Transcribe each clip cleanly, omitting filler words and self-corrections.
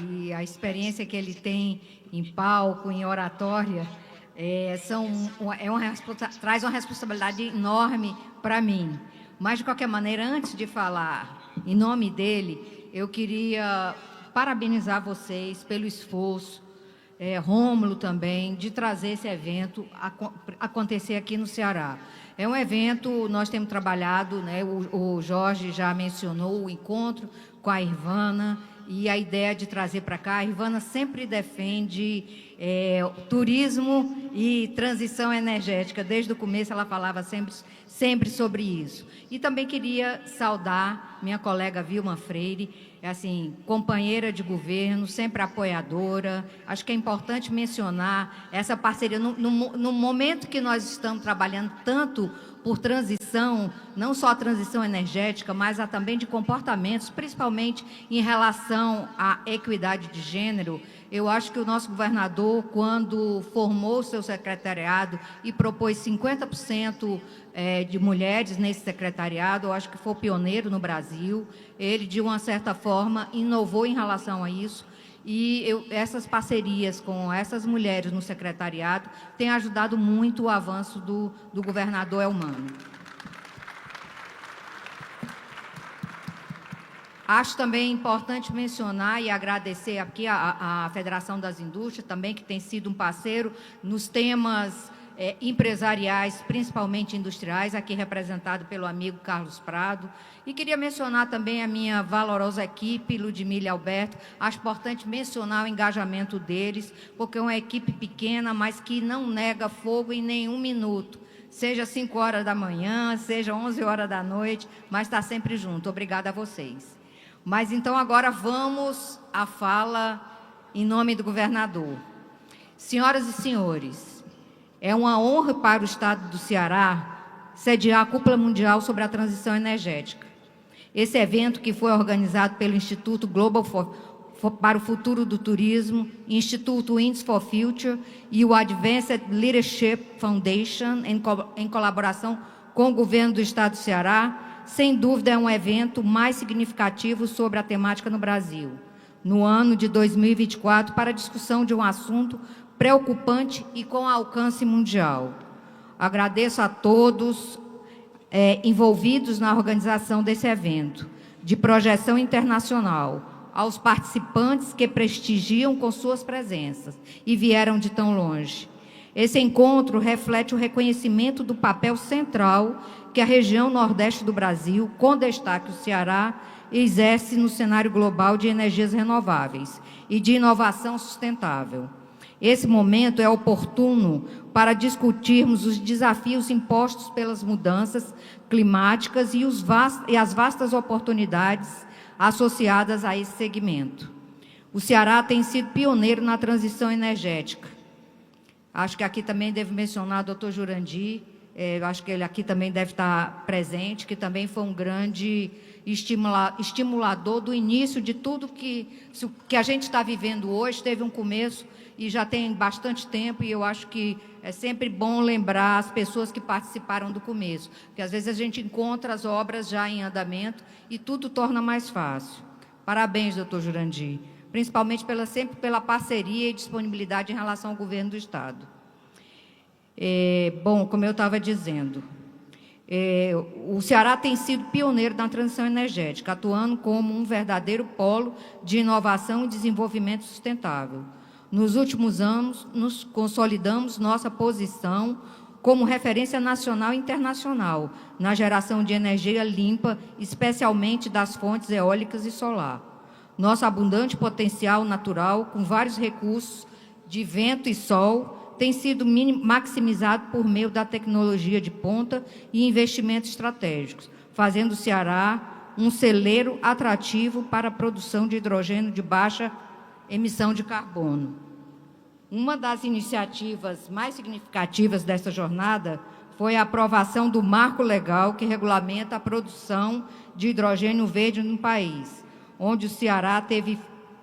e a experiência que ele tem em palco, em oratória, traz uma responsabilidade enorme para mim. Mas, de qualquer maneira, antes de falar em nome dele, eu queria parabenizar vocês pelo esforço, Rômulo também, de trazer esse evento acontecer aqui no Ceará. É um evento, nós temos trabalhado, né, o Jorge já mencionou o encontro com a Irvana, e a ideia de trazer para cá, a Irvana sempre defende turismo e transição energética. Desde o começo ela falava sempre sobre isso. E também queria saudar minha colega Vilma Freire, assim, companheira de governo, sempre apoiadora. Acho que é importante mencionar essa parceria. No momento que nós estamos trabalhando tanto por transição, não só a transição energética, mas a também de comportamentos, principalmente em relação à equidade de gênero, eu acho que o nosso governador, quando formou o seu secretariado e propôs 50% de mulheres nesse secretariado, eu acho que foi pioneiro no Brasil. Ele, de uma certa forma, inovou em relação a isso. E essas parcerias com essas mulheres no secretariado têm ajudado muito o avanço do governador Elmano. Acho também importante mencionar e agradecer aqui a Federação das Indústrias, também, que tem sido um parceiro nos temas empresariais, principalmente industriais, aqui representado pelo amigo Carlos Prado. E queria mencionar também a minha valorosa equipe, Ludmila e Alberto. Acho importante mencionar o engajamento deles, porque é uma equipe pequena, mas que não nega fogo em nenhum minuto. Seja 5 horas da manhã, seja 11 horas da noite, mas está sempre junto. Obrigada a vocês. Mas, então, agora vamos à fala em nome do governador. Senhoras e senhores, é uma honra para o Estado do Ceará sediar a Cúpula Mundial sobre a Transição Energética. Esse evento, que foi organizado pelo Instituto Global para o Futuro do Turismo, Instituto Winds for Future e o Advanced Leadership Foundation, em colaboração com o Governo do Estado do Ceará, sem dúvida é um evento mais significativo sobre a temática no Brasil, no ano de 2024, para a discussão de um assunto preocupante e com alcance mundial. Agradeço a todos envolvidos na organização desse evento, de projeção internacional, aos participantes que prestigiam com suas presenças e vieram de tão longe. Esse encontro reflete o reconhecimento do papel central que a região Nordeste do Brasil, com destaque o Ceará, exerce no cenário global de energias renováveis e de inovação sustentável. Esse momento é oportuno para discutirmos os desafios impostos pelas mudanças climáticas e as vastas oportunidades associadas a esse segmento. O Ceará tem sido pioneiro na transição energética. Acho que aqui também devo mencionar o doutor Jurandir, acho que ele aqui também deve estar presente, que também foi um grande estimulador do início de tudo que a gente está vivendo hoje. Teve um começo e já tem bastante tempo, e eu acho que é sempre bom lembrar as pessoas que participaram do começo, porque às vezes a gente encontra as obras já em andamento e tudo torna mais fácil. Parabéns, doutor Jurandir, principalmente sempre pela parceria e disponibilidade em relação ao governo do Estado. Bom, como eu estava dizendo, o Ceará tem sido pioneiro na transição energética, atuando como um verdadeiro polo de inovação e desenvolvimento sustentável. Nos últimos anos, nos consolidamos nossa posição como referência nacional e internacional na geração de energia limpa, especialmente das fontes eólicas e solar. Nosso abundante potencial natural, com vários recursos de vento e sol, tem sido maximizado por meio da tecnologia de ponta e investimentos estratégicos, fazendo o Ceará um celeiro atrativo para a produção de hidrogênio de baixa emissão de carbono. Uma das iniciativas mais significativas dessa jornada foi a aprovação do marco legal que regulamenta a produção de hidrogênio verde no país, onde o Ceará teve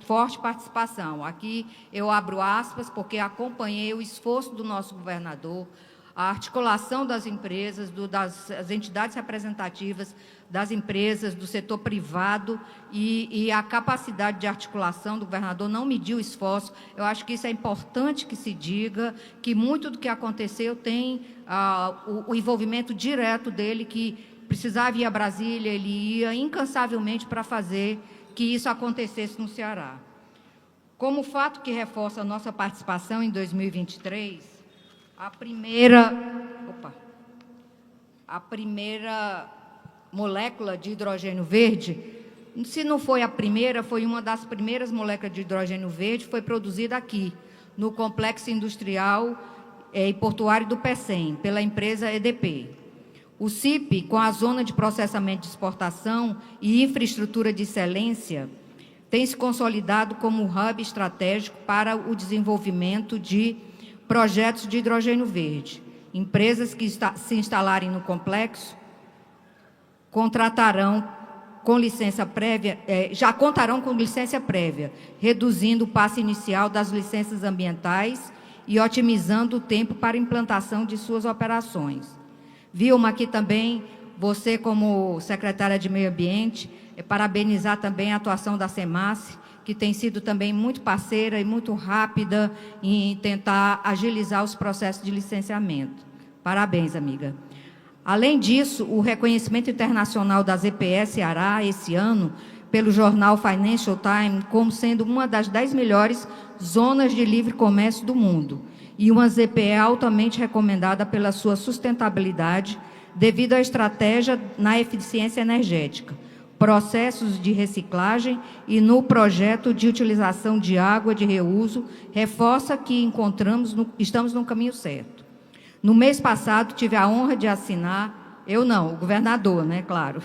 forte participação. Aqui eu abro aspas, porque acompanhei o esforço do nosso governador, a articulação das empresas, das entidades representativas das empresas, do setor privado e a capacidade de articulação do governador não mediu esforço. Eu acho que isso é importante que se diga, que muito do que aconteceu tem o envolvimento direto dele, que precisava ir a Brasília, ele ia incansavelmente para fazer que isso acontecesse no Ceará. Como fato que reforça a nossa participação em 2023, a primeira molécula de hidrogênio verde, se não foi a primeira, foi uma das primeiras moléculas de hidrogênio verde, foi produzida aqui, no Complexo Industrial e Portuário do PECEM, pela empresa EDP. O CIP, com a Zona de Processamento de Exportação e Infraestrutura de Excelência, tem se consolidado como hub estratégico para o desenvolvimento de projetos de hidrogênio verde. Empresas que se instalarem no complexo contratarão com licença prévia, já contarão com licença prévia, reduzindo o passe inicial das licenças ambientais e otimizando o tempo para implantação de suas operações. Vilma, aqui também, você como secretária de Meio Ambiente, parabenizar também a atuação da SEMAS, que tem sido também muito parceira e muito rápida em tentar agilizar os processos de licenciamento. Parabéns, amiga. Além disso, o reconhecimento internacional das EPE Ceará, esse ano, pelo jornal Financial Times, como sendo uma das 10 melhores zonas de livre comércio do mundo, e uma EPE altamente recomendada pela sua sustentabilidade, devido à estratégia na eficiência energética, processos de reciclagem e no projeto de utilização de água de reuso, reforça que estamos no caminho certo. No mês passado, tive a honra de assinar, eu não, o governador, né, claro,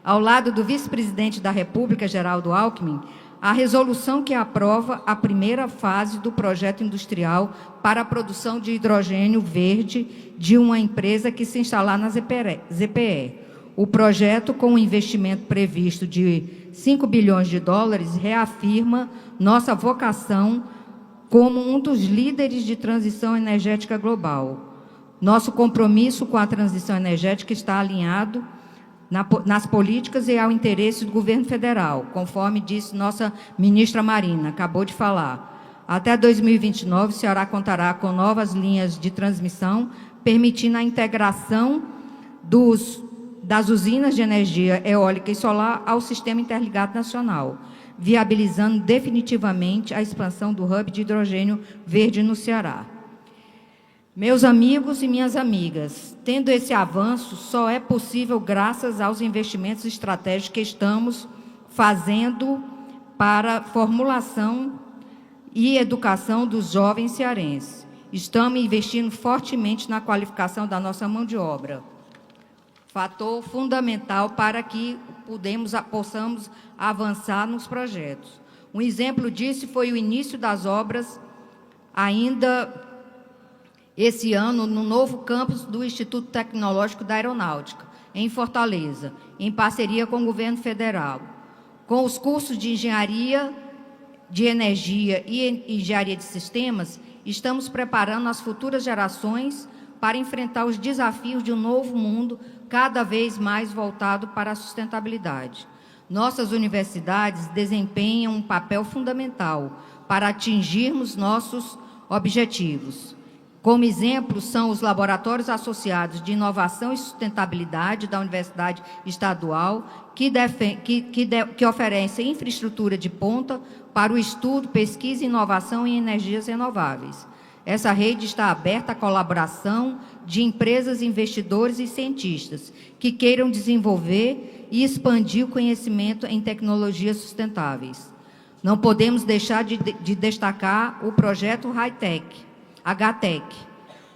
ao lado do vice-presidente da República, Geraldo Alckmin, a resolução que aprova a primeira fase do projeto industrial para a produção de hidrogênio verde de uma empresa que se instalar na ZPE. O projeto, com um investimento previsto de 5 bilhões de dólares, reafirma nossa vocação como um dos líderes de transição energética global. Nosso compromisso com a transição energética está alinhado nas políticas e ao interesse do governo federal, conforme disse nossa ministra Marina, acabou de falar. Até 2029, o Ceará contará com novas linhas de transmissão, permitindo a integração das usinas de energia eólica e solar ao Sistema Interligado Nacional, viabilizando definitivamente a expansão do hub de hidrogênio verde no Ceará. Meus amigos e minhas amigas, tendo esse avanço, só é possível graças aos investimentos estratégicos que estamos fazendo para formulação e educação dos jovens cearenses. Estamos investindo fortemente na qualificação da nossa mão de obra, fator fundamental para que possamos avançar nos projetos. Um exemplo disso foi o início das obras ainda esse ano, no novo campus do Instituto Tecnológico da Aeronáutica, em Fortaleza, em parceria com o Governo Federal. Com os cursos de Engenharia de Energia e Engenharia de Sistemas, estamos preparando as futuras gerações para enfrentar os desafios de um novo mundo cada vez mais voltado para a sustentabilidade. Nossas universidades desempenham um papel fundamental para atingirmos nossos objetivos. Como exemplo, são os laboratórios associados de inovação e sustentabilidade da Universidade Estadual, que oferecem infraestrutura de ponta para o estudo, pesquisa e inovação em energias renováveis. Essa rede está aberta à colaboração de empresas, investidores e cientistas que queiram desenvolver e expandir o conhecimento em tecnologias sustentáveis. Não podemos deixar de destacar o projeto ArrayTech, HTech,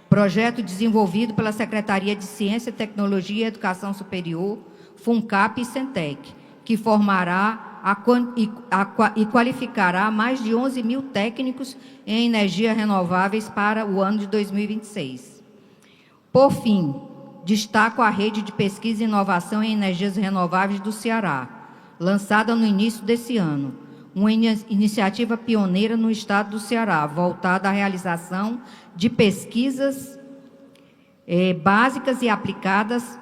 projeto desenvolvido pela Secretaria de Ciência, Tecnologia e Educação Superior, FUNCAP e SENTEC, que formará e qualificará mais de 11 mil técnicos em energias renováveis para o ano de 2026. Por fim, destaco a Rede de Pesquisa e Inovação em Energias Renováveis do Ceará, lançada no início desse ano, uma iniciativa pioneira no estado do Ceará, voltada à realização de pesquisas básicas e aplicadas,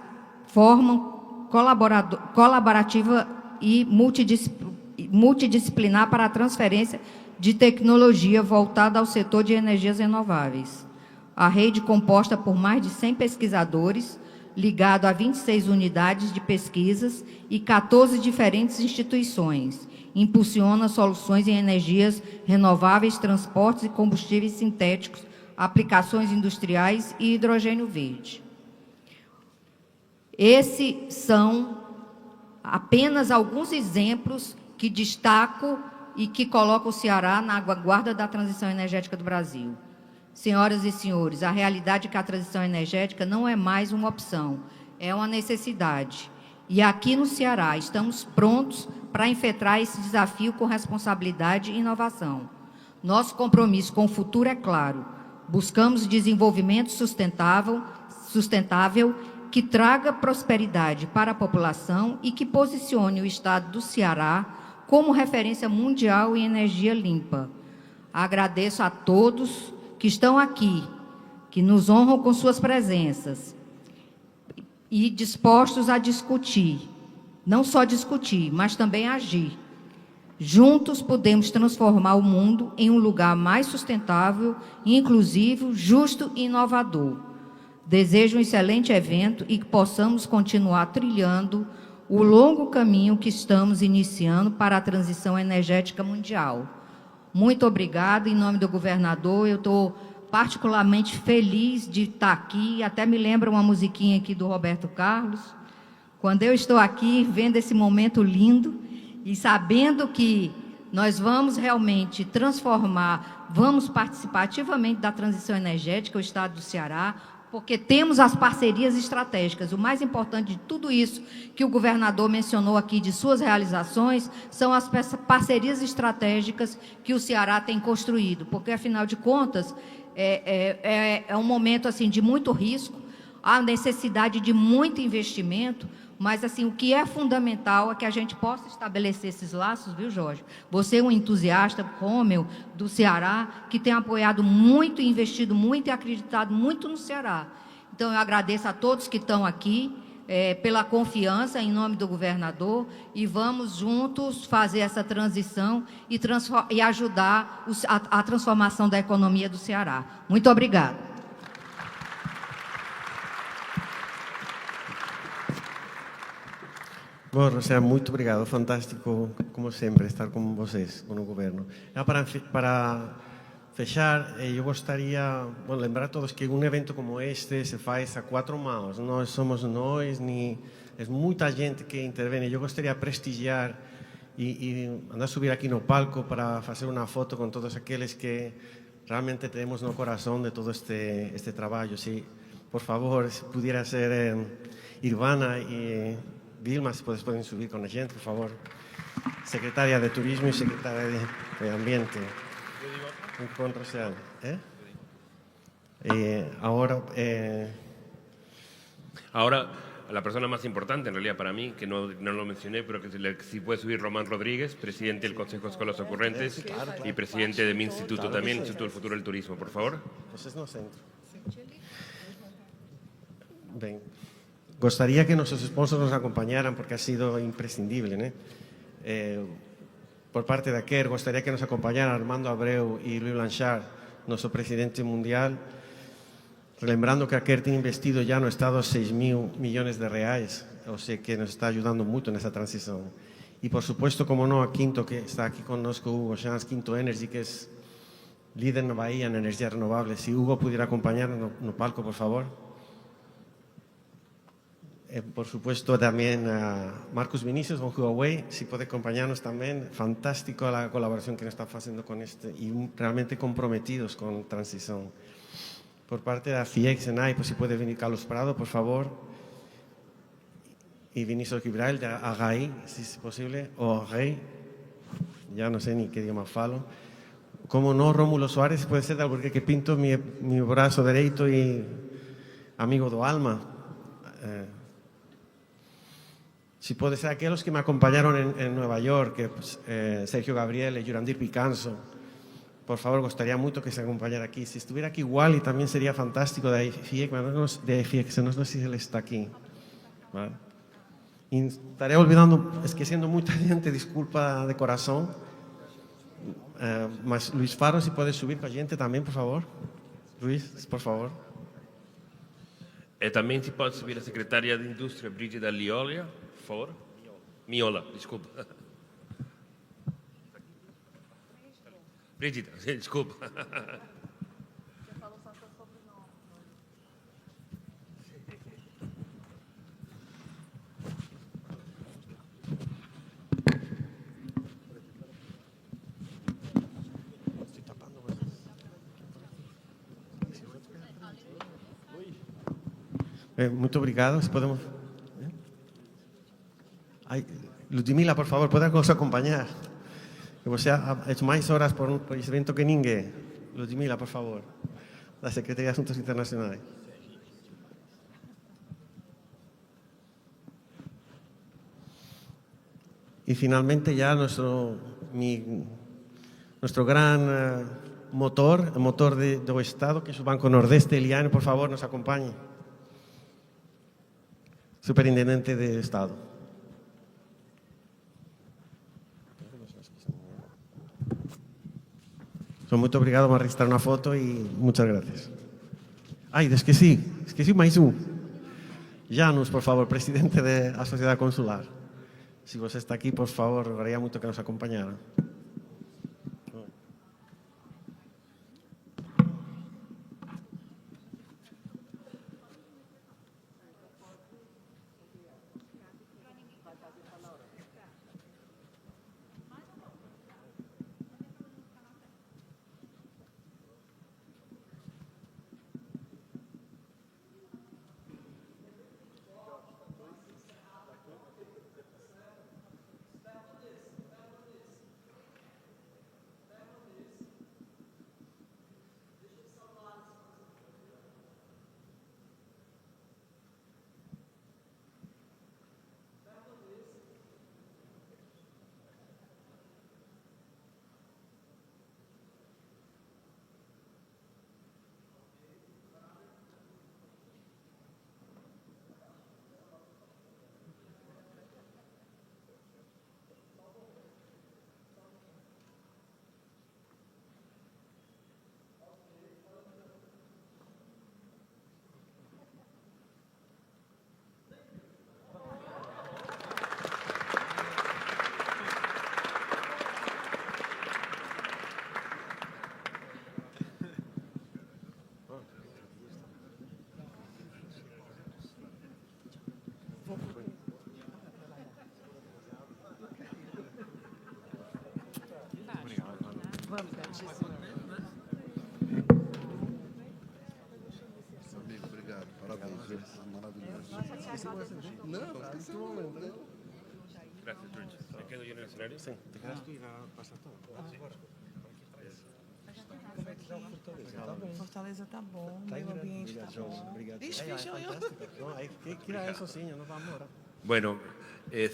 formam colaborativa e multidisciplinar para a transferência de tecnologia voltada ao setor de energias renováveis. A rede, composta por mais de 100 pesquisadores, ligado a 26 unidades de pesquisas e 14 diferentes instituições, impulsiona soluções em energias renováveis, transportes e combustíveis sintéticos, aplicações industriais e hidrogênio verde. Esses são apenas alguns exemplos que destaco e que colocam o Ceará na vanguarda da transição energética do Brasil. Senhoras e senhores, a realidade é que a transição energética não é mais uma opção, é uma necessidade. E aqui no Ceará estamos prontos para enfrentar esse desafio com responsabilidade e inovação. Nosso compromisso com o futuro é claro. Buscamos desenvolvimento sustentável que traga prosperidade para a população e que posicione o Estado do Ceará como referência mundial em energia limpa. Agradeço a todos que estão aqui, que nos honram com suas presenças e dispostos a discutir, não só discutir, mas também agir. Juntos podemos transformar o mundo em um lugar mais sustentável, inclusivo, justo e inovador. Desejo um excelente evento e que possamos continuar trilhando o longo caminho que estamos iniciando para a transição energética mundial. Muito obrigada. Em nome do governador, eu estou particularmente feliz de estar aqui. Até me lembra uma musiquinha aqui do Roberto Carlos. Quando eu estou aqui, vendo esse momento lindo e sabendo que nós vamos realmente transformar, vamos participar ativamente da transição energética, o Estado do Ceará, porque temos as parcerias estratégicas. O mais importante de tudo isso que o governador mencionou aqui, de suas realizações, são as parcerias estratégicas que o Ceará tem construído, porque, afinal de contas, é um momento assim, de muito risco, há necessidade de muito investimento, mas assim, o que é fundamental é que a gente possa estabelecer esses laços, viu, Jorge? Você é um entusiasta, como do Ceará, que tem apoiado muito, investido muito e acreditado muito no Ceará. Então, eu agradeço a todos que estão aqui, pela confiança em nome do governador, e vamos juntos fazer essa transição e ajudar a transformação da economia do Ceará. Muito obrigada. Bom, Rosa, muito obrigado. Fantástico, como sempre, estar com vocês, com o governo. Para fechar, eu gostaria de lembrar a todos que um evento como este se faz a quatro mãos. Não somos nós, nem é muita gente que intervém. Eu gostaria de prestigiar e andar a subir aqui no palco para fazer uma foto com todos aqueles que realmente temos no coração de todo este trabalho. Se, por favor, se pudiera ser Irvana e Vilma, se podem subir com a gente, por favor. Secretária de Turismo e Secretária de Ambiente. Encontro social. Ahora, la persona más importante, en realidad para mí, que no lo mencioné, pero que si puede subir Román Rodríguez, presidente del Consejo de Escuelas Ocurrentes y presidente de mi instituto también, Instituto del Futuro del Turismo, por favor. Vocês no centro. Bem. Gostaria que nuestros sponsors nos acompañaran porque ha sido imprescindible, ¿no? Por parte de Qair, gostaria que nos acompañaran Armando Abreu y Luis Blanchard, nuestro presidente mundial, lembrando que a Qair tiene investido ya no Estado 6.000 millones de reais, o sea que nos está ayudando mucho en esa transición. Y por supuesto, como no, a Quinto, que está aquí connosco, Hugo Chance, Quinto Energy, que es líder en Bahía en energías renovables. Si Hugo pudiera acompañarnos no palco, por favor. Por supuesto, también a Marcus Vinicius con Huawei, si puede acompañarnos también. Fantástico la colaboración que nos está haciendo con y realmente comprometidos con transición. Por parte de la FIEC, SENAI, pues si puede venir Carlos Prado, por favor. Y Vinicius Gibrail de ArrayTech, si es posible, o Array, ya no sé ni qué idioma falo. Como no, Rómulo Suárez, puede ser de Alburquerque Pinto, mi brazo derecho y amigo do alma. Si puede ser aquellos que me acompañaron en Nueva York, que, pues, Sergio Gabriel y Yurandir Picanso, por favor, gustaría mucho que se acompañara aquí. Si estuviera aquí igual, y también sería fantástico de FIEC, no sé si él está aquí. ¿Vale? Y estaré olvidando, es que siendo mucha gente, disculpa de corazón. Mas Luis Faro, si puedes subir con la gente también, por favor. Luis, por favor. Também se pode subir a secretária de Indústria, Brígida Liolia, por favor. Miola, desculpa. Brígida, desculpa. Muito obrigado. Se podemos... Ludmila, por favor, pode nos acompañar. Que você ha hecho máis horas por ese evento que ninguén. Ludmila, por favor, da Secretaría de Asuntos Internacionales. Y finalmente ya nuestro gran motor, el motor del Estado, que es el Banco Nordeste, Eliane, por favor, nos acompañe. Superintendente de Estado. Muito obrigado, vamos a registrar una foto y muchas gracias. Ay, esqueci máis un. Janus, por favor, presidente de la Sociedad Consular. Si vos está aquí, por favor, rogaría mucho que nos acompañara. Obrigado, parabéns. Maravilhoso. Não, esse momento. Gracias, George. ¿Me quedo yo en el escenario? Sí, te quedas tú y pasa todo. Como é que tá o Fortaleza? Tá bom. Fortaleza tá bom, meio ambiente tá bom. Obrigado. Ixi, fechou eu. No, hay que ir a eso, sí, nos vamos ahora. Bueno,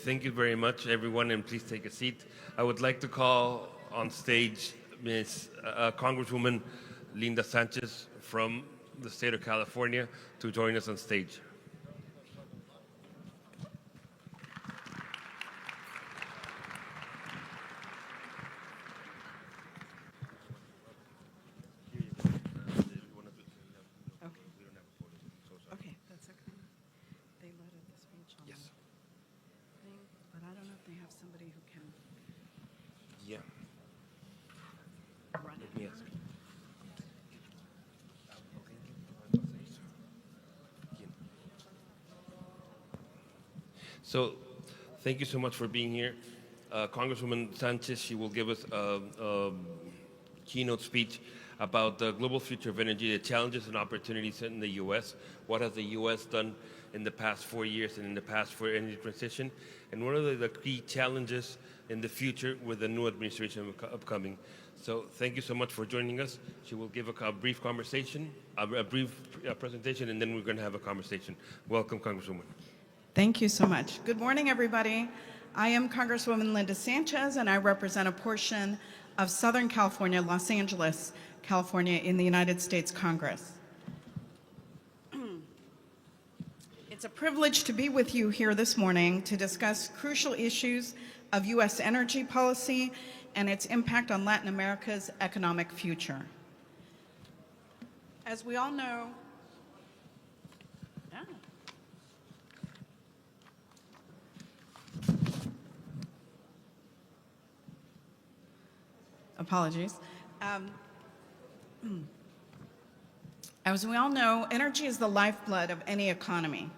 thank you very much, everyone, and please take a seat. I would like to call on stage Ms. Congresswoman Linda Sanchez from the state of California to join us on stage. Okay, that's okay. They let us speech on Yes. thing, but I don't know if they have somebody who can Yeah. run it. Yes. So, thank you so much for being here. Congresswoman Sanchez, she will give us a keynote speech about the global future of energy, the challenges and opportunities in the U.S., what has the U.S. done in the past 4 years and in the past for energy transition, and what are the key challenges in the future with the new administration upcoming. So thank you so much for joining us. She will give a brief conversation, a brief presentation, and then we're going to have a conversation. Welcome, Congresswoman. Thank you so much. Good morning, everybody. I am Congresswoman Linda Sanchez, and I represent a portion of Southern California, Los Angeles, California, in the United States Congress. It's a privilege to be with you here this morning to discuss crucial issues of U.S. energy policy and its impact on Latin America's economic future. As we all know, apologies. As we all know, energy is the lifeblood of any economy.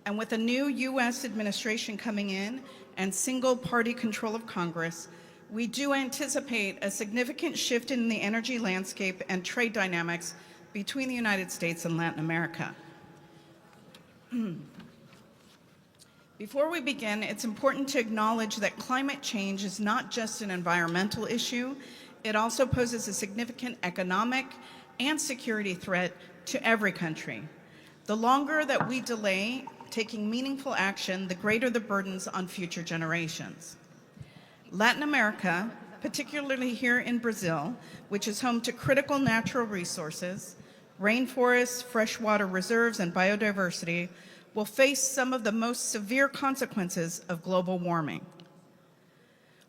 And with a new U.S. administration coming in and single-party control of Congress, we do anticipate a significant shift in the energy landscape and trade dynamics between the United States and Latin America. Before we begin, it's important to acknowledge that climate change is not just an environmental issue, it also poses a significant economic and security threat to every country. The longer that we delay taking meaningful action, the greater the burdens on future generations. Latin America, particularly here in Brazil, which is home to critical natural resources, rainforests, freshwater reserves, and biodiversity, will face some of the most severe consequences of global warming.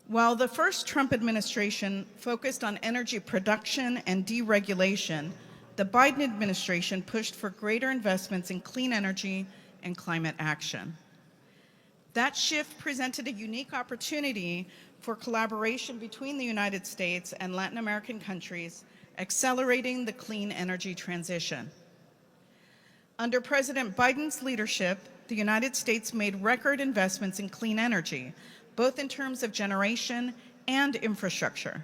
While the first Trump administration focused on energy production and deregulation, the Biden administration pushed for greater investments in clean energy and climate action. That shift presented a unique opportunity for collaboration between the United States and Latin American countries, accelerating the clean energy transition. Under President Biden's leadership, the United States made record investments in clean energy, both in terms of generation and infrastructure.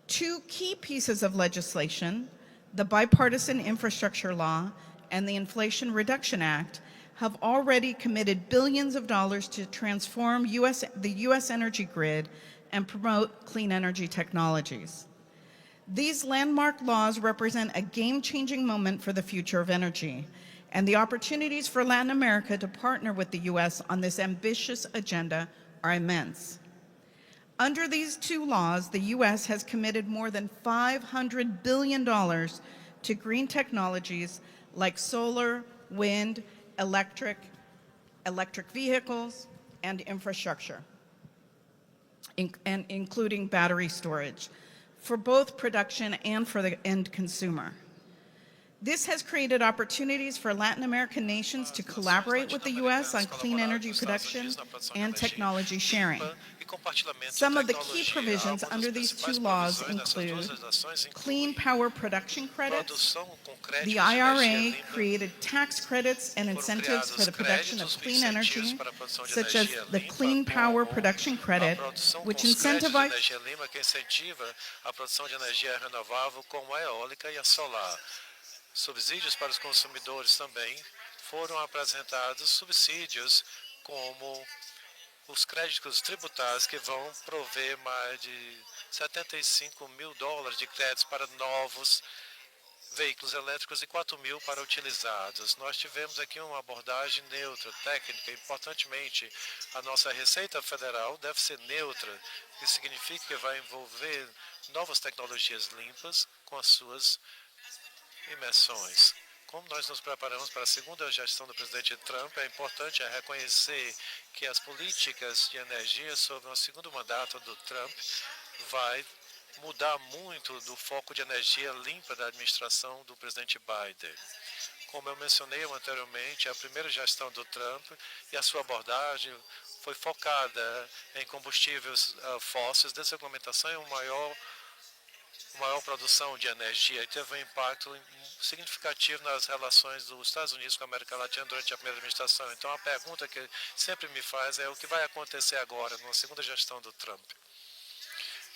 Two key pieces of legislation, the Bipartisan Infrastructure Law and the Inflation Reduction Act, have already committed billions of dollars to transform the U.S. energy grid and promote clean energy technologies. These landmark laws represent a game-changing moment for the future of energy and the opportunities for Latin America to partner with the U.S. on this ambitious agenda are immense. Under these two laws, the U.S. has committed more than $500 billion to green technologies like solar, wind, electric vehicles, and infrastructure, including battery storage, for both production and for the end consumer. This has created opportunities for Latin American nations to collaborate with the U.S. on clean energy production and technology sharing. Some of the key provisions under these two laws include clean power production credits. The IRA created tax credits and incentives for the production of clean energy, such as the Clean Power Production Credit, which incentivizes a produção de energia renovável como a eólica e a solar. Subsídios para os consumidores também foram apresentados subsídios como os créditos tributários que vão prover mais de 75 mil dólares de créditos para novos veículos elétricos e 4 mil para utilizados. Nós tivemos aqui uma abordagem neutra, técnica. Importantemente, a nossa Receita Federal deve ser neutra, o que significa que vai envolver novas tecnologias limpas com as suas imersões. Como nós nos preparamos para a segunda gestão do presidente Trump, é importante reconhecer que as políticas de energia sob o segundo mandato do Trump vai mudar muito do foco de energia limpa da administração do presidente Biden. Como eu mencionei anteriormente, a primeira gestão do Trump e a sua abordagem foi focada em combustíveis fósseis, desregulamentação e maior produção de energia, e teve um impacto significativo nas relações dos Estados Unidos com a América Latina durante a primeira administração. Então, a pergunta que sempre me faz é o que vai acontecer agora, na segunda gestão do Trump.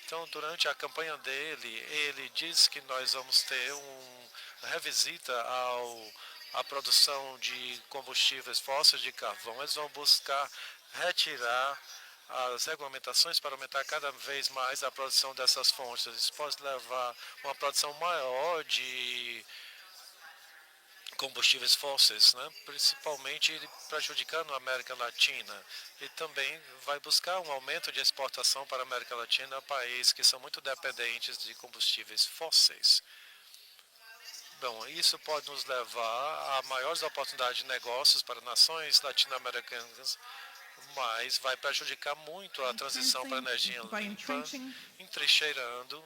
Então, durante a campanha dele, ele disse que nós vamos ter uma revisita à produção de combustíveis fósseis de carvão. Eles vão buscar retirar as regulamentações para aumentar cada vez mais a produção dessas fontes. Isso pode levar a uma produção maior de combustíveis fósseis, né? Principalmente prejudicando a América Latina. E também vai buscar um aumento de exportação para a América Latina, países que são muito dependentes de combustíveis fósseis. Bom, isso pode nos levar a maiores oportunidades de negócios para nações latino-americanas, mas vai prejudicar muito a transição para a energia limpa, entrincheirando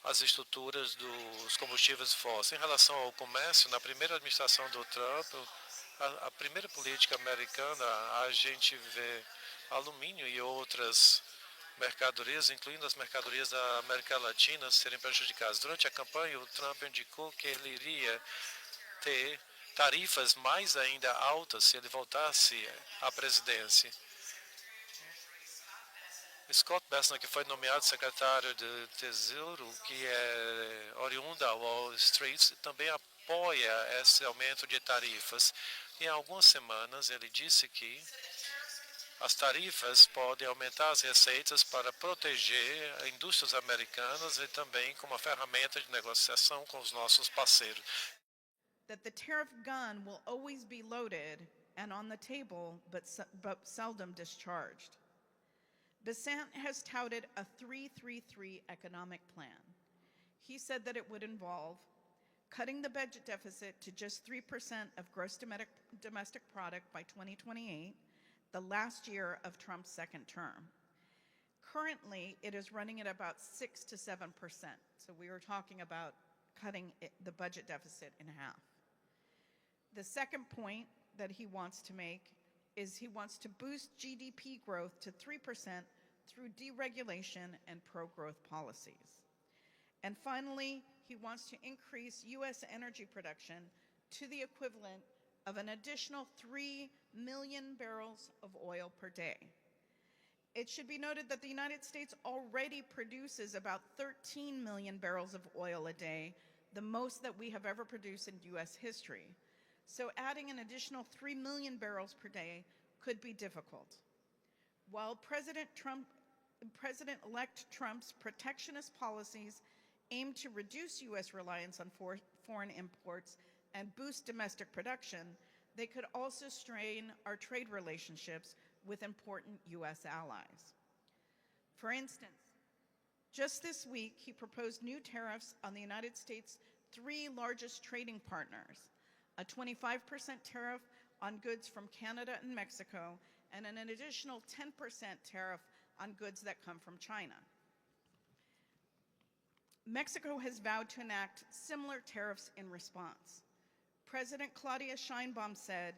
as estruturas dos combustíveis fósseis. Em relação ao comércio, na primeira administração do Trump, a primeira política americana, a gente vê alumínio e outras mercadorias, incluindo as mercadorias da América Latina, serem prejudicadas. Durante a campanha, o Trump indicou que ele iria ter tarifas mais ainda altas se ele voltasse à presidência. Scott Bessner, que foi nomeado secretário de Tesouro, que é oriundo da Wall Street, também apoia esse aumento de tarifas. Em algumas semanas, ele disse que as tarifas podem aumentar as receitas para proteger indústrias americanas e também como uma ferramenta de negociação com os nossos parceiros. That the tariff gun will always be loaded and on the table, but seldom discharged. Besant has touted a 3-3-3 economic plan. He said that it would involve cutting the budget deficit to just 3% of gross domestic product by 2028, the last year of Trump's second term. Currently, it is running at about 6 to 7%. So we were talking about cutting the budget deficit in half. The second point that he wants to make is he wants to boost GDP growth to 3% through deregulation and pro-growth policies. And finally, he wants to increase U.S. energy production to the equivalent of an additional 3 million barrels of oil per day. It should be noted that the United States already produces about 13 million barrels of oil a day, the most that we have ever produced in U.S. history. So adding an additional 3 million barrels per day could be difficult. While President-elect Trump's protectionist policies aim to reduce U.S. reliance on foreign imports and boost domestic production, they could also strain our trade relationships with important U.S. allies. For instance, just this week, he proposed new tariffs on the United States' 3 largest trading partners, a 25% tariff on goods from Canada and Mexico, and an additional 10% tariff on goods that come from China. Mexico has vowed to enact similar tariffs in response. President Claudia Sheinbaum said,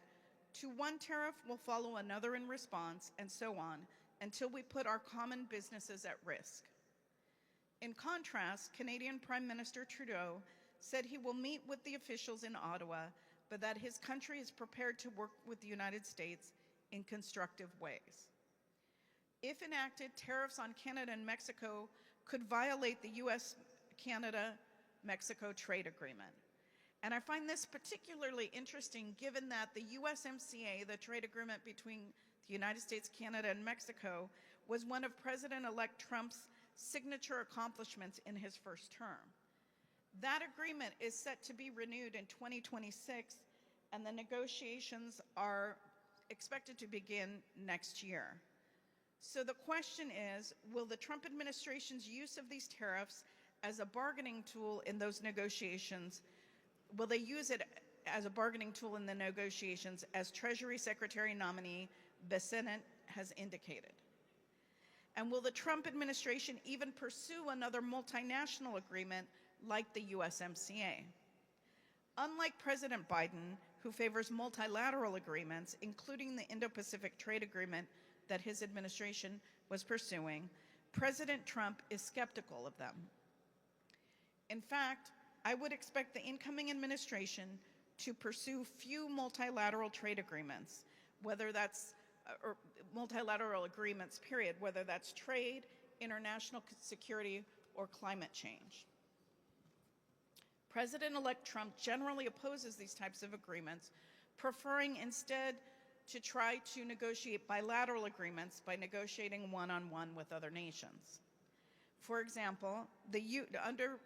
"To one tariff will follow another in response, and so on, until we put our common businesses at risk." In contrast, Canadian Prime Minister Trudeau said he will meet with the officials in Ottawa, but that his country is prepared to work with the United States in constructive ways. If enacted, tariffs on Canada and Mexico could violate the U.S.-Canada-Mexico trade agreement. And I find this particularly interesting given that the USMCA, the trade agreement between the United States, Canada, and Mexico, was one of President-elect Trump's signature accomplishments in his first term. That agreement is set to be renewed in 2026, and the negotiations are expected to begin next year. So the question is, will the Trump administration's use of these tariffs as a bargaining tool in those negotiations, will they use it as a bargaining tool in the negotiations as Treasury Secretary nominee Besant has indicated? And will the Trump administration even pursue another multinational agreement like the USMCA? Unlike President Biden, who favors multilateral agreements, including the Indo-Pacific Trade Agreement that his administration was pursuing, President Trump is skeptical of them. In fact, I would expect the incoming administration to pursue few multilateral trade agreements, whether that's or multilateral agreements, period, whether that's trade, international security, or climate change. President-elect Trump generally opposes these types of agreements, preferring instead to try to negotiate bilateral agreements by negotiating one-on-one with other nations. For example, under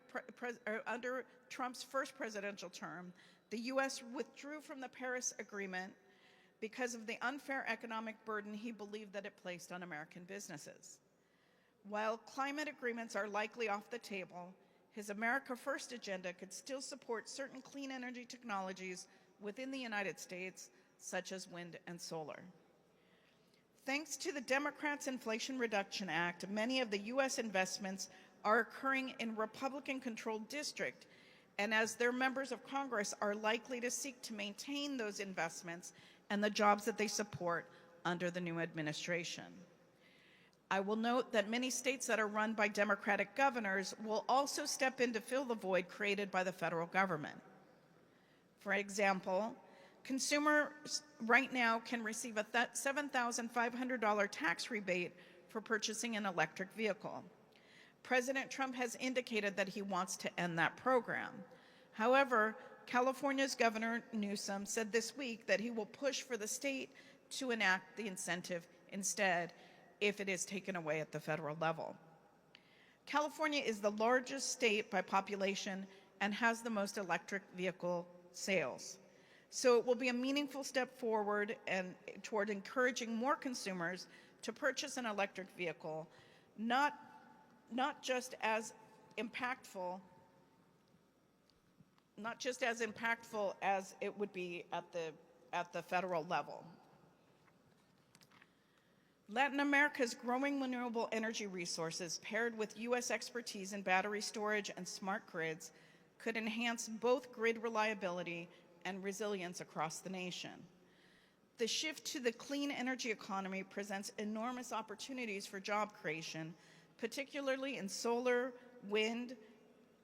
Trump's first presidential term, The U.S. withdrew from the Paris Agreement because of the unfair economic burden he believed that it placed on American businesses. While climate agreements are likely off the table, his America First agenda could still support certain clean energy technologies within the United States, such as wind and solar. Thanks to the Democrats' Inflation Reduction Act, many of the U.S. investments are occurring in Republican-controlled districts, and as their members of Congress are likely to seek to maintain those investments and the jobs that they support under the new administration. I will note that many states that are run by Democratic governors will also step in to fill the void created by the federal government. For example, consumers right now can receive a $7,500 tax rebate for purchasing an electric vehicle. President Trump has indicated that he wants to end that program. However, California's Governor Newsom said this week that he will push for the state to enact the incentive instead if it is taken away at the federal level. California is the largest state by population and has the most electric vehicle sales. So it will be a meaningful step forward and toward encouraging more consumers to purchase an electric vehicle, not just as impactful as it would be at the federal level. Latin America's growing renewable energy resources paired with U.S. expertise in battery storage and smart grids could enhance both grid reliability and resilience across the nation. The shift to the clean energy economy presents enormous opportunities for job creation, particularly in solar, wind,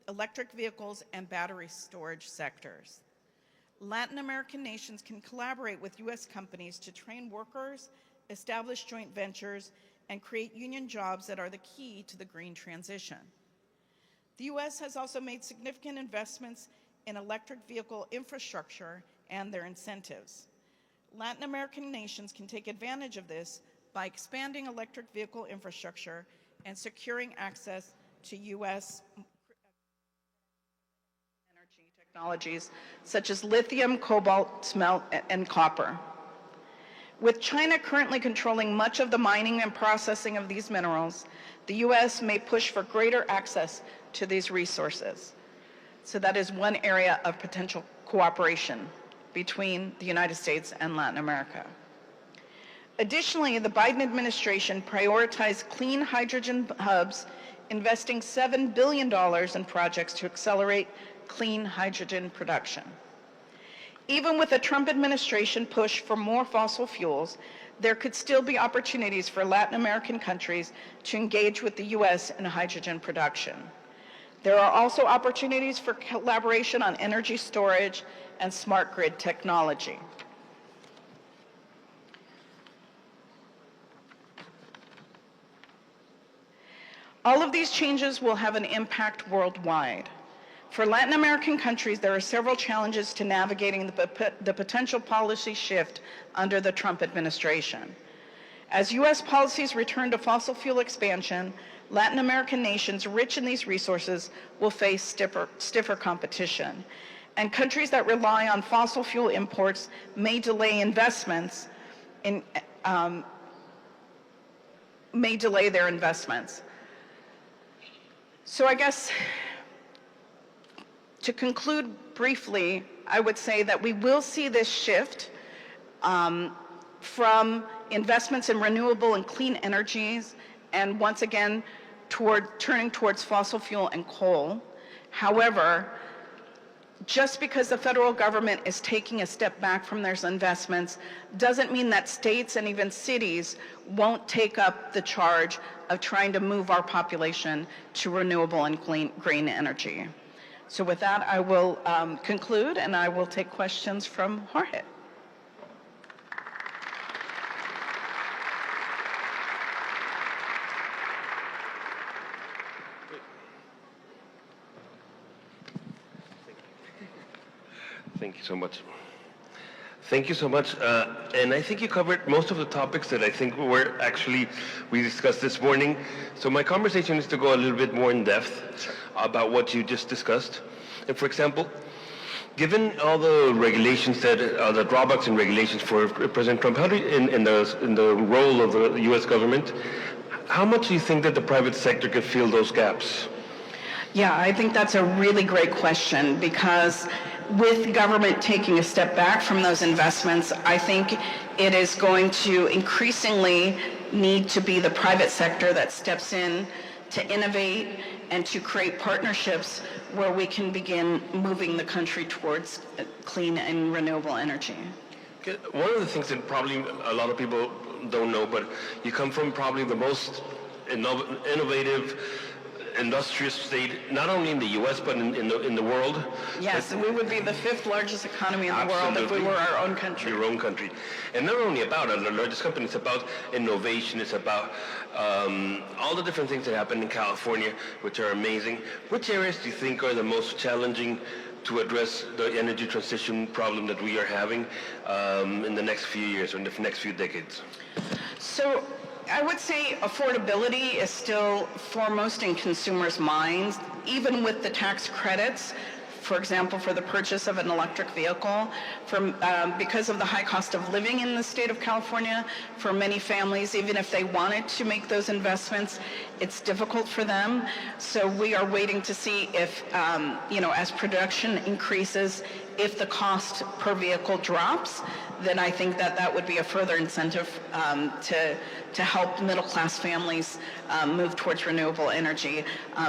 electric vehicles, and battery storage sectors. Latin American nations can collaborate with U.S. companies to train workers, establish joint ventures, and create union jobs that are the key to the green transition. The U.S. has also made significant investments in electric vehicle infrastructure and their incentives. Latin American nations can take advantage of this by expanding electric vehicle infrastructure and securing access to U.S. energy technologies such as lithium, cobalt, smelt, and copper. With China currently controlling much of the mining and processing of these minerals, the U.S. may push for greater access to these resources. So that is one area of potential cooperation between the United States and Latin America. Additionally, the Biden administration prioritized clean hydrogen hubs, investing $7 billion in projects to accelerate clean hydrogen production. Even with the Trump administration push for more fossil fuels, there could still be opportunities for Latin American countries to engage with the U.S. in hydrogen production. There are also opportunities for collaboration on energy storage and smart grid technology. All of these changes will have an impact worldwide. For Latin American countries, there are several challenges to navigating the potential policy shift under the Trump administration. As U.S. policies return to fossil fuel expansion, Latin American nations rich in these resources will face stiffer competition. And countries that rely on fossil fuel imports may delay investments may delay their investments. So I guess to conclude briefly, I would say that we will see this shift from investments in renewable and clean energies and once again turning towards fossil fuel and coal. However, just because the federal government is taking a step back from their investments doesn't mean that states and even cities won't take up the charge of trying to move our population to renewable and green energy. So with that, I will conclude, and I will take questions from Jorge. Thank you so much. Thank you so much. And I think you covered most of the topics that I think we discussed this morning. So my conversation is to go a little bit more in depth about what you just discussed. And for example, Given all the regulations that the drawbacks and regulations for President Trump, how do you, in the role of the U.S. government, how much do you think that the private sector could fill those gaps? Yeah, I think that's a really great question, because with government taking a step back from those investments, I think it is going to increasingly need to be the private sector that steps in to innovate and to create partnerships where we can begin moving the country towards clean and renewable energy. One of the things that probably a lot of people don't know, but you come from probably the most innovative, industrious state, not only in the U.S., but in the world. Yes, and we would be the 5th largest economy in the world if we were our own country. Your own country. And not only about the largest company, it's about innovation, it's about all the different things that happen in California, which are amazing. Which areas do you think are the most challenging to address the energy transition problem that we are having in the next few years or in the next few decades? So I would say affordability is still foremost in consumers' minds, even with the tax credits, for example, for the purchase of an electric vehicle. Because of the high cost of living in the state of California, for many families, even if they wanted to make those investments, it's difficult for them. So we are waiting to see if, as production increases, if the cost per vehicle drops, then I think that would be a further incentive to help middle-class families move towards renewable energy.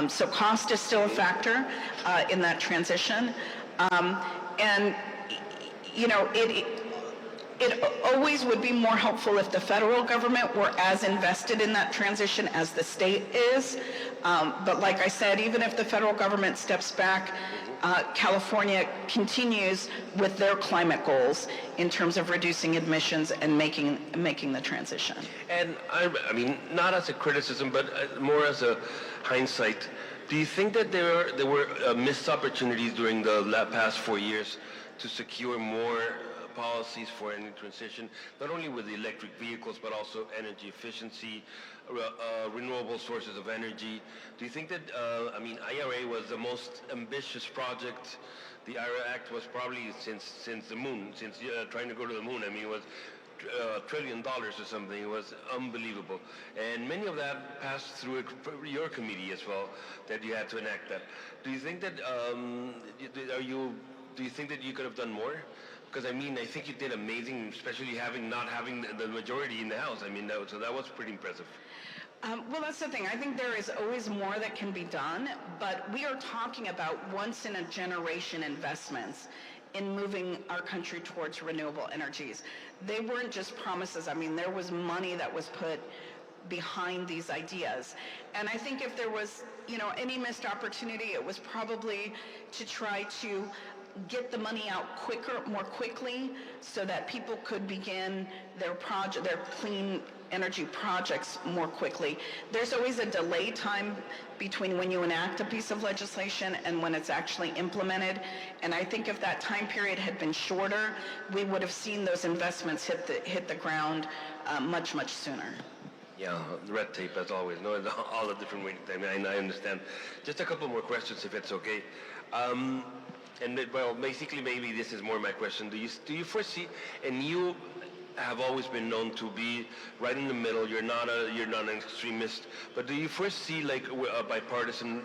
So cost is still a factor in that transition. It always would be more helpful if the federal government were as invested in that transition as the state is. But like I said, even if the federal government steps back, California continues with their climate goals in terms of reducing emissions and making the transition. And I mean, not as a criticism, but more as a hindsight, do you think that there were missed opportunities during the past 4 years to secure more policies for energy transition, not only with the electric vehicles, but also energy efficiency, renewable sources of energy? Do you think that, IRA was the most ambitious project? The IRA Act was probably since the moon, since trying to go to the moon. I mean, it was $1 trillion or something. It was unbelievable. And many of that passed through your committee as well, that you had to enact that. Do you think that, do you think that you could have done more? Because, I think you did amazing, especially not having the majority in the House. So that was pretty impressive. Well, that's the thing. I think there is always more that can be done, but we are talking about once-in-a-generation investments in moving our country towards renewable energies. They weren't just promises. There was money that was put behind these ideas. And I think if there was, any missed opportunity, it was probably to try to get the money out more quickly, so that people could begin their clean energy projects more quickly. There's always a delay time between when you enact a piece of legislation and when it's actually implemented. And I think if that time period had been shorter, we would have seen those investments hit the ground much, much sooner. Yeah, red tape as always. No, all the different ways. I understand. Just a couple more questions, if it's okay. Basically, maybe this is more my question. Do you foresee, and you have always been known to be right in the middle, you're not an extremist, but do you foresee a bipartisan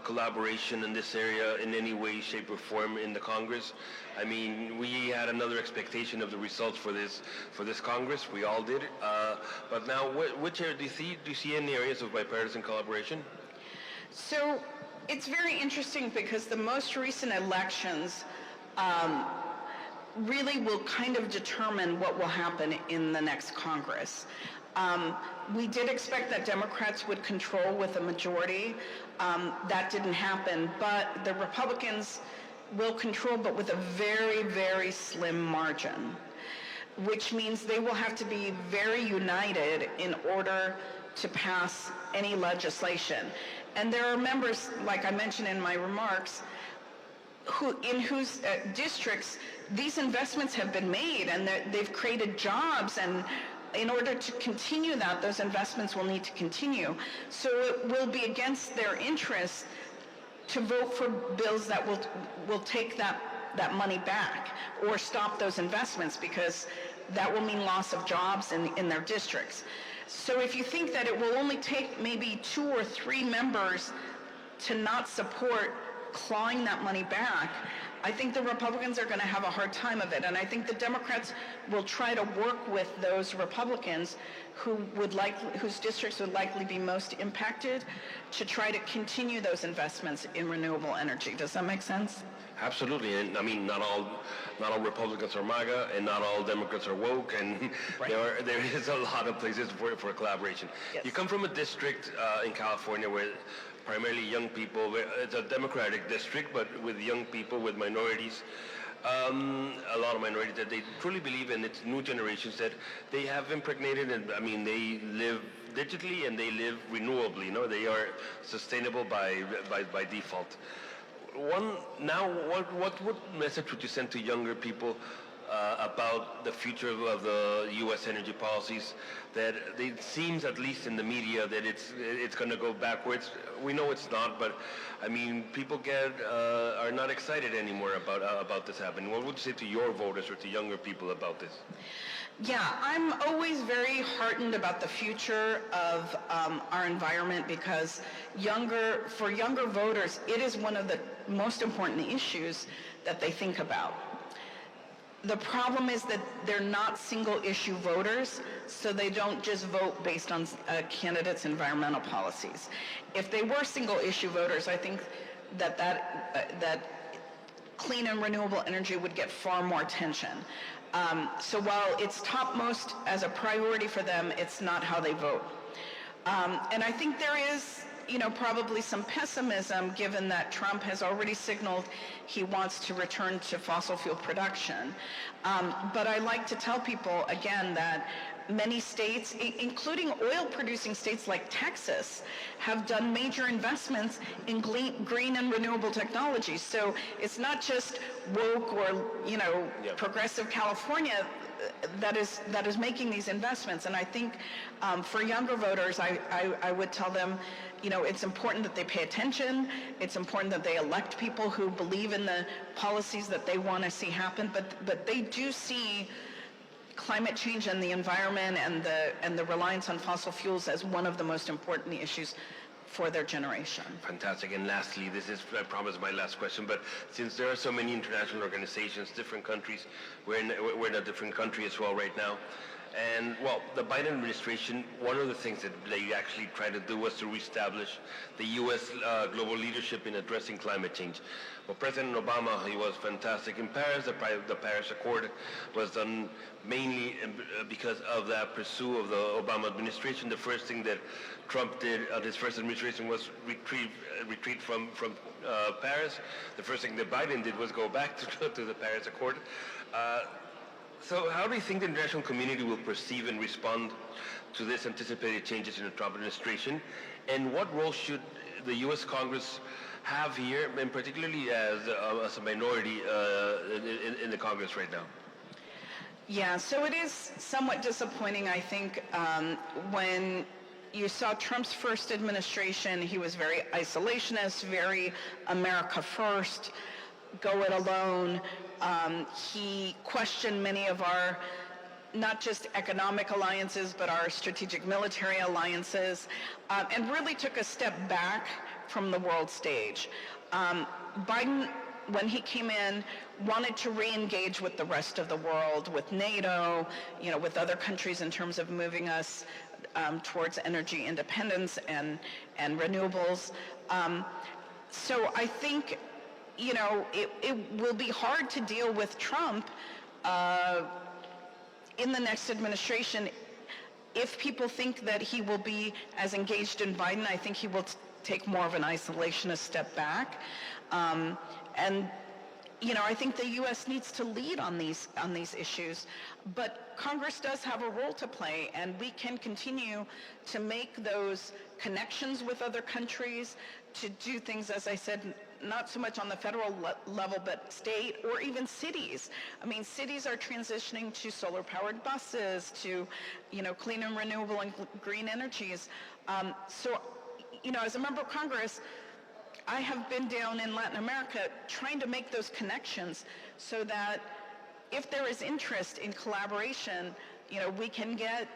collaboration in this area in any way, shape, or form in the Congress? We had another expectation of the results for this Congress. We all did. But now, which area do you see any areas of bipartisan collaboration? So it's very interesting, because the most recent elections really will kind of determine what will happen in the next Congress. We did expect that Democrats would control with a majority. That didn't happen, but the Republicans will control, but with a very, very slim margin, which means they will have to be very united in order to pass any legislation. And there are members, like I mentioned in my remarks, in whose districts these investments have been made, and they've created jobs, and in order to continue that, those investments will need to continue. So it will be against their interests to vote for bills that will take that that money back or stop those investments, because that will mean loss of jobs in their districts. So if you think that it will only take maybe 2 or 3 members to not support clawing that money back, I think the Republicans are going to have a hard time of it. And I think the Democrats will try to work with those Republicans whose districts would likely be most impacted to try to continue those investments in renewable energy. Does that make sense? Absolutely, and I mean, not all Republicans are MAGA, and not all Democrats are woke, and Right. there is a lot of places for collaboration. Yes. You come from a district in California where primarily young people. It's a Democratic district, but with young people, with minorities. A lot of minorities that they truly believe in. It's new generations that they have impregnated, and I mean, they live digitally and they live renewably. You know, they are sustainable by default. What message would you send to younger people about the future of the U.S. energy policies? That it seems, at least in the media, that it's going to go backwards. We know it's not, but I mean, people are not excited anymore about this happening. What would you say to your voters or to younger people about this? Yeah, I'm always very heartened about the future of our environment, because for younger voters, it is one of the most important issues that they think about. The problem is that they're not single-issue voters, so they don't just vote based on a candidate's environmental policies. If they were single-issue voters, I think that clean and renewable energy would get far more attention. So while it's topmost as a priority for them, it's not how they vote. And I think there is, probably some pessimism, given that Trump has already signaled he wants to return to fossil fuel production. But I like to tell people, again, that many states, including oil-producing states like Texas, have done major investments in green and renewable technologies. So it's not just woke or, progressive California that is making these investments. And I think for younger voters, I would tell them, it's important that they pay attention. It's important that they elect people who believe in the policies that they want to see happen. But they do see climate change and the environment and the reliance on fossil fuels as one of the most important issues for their generation. Fantastic. And lastly, this is, I promise, my last question, but since there are so many international organizations, different countries, we're in a different country as well right now. And, well, the Biden administration, one of the things that they actually tried to do was to reestablish the U.S. Global leadership in addressing climate change. Well, President Obama, he was fantastic in Paris. The Paris Accord was done mainly because of that pursuit of the Obama administration. The first thing that Trump did on his first administration was retreat from Paris. The first thing that Biden did was go back to the Paris Accord. So how do you think the international community will perceive and respond to this anticipated changes in the Trump administration? And what role should the U.S. Congress have here, and particularly as a minority in the Congress right now? Yeah, so it is somewhat disappointing, I think, when you saw Trump's first administration. He was very isolationist, very America first, go it alone. He questioned many of our, not just economic alliances, but our strategic military alliances, and really took a step back from the world stage. Biden, when he came in, wanted to re-engage with the rest of the world, with NATO, with other countries in terms of moving us towards energy independence and renewables. So I think, it will be hard to deal with Trump in the next administration. If people think that he will be as engaged in Biden, I think he will take more of an isolationist step back. I think the U.S. needs to lead on these issues, but Congress does have a role to play, and we can continue to make those connections with other countries, to do things, as I said, not so much on the federal level, but state or even cities. I mean, cities are transitioning to solar-powered buses, to, clean and renewable and green energies. So, as a member of Congress, I have been down in Latin America trying to make those connections so that if there is interest in collaboration, we can get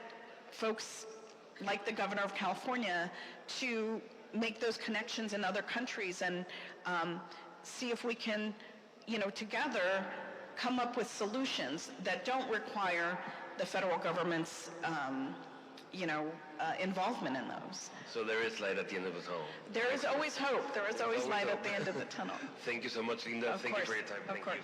folks like the governor of California to make those connections in other countries and see if we can, together come up with solutions that don't require the federal government's, involvement in those. So there is light at the end of the tunnel. There is always hope. There is always light at the end of the tunnel. Thank you so much, Linda. Thank you for your time. Of Thank course. you.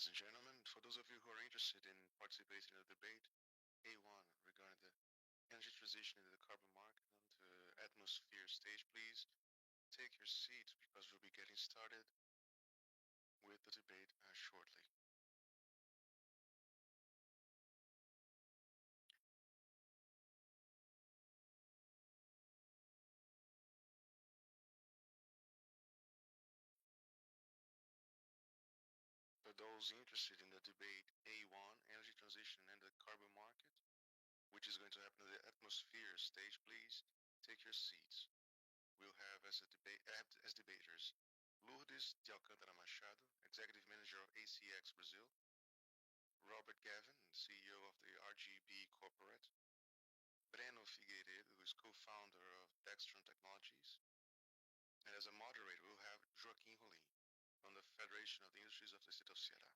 ladies and gentlemen. For those of you who are interested in participating in the debate, A1 regarding the energy transition in the carbon market on the atmosphere stage, please take your seats because we'll be getting started with the debate shortly. For those interested in the debate A1, energy transition and the carbon market, which is going to happen in the atmosphere stage, please take your seats. We'll have as debaters Lourdes de Alcântara Machado, Executive Manager of ACX Brazil, Robert Gavin, CEO of the RGB Corporate, Breno Figueiredo, who is co-founder of Dextron Technologies, and as a moderator, we'll have Joaquim Rolim from the Federation of the Industries of the State of Ceará.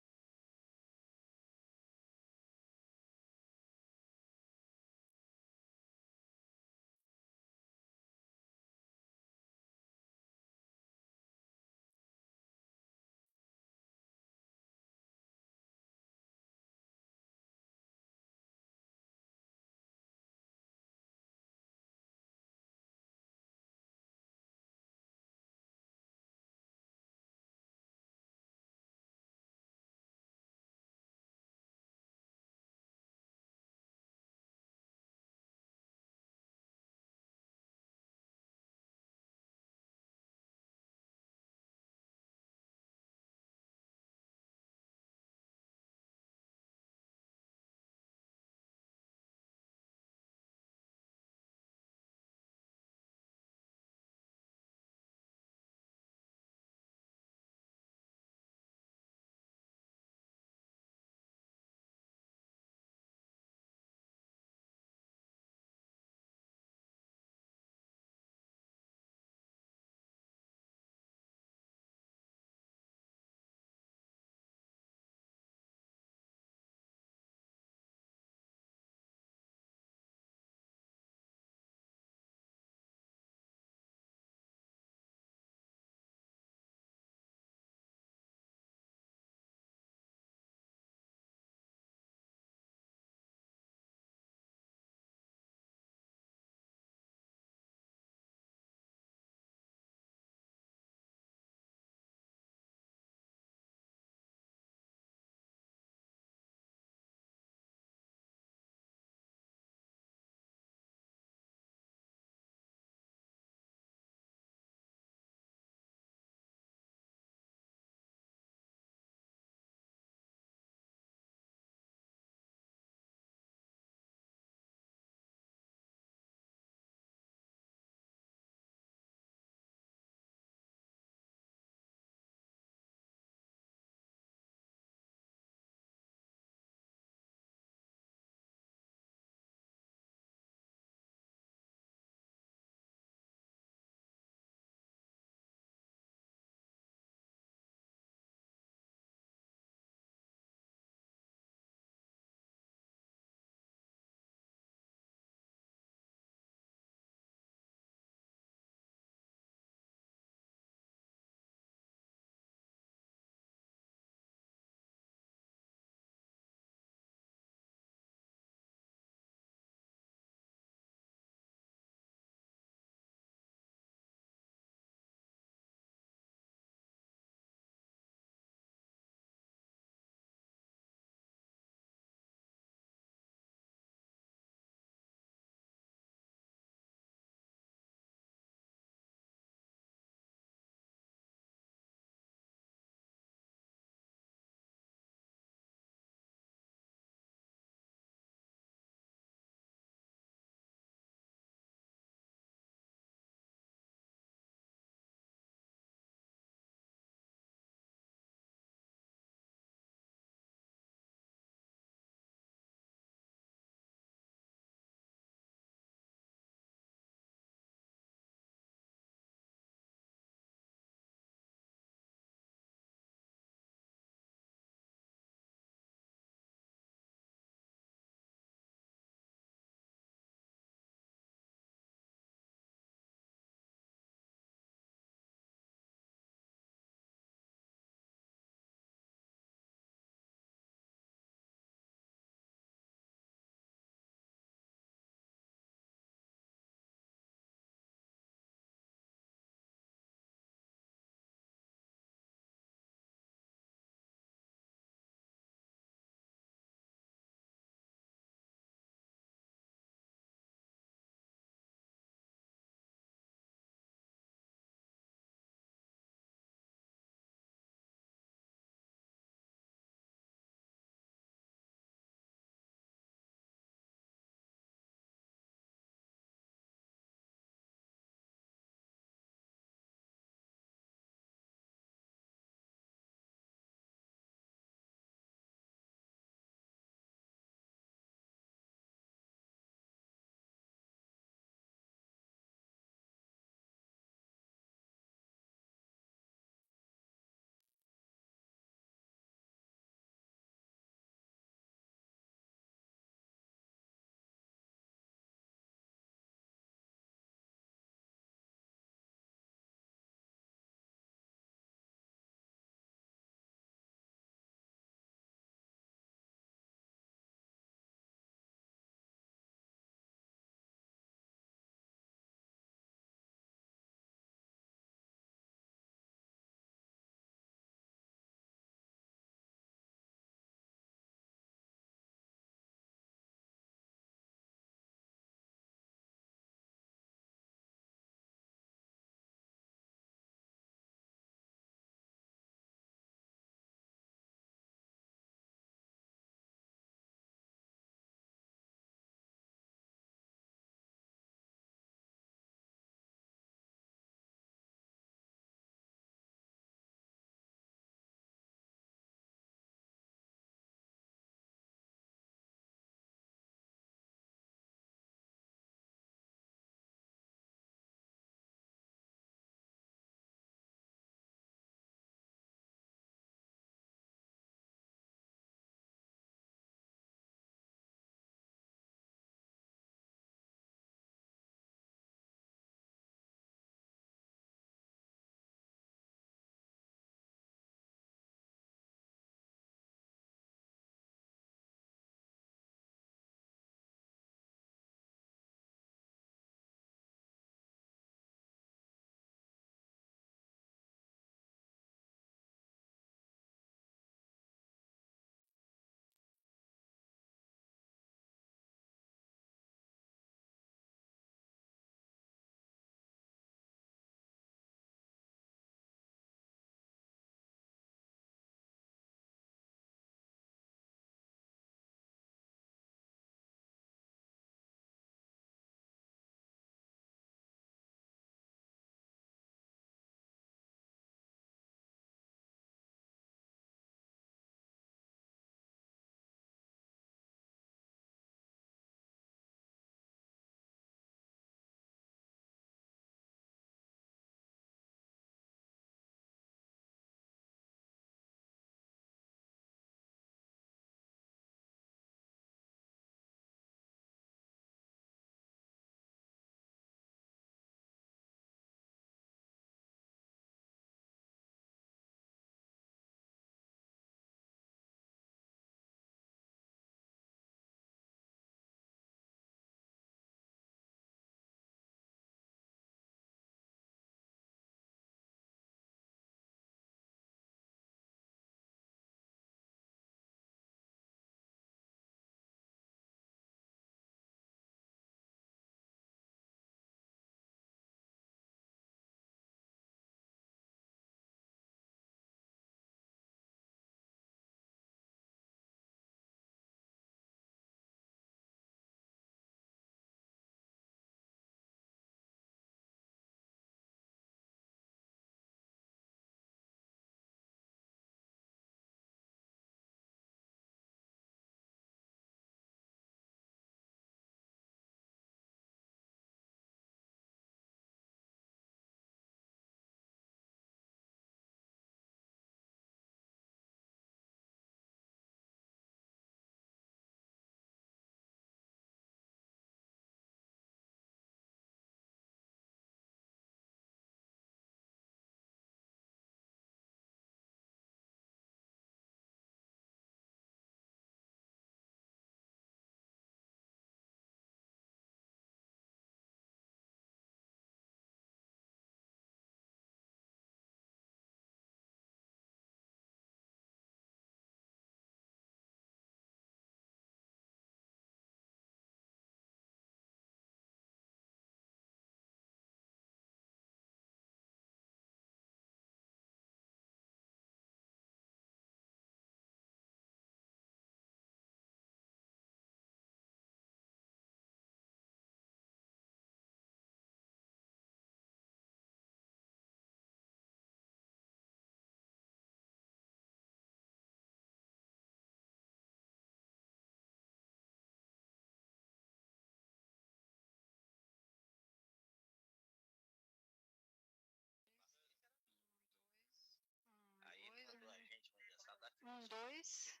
2.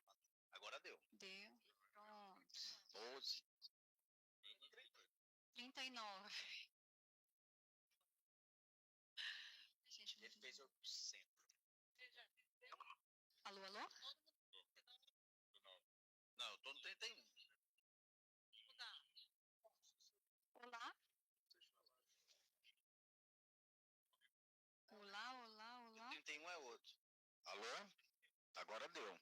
Agora deu. Deu. Pronto. 12. 39. Gente, Ele fez o centro. alô, alô? Não, eu tô no 31. Olá? Olá, olá, olá. 31 é outro. Alô? Agora deu.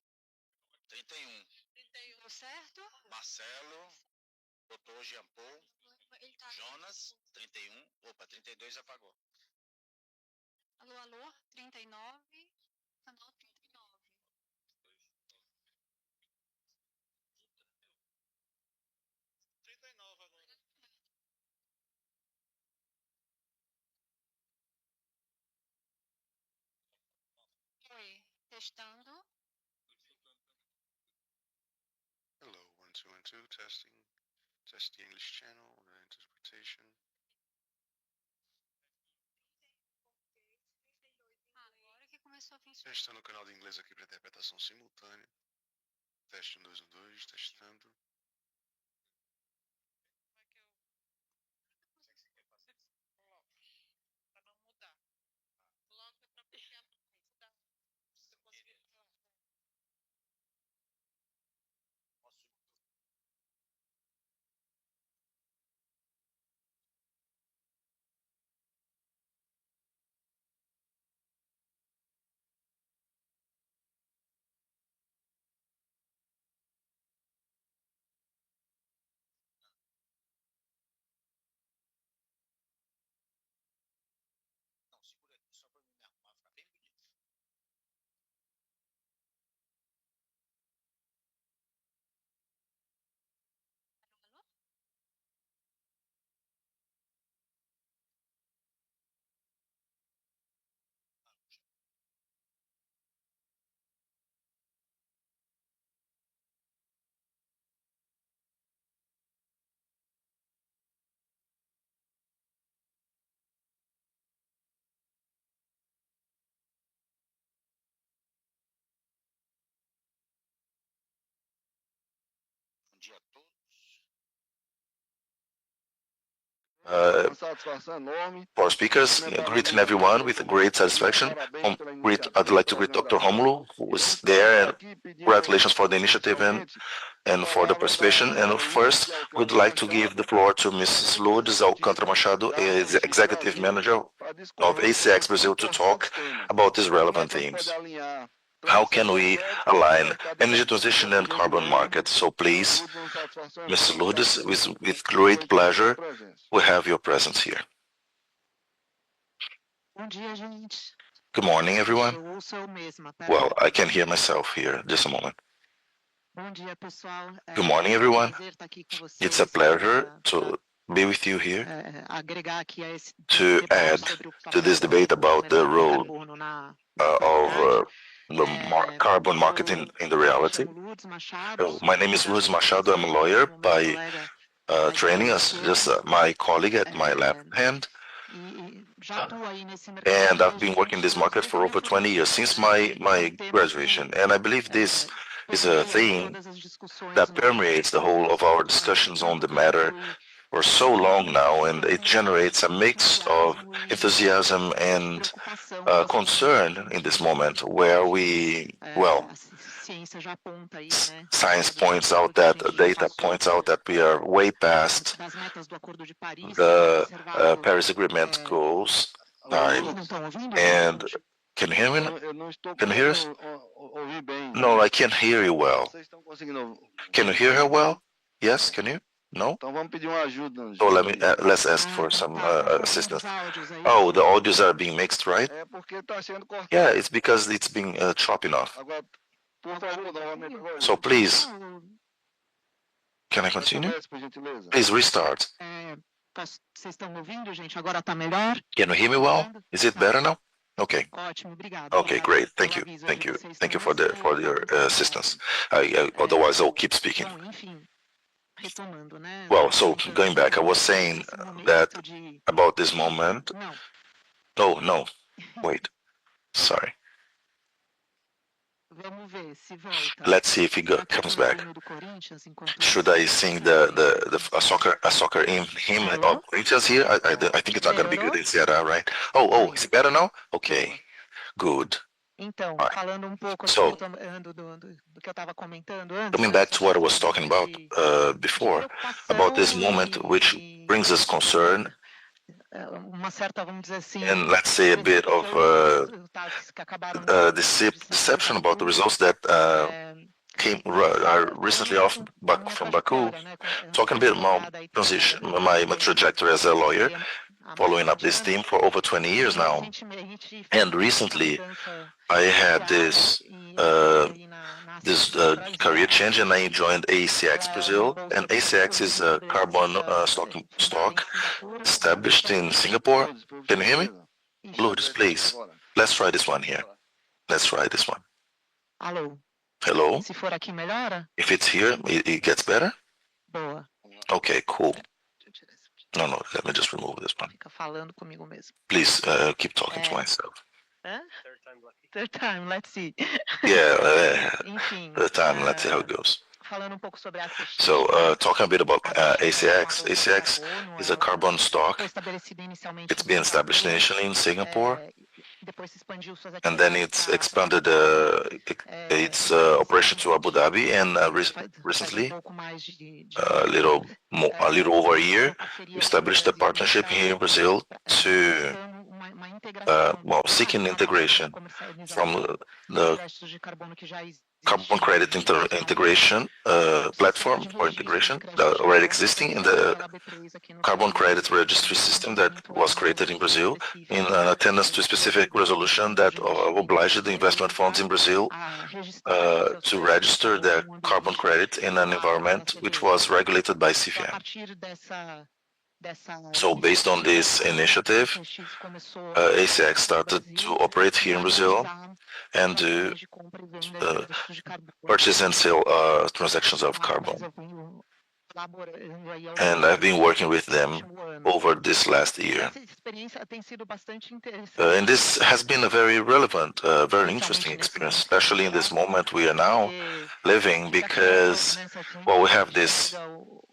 31. Deu certo? Marcelo, doutor Jean Paul, Ele tá... Jonas, 31. Opa, 32 apagou. Alô, alô? 39. Canal 39. 39 agora. Oi, testando. Hello, 1, 2, 1, 2, testing. Test the English channel, interpretation. Agora que começou a funcionar. Testando o canal de inglês aqui para interpretação simultânea. Teste 1, 2, 1, 2, testando. Para não mudar. Coloca para puxar para mudar. Você conseguir falar. Não, segura aqui só para me arrumar, ficar bem bonito. Alô, alô? Bom dia a todos. For speakers, greeting everyone with great satisfaction. I'd like to greet Dr. Romulo, who is there, and congratulations for the initiative and for the participation. And first, we'd like to give the floor to Mrs. Lourdes Alcântara Machado, is Executive Manager of ACX Brazil, to talk about these relevant themes. How can we align energy transition and carbon market? So please, Mrs. Lourdes, with great pleasure, we have your presence here. Bom dia, gente. Good morning, everyone. Eu ouço eu mesma, pera. Well, I can hear myself here. Just a moment. Bom dia, pessoal. Good morning, everyone. É um prazer estar aqui com vocês. It's a pleasure to be with you here Agregar aqui a esse to debate add sobre o to papel this debate about the do role carbono na of the carbon market in the reality. chamo Lourdes Machado. So, my name is Luiz Machado. I'm a lawyer by training, as just my colleague at my left hand. And I've been working in this market for over 20 years, since my graduation. And I believe this is a thing that permeates the whole of our discussions on the matter for so long now, and it generates a mix of enthusiasm and concern in this moment where science points out that, data points out that we are way past the Paris Agreement goals time. And can you hear me? Can you hear us? No, I can't hear you well. Can you hear her well? Yes, can you? No? So let's ask for some assistance. Oh, the audios are being mixed, right? Yeah, it's because it's being chopping off. So please, can I continue? Please restart. Vocês estão me ouvindo, gente? Agora está melhor? Can you hear me well? Is it better now? Okay. Ótimo, obrigado. Okay, great. Thank you. Thank you. Thank you for your assistance. Otherwise, I'll keep speaking. Bom, enfim, retomando, né? Well, so going back, I was saying that about this moment. No, wait. Sorry. Let's see if he comes back. Should I sing a soccer hymn of Corinthians here? I think it's not going to be good in Ceará, right? Oh, is it better now? Okay, good. Então, Right. falando pouco So, do que eu estava comentando antes, coming back to what I was talking about before, about this moment which brings us concern uma certa, vamos dizer assim, and let's say a bit of deception about the results that are recently off from Baku, talking a bit about transition, my trajectory as a lawyer, following up this theme for over 20 years now. And recently, I had this career change, and I joined ACX Brazil. And ACX is a carbon stock established in Singapore. Can you hear me? Lourdes, please. Let's try this one here. Let's try this one. Alô? Hello? Se for aqui, melhora? If it's here, it gets better? Boa. Okay, cool. No, let me just remove this one. Fica falando comigo mesmo. Please keep talking to myself. Third time, let's see. Yeah, Enfim, third time, let's see how it goes. falando pouco sobre a SESI. So, talking a bit about ACX. ACX is a carbon stock. Foi estabelecido inicialmente It's been established initially in Singapore, depois se expandiu suas and then it's expanded its operation to Abu Dhabi, and recently, a little over a year, we established a partnership here in Brazil to seeking integration from the carbon credit integration platform or integration already existing in the carbon credit registry system that was created in Brazil in attendance to a specific resolution that obliged the investment funds in Brazil to register their carbon credit in an environment which was regulated by CVM. So based on this initiative, ACX started to operate here in Brazil and do purchase and sale transactions of carbon. And I've been working with them over this last year. And this has been a very relevant, very interesting experience, especially in this moment we are now living, because, well, we have this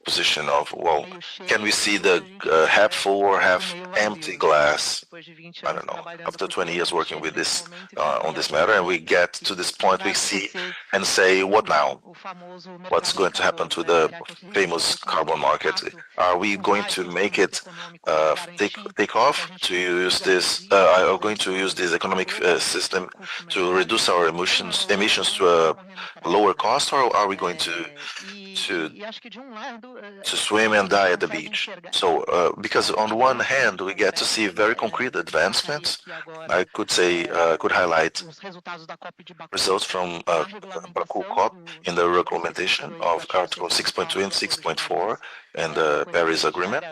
position of, well, can we see the half full or half empty glass? I don't know. After 20 years working with this on this matter, and we get to this point, we see and say, what now? What's going to happen to the famous carbon market? Are we going to make it take off to use this? Are we going to use this economic system to reduce our emissions to a lower cost, or are we going to swim and die at the beach? So, because on one hand, we get to see very concrete advancements. I could say, could highlight results from Baku COP in the recommendation of Article 6.2 and 6.4 and the Paris Agreement.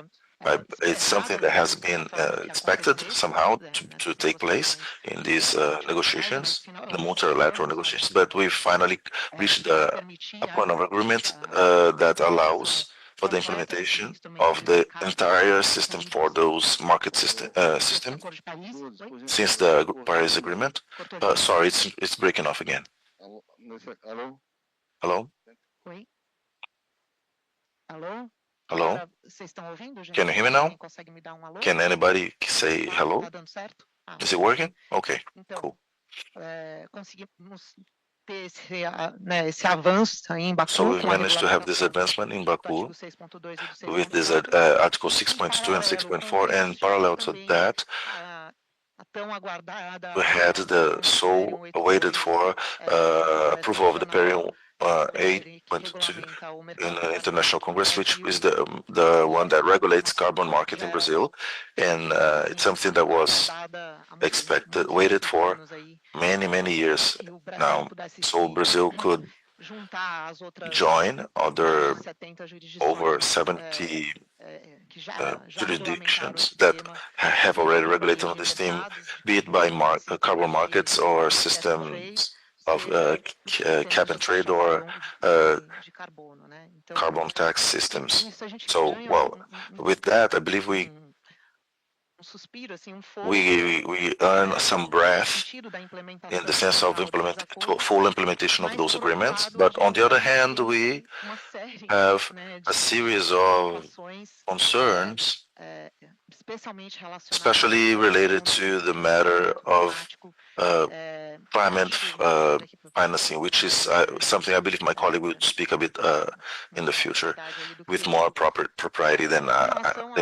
It's something that has been expected somehow to take place in these negotiations, the multilateral negotiations, but we've finally reached a point of agreement that allows for the implementation of the entire system for those market system since the Paris Agreement. Sorry, it's breaking off again. Hello? Hello? Can you hear me now? Can anybody say hello? Is it working? Okay, cool. So we've managed to have this advancement in Baku with this Article 6.2 and 6.4, and parallel to that, we had the so awaited for approval of the Paris 8.2 in the International Congress, which is the one that regulates carbon market in Brazil, and it's something that was expected, waited for many years now, so Brazil could join other over 70 jurisdictions that have already regulated on this theme, be it by carbon markets or systems of cap and trade or carbon tax systems. So, well, with that, I believe we we earn some breath in the sense of full implementation of those agreements. But on the other hand, we have a series of concerns, especially related to the matter of climate financing, which is something I believe my colleague will speak a bit in the future with more propriety than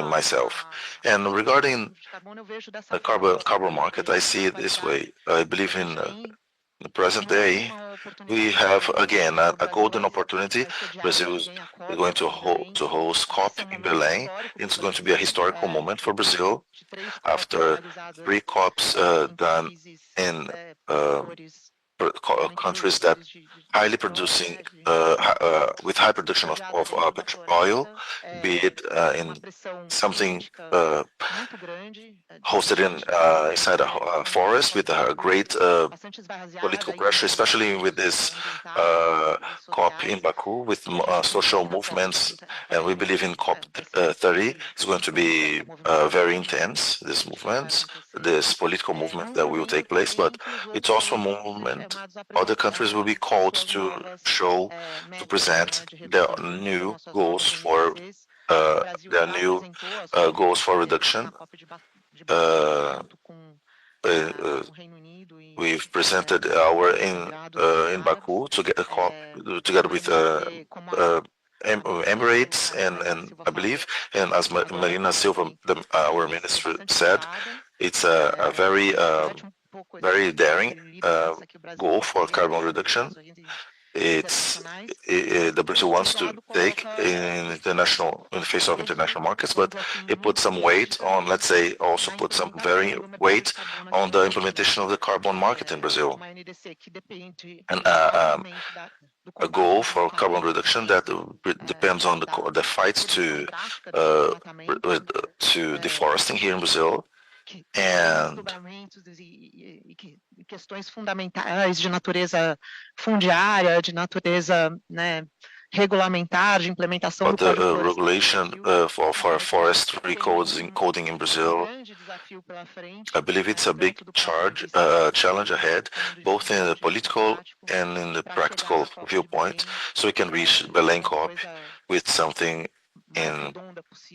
myself. And regarding the carbon market, I see it this way. I believe in the present day, we have again a golden opportunity. Brazil is going to host COP in Belém. It's going to be a historical moment for Brazil after 3 COPs done in countries that highly producing with high production of oil, be it in something hosted inside a forest with a great political pressure, especially with this COP in Baku with social movements, and we believe in COP 30 is going to be very intense, this movement, this political movement that will take place, but it's also a movement other countries will be called to present their new goals for reduction. We've presented our in Baku together with Emirates and I believe, and as Marina Silva, our minister, said, it's a very daring goal for carbon reduction. It's the Brazil wants to take in the face of international markets, but it puts some weight on, let's say, also put some very weight on the implementation of the carbon market in Brazil. And a goal for carbon reduction that depends on the fights to deforesting here in Brazil. And questões fundamentais de natureza fundiária, de natureza, regulamentar, de implementação do Código Florestal. Regulation for forestry coding in Brazil, I believe it's a big challenge ahead, both in the political and in the practical viewpoint, so we can reach Belém COP with something in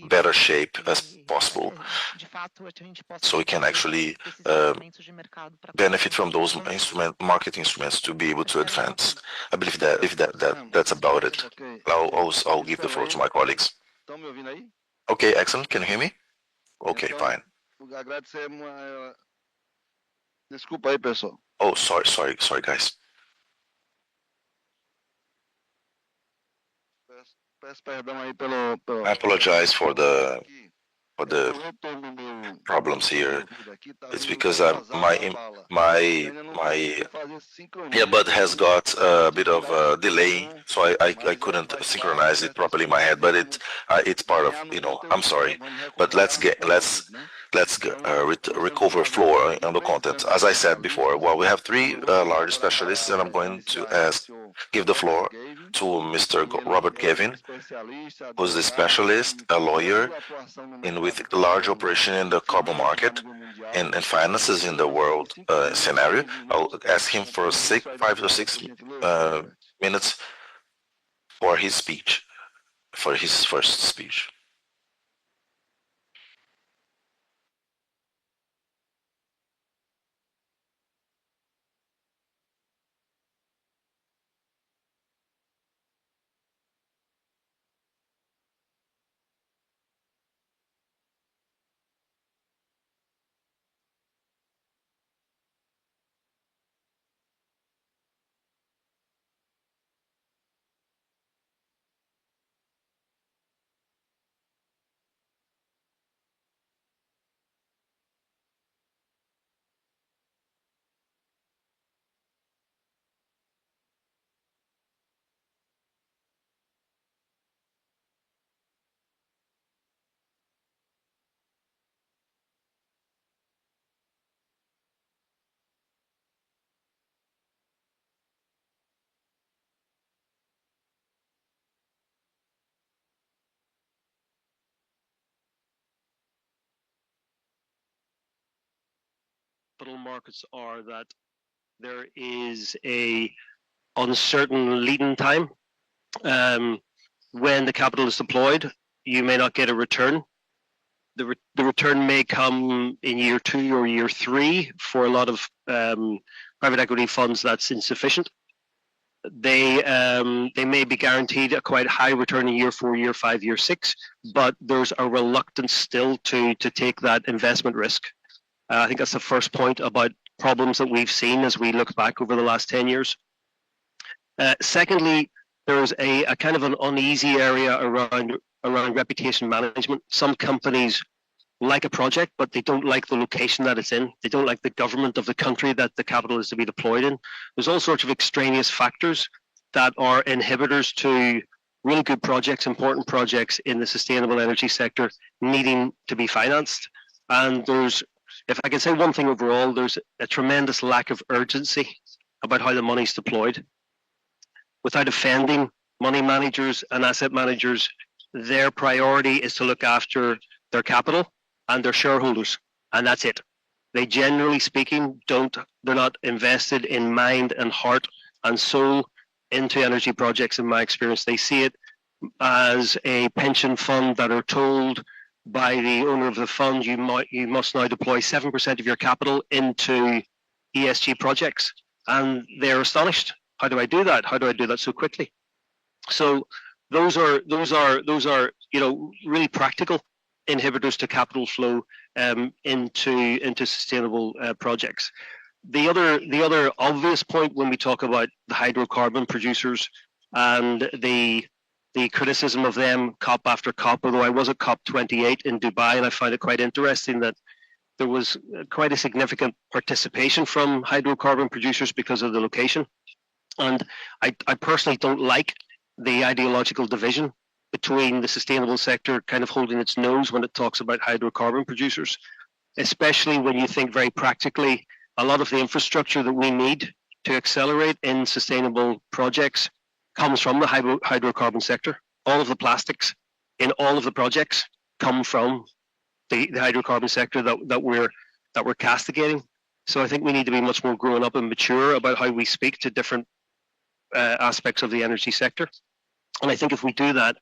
better shape as possible, so we can actually benefit from those market instruments to be able to advance. I believe that's about it. I'll give the floor to my colleagues. Okay, excellent. Can you hear me? Okay, fine. Oh, sorry, guys. I apologize for the problems here. It's because my earbud has got a bit of a delay, so I couldn't synchronize it properly in my head. But it's part of, I'm sorry. But let's recover floor on the content. As I said before, well, we have 3 large specialists, and I'm going to give the floor to Mr. Robert Gavin, who's a specialist, a lawyer, with large operation in the carbon market and finances in the world scenario. I'll ask him for 5 to 6 minutes for his speech, for his first speech. capital markets are that there is a uncertain lead-in time. When the capital is deployed, you may not get a return. The return may come in year 2 or year 3. For a lot of private equity funds, that's insufficient. They may be guaranteed a quite high return in year 4, year 5, year 6, but there's a reluctance still to take that investment risk. I think that's the first point about problems that we've seen as we look back over the last 10 years. Secondly, there's a kind of an uneasy area around reputation management. Some companies like a project, but they don't like the location that it's in. They don't like the government of the country that the capital is to be deployed in. There's all sorts of extraneous factors that are inhibitors to really good projects, important projects in the sustainable energy sector needing to be financed. And there's, if I can say one thing overall, there's a tremendous lack of urgency about how the money's deployed. Without offending money managers and asset managers, their priority is to look after their capital and their shareholders, and that's it. They generally speaking they're not invested in mind and heart and soul into energy projects. In my experience, they see it as a pension fund that are told by the owner of the fund, you must now deploy 7% of your capital into ESG projects, and they're astonished. How do I do that? How do I do that so quickly? So those are really practical inhibitors to capital flow into sustainable projects. The other obvious point when we talk about the hydrocarbon producers and the criticism of them COP after COP, although I was at COP 28 in Dubai, and I find it quite interesting that there was quite a significant participation from hydrocarbon producers because of the location. And I personally don't like the ideological division between the sustainable sector kind of holding its nose when it talks about hydrocarbon producers, especially when you think very practically, a lot of the infrastructure that we need to accelerate in sustainable projects comes from the hydrocarbon sector. All of the plastics in all of the projects come from the hydrocarbon sector that we're castigating. So I think we need to be much more grown up and mature about how we speak to different aspects of the energy sector. And I think if we do that,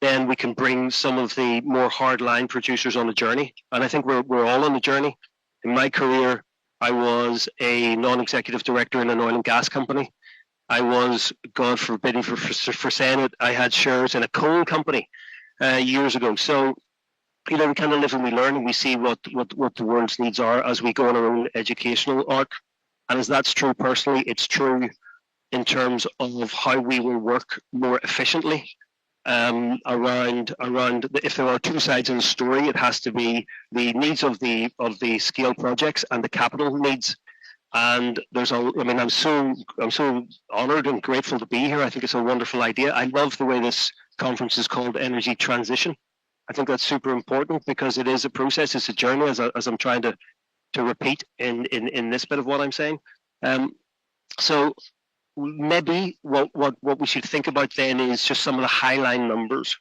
then we can bring some of the more hardline producers on a journey. And I think we're all on the journey. In my career, I was a non-executive director in an oil and gas company. I was, God forbid for saying it, I had shares in a coal company years ago. So, we kind of live and we learn, and we see what the world's needs are as we go on our own educational arc. And as that's true personally, it's true in terms of how we will work more efficiently around if there are two sides in the story, it has to be the needs of the scale projects and the capital needs. And I'm so honored and grateful to be here. I think it's a wonderful idea. I love the way this conference is called Energy Transition. I think that's super important because it is a process, it's a journey, as I'm trying to repeat in this bit of what I'm saying. So maybe what we should think about then is just some of the highline numbers.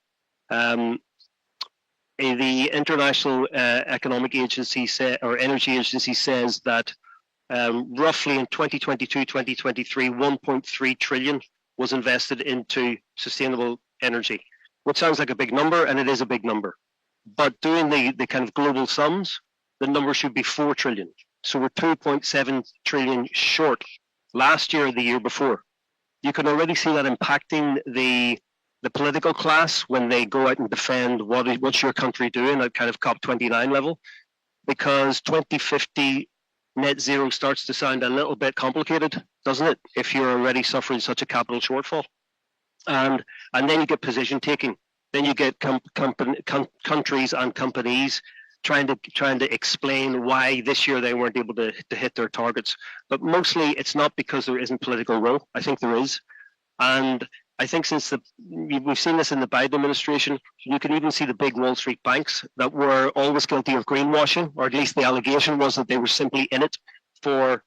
The International Economic Agency or Energy Agency says that roughly in 2022-2023, 1.3 trillion was invested into sustainable energy, which sounds like a big number, and it is a big number. But doing the kind of global sums, the number should be 4 trillion. So we're 2.7 trillion short last year or the year before. You can already see that impacting the political class when they go out and defend what's your country doing at kind of COP29 level, because 2050 net zero starts to sound a little bit complicated, doesn't it, if you're already suffering such a capital shortfall. And then you get position taking. Then you get countries and companies trying to explain why this year they weren't able to hit their targets. But mostly it's not because there isn't political will. I think there is. And I think since we've seen this in the Biden administration, you can even see the big Wall Street banks that were always guilty of greenwashing, or at least the allegation was that they were simply in it for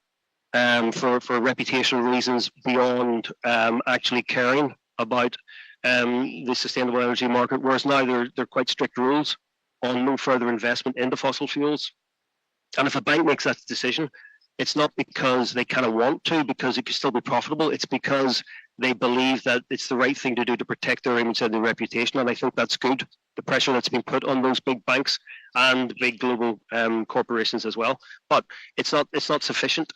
reputational reasons beyond actually caring about the sustainable energy market, whereas now they're quite strict rules on no further investment into fossil fuels. And if a bank makes that decision, it's not because they kind of want to, because it could still be profitable. It's because they believe that it's the right thing to do to protect their image and their reputation. And I think that's good, the pressure that's been put on those big banks and big global corporations as well. But it's not sufficient.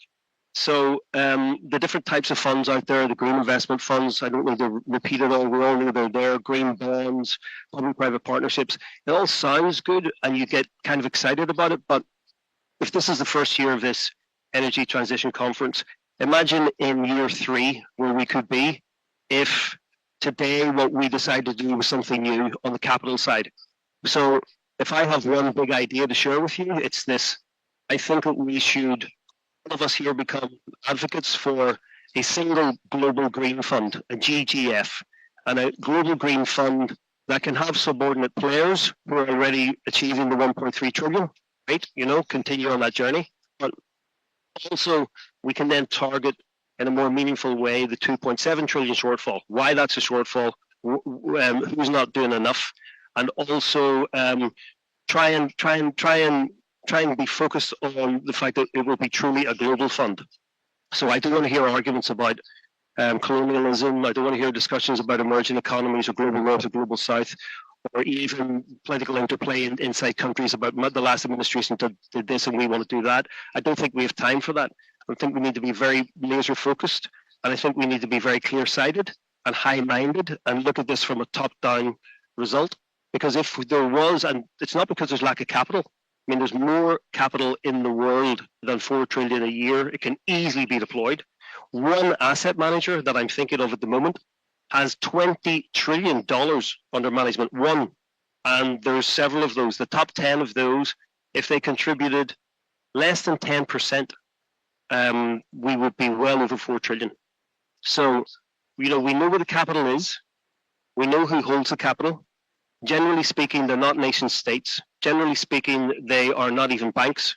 So the different types of funds out there, the green investment funds, I don't need to repeat it all, we all know they're there, green bonds, public-private partnerships, it all sounds good and you get kind of excited about it. But if this is the first year of this Energy Transition Conference, imagine in year 3 where we could be if today what we decide to do was something new on the capital side. So if I have one big idea to share with you, it's this. I think that we should, all of us here, become advocates for a single global green fund, a GGF, and a global green fund that can have subordinate players who are already achieving the 1.3 trillion, right? You know, continue on that journey. But also, we can then target in a more meaningful way the 2.7 trillion shortfall. Why that's a shortfall, who's not doing enough, and also try and be focused on the fact that it will be truly a global fund. So I don't want to hear arguments about colonialism. I don't want to hear discussions about emerging economies or global north or global south, or even political interplay inside countries about the last administration did this and we want to do that. I don't think we have time for that. I think we need to be very laser focused, and I think we need to be very clear-sighted and high-minded and look at this from a top-down result. Because if there was, and it's not because there's lack of capital, I mean, there's more capital in the world than 4 trillion a year. It can easily be deployed. One asset manager that I'm thinking of at the moment has $20 trillion under management, one. And there's several of those. The top 10 of those, if they contributed less than 10%, we would be well over 4 trillion. So, you know, we know where the capital is. We know who holds the capital. Generally speaking, they're not nation states. Generally speaking, they are not even banks.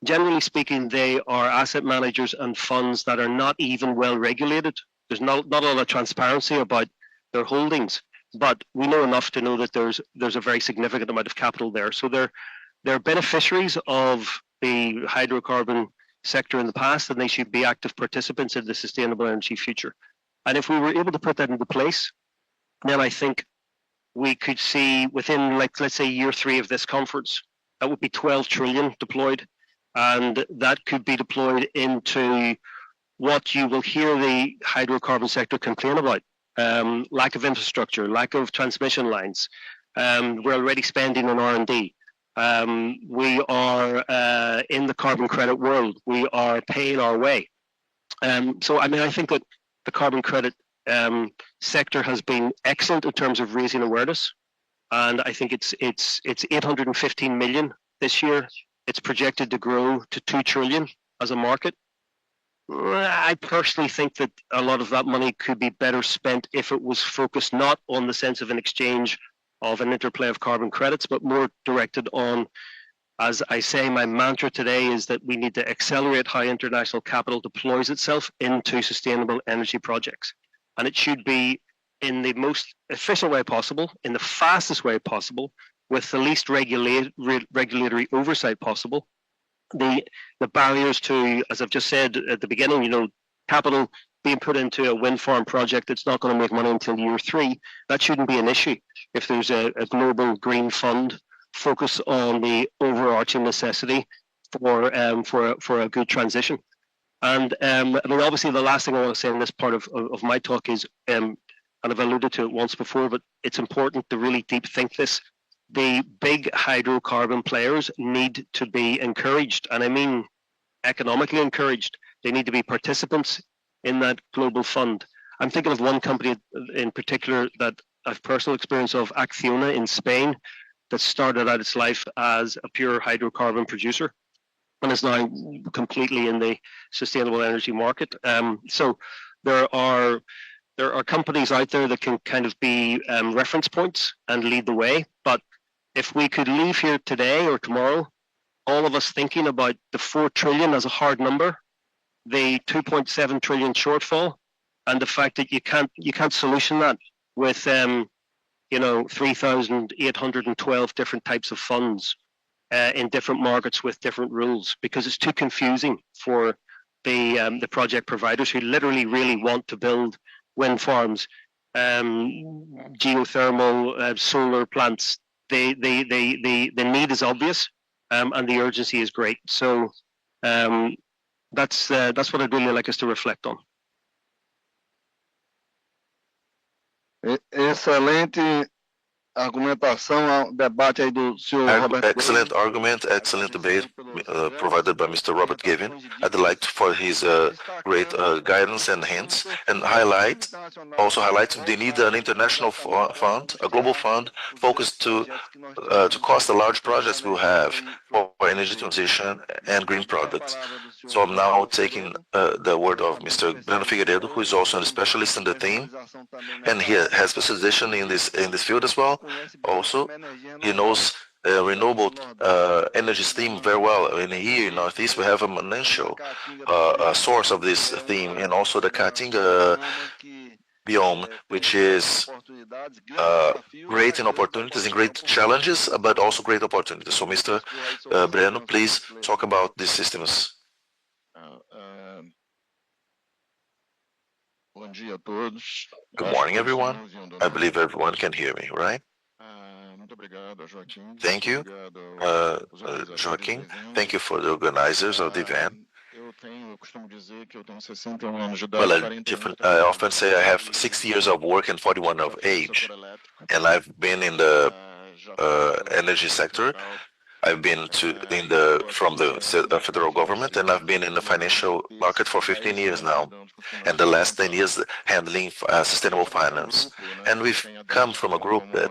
Generally speaking, they are asset managers and funds that are not even well regulated. There's not a lot of transparency about their holdings, but we know enough to know that there's a very significant amount of capital there. So they're beneficiaries of the hydrocarbon sector in the past, and they should be active participants in the sustainable energy future. And if we were able to put that into place, then I think we could see within, like, let's say year 3 of this conference, that would be 12 trillion deployed, and that could be deployed into what you will hear the hydrocarbon sector complain about: lack of infrastructure, lack of transmission lines. We're already spending on R&D. We are in the carbon credit world. We are paying our way. So, I mean, I think that the carbon credit sector has been excellent in terms of raising awareness, and I think it's 815 million this year. It's projected to grow to 2 trillion as a market. I personally think that a lot of that money could be better spent if it was focused not on the sense of an exchange of an interplay of carbon credits, but more directed on, as I say, my mantra today is that we need to accelerate how international capital deploys itself into sustainable energy projects. And it should be in the most efficient way possible, in the fastest way possible, with the least regulatory oversight possible. The barriers to, as I've just said at the beginning, you know, capital being put into a wind farm project that's not going to make money until year 3, that shouldn't be an issue if there's a global green fund focus on the overarching necessity for a good transition. And I mean, obviously, the last thing I want to say in this part of my talk is, and I've alluded to it once before, but it's important to really deep think this. The big hydrocarbon players need to be encouraged, and I mean economically encouraged. They need to be participants in that global fund. I'm thinking of one company in particular that I've personal experience of, Acciona in Spain, that started out its life as a pure hydrocarbon producer and is now completely in the sustainable energy market. So there are companies out there that can kind of be reference points and lead the way. But if we could leave here today or tomorrow, all of us thinking about the 4 trillion as a hard number, the 2.7 trillion shortfall, and the fact that you can't solution that with 3,812 different types of funds in different markets with different rules, because it's too confusing for the project providers who literally really want to build wind farms, geothermal, solar plants. The need is obvious, and the urgency is great. So that's what I'd really like us to reflect on. Excelente argumentação, debate aí do senhor Robert. Excellent argument, excellent debate provided by Mr. Robert Gavin. I'd like for his great guidance and hints, and also highlight the need an international fund, a global fund focused to cost the large projects we'll have for energy transition and green products. So I'm now taking the word of Mr. Breno Figueiredo, who is also a specialist in the theme, and he has specialization in this field as well. Also, he knows renewable energy theme very well. And here in Northeast, we have a financial source of this theme, and also the Caatinga biome, which is great in opportunities and great challenges, but also great opportunities. So, Mr. Breno, please talk about these systems. Good morning, everyone. I believe everyone can hear me, right? Thank you, Joaquim. Thank you for the organizers of the event. Well, I often say I have 60 years of work and 41 of age, and I've been in the energy sector. I've been from the federal government, and I've been in the financial market for 15 years now, and the last 10 years handling sustainable finance. And we've come from a group that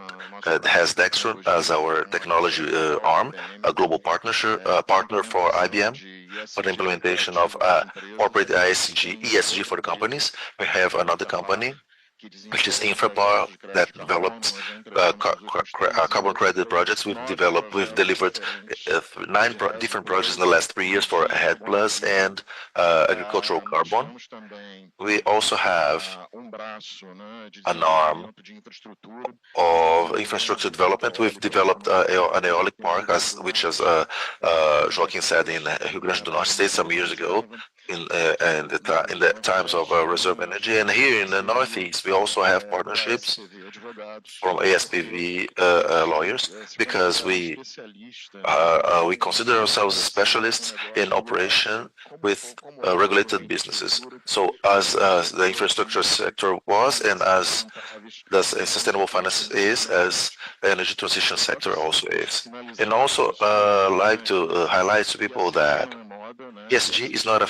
has Dextron as our technology arm, a global partner for IBM, for the implementation of corporate ESG for the companies. We have another company, which is Infrapower, that develops carbon credit projects. We've delivered 9 different projects in the last 3 years for Ahead Plus and agricultural carbon. We also have an arm of infrastructure development. We've developed an aeolic park, which as Joaquim said, in Rio Grande do Norte State some years ago, in the times of reserve energy. And here in the Northeast, we also have partnerships from APSV lawyers, because we consider ourselves specialists in operation with regulated businesses. So as the infrastructure sector was, and as the sustainable finance is, as the energy transition sector also is. And also like to highlight to people that ESG is not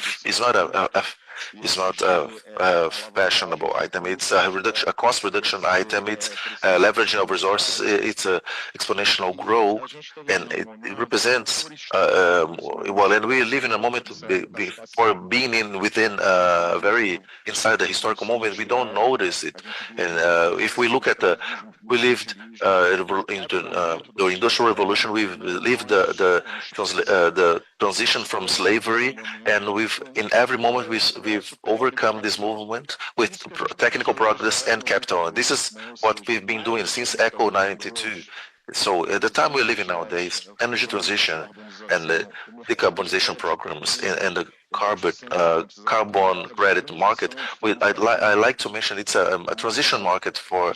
a fashionable item. It's a cost reduction item. It's leveraging of resources. It's a exponential growth, and it represents well. And we live in a moment before being within very inside the historical moment. We don't notice it. And if we look at we lived into the industrial revolution. We've lived the transition from slavery, and in every moment we've overcome this movement with technical progress and capital. And this is what we've been doing since ECHO 92. So at the time we're living nowadays, energy transition and the decarbonization programs and the carbon credit market, I like to mention it's a transition market for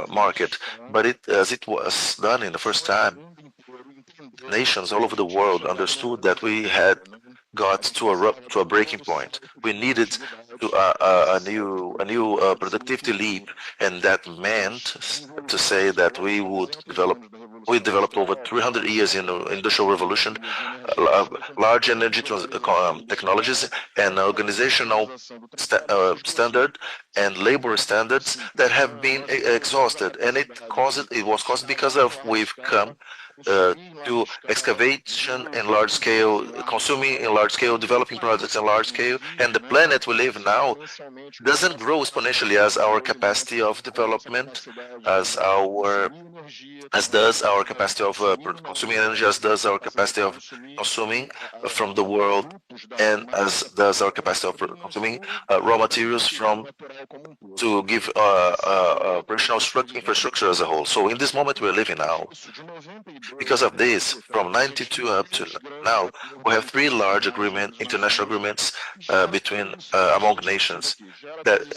market, but as it was done in the first time, nations all over the world understood that we had got to a breaking point. We needed a new productivity leap, and that meant to say that we developed over 300 years in the industrial revolution, large energy technologies and organizational standard and labor standards that have been exhausted, and it was caused because we've come to excavation in large scale, consuming in large scale, developing projects in large scale, and the planet we live now doesn't grow exponentially as our capacity of development, as does our capacity of consuming energy, as does our capacity of consuming from the world, and as does our capacity of consuming raw materials to give operational infrastructure as a whole. So in this moment we're living now, Because of this, from 92 up to now, we have 3 large international agreements among nations,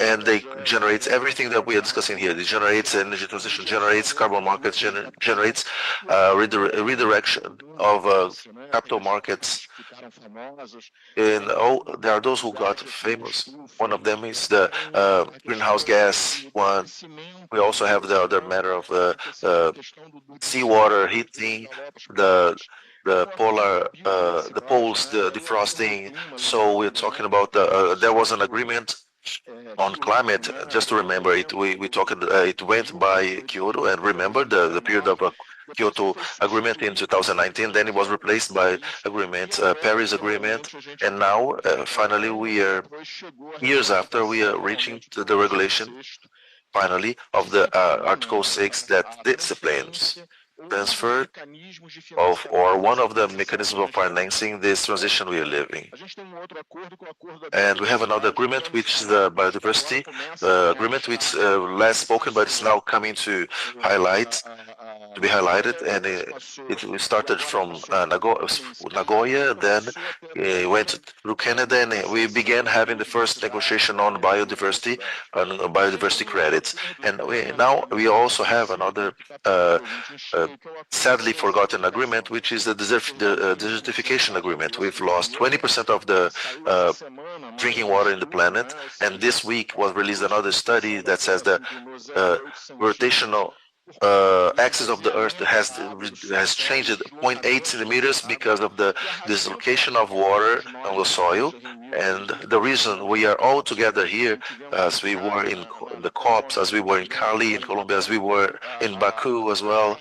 and they generate everything that we are discussing here. It generates energy transition, generates carbon markets, generates redirection of capital markets. And there are those who got famous. One of them is the greenhouse gas one. We also have the other matter of seawater heating, the poles, the defrosting. So we're talking about there was an agreement on climate. Just to remember it, we talked. It went by Kyoto, and remember the period of Kyoto Agreement in 2019. Then it was replaced by Paris Agreement, and now finally we are years after we are reaching to the regulation finally of the Article 6 that disciplines transfer of or one of the mechanisms of financing this transition we are living. And we have another agreement, which is the biodiversity agreement, which less spoken, but it's now coming to be highlighted. And it started from Nagoya, then went through Canada, and we began having the first negotiation on biodiversity and biodiversity credits. And now we also have another sadly forgotten agreement, which is the desertification agreement. We've lost 20% of the drinking water in the planet, and this week was released another study that says the rotational axis of the Earth has changed 0.8 centimeters because of the dislocation of water on the soil. And the reason we are all together here, as we were in the COPs, as we were in Cali in Colombia, as we were in Baku as well.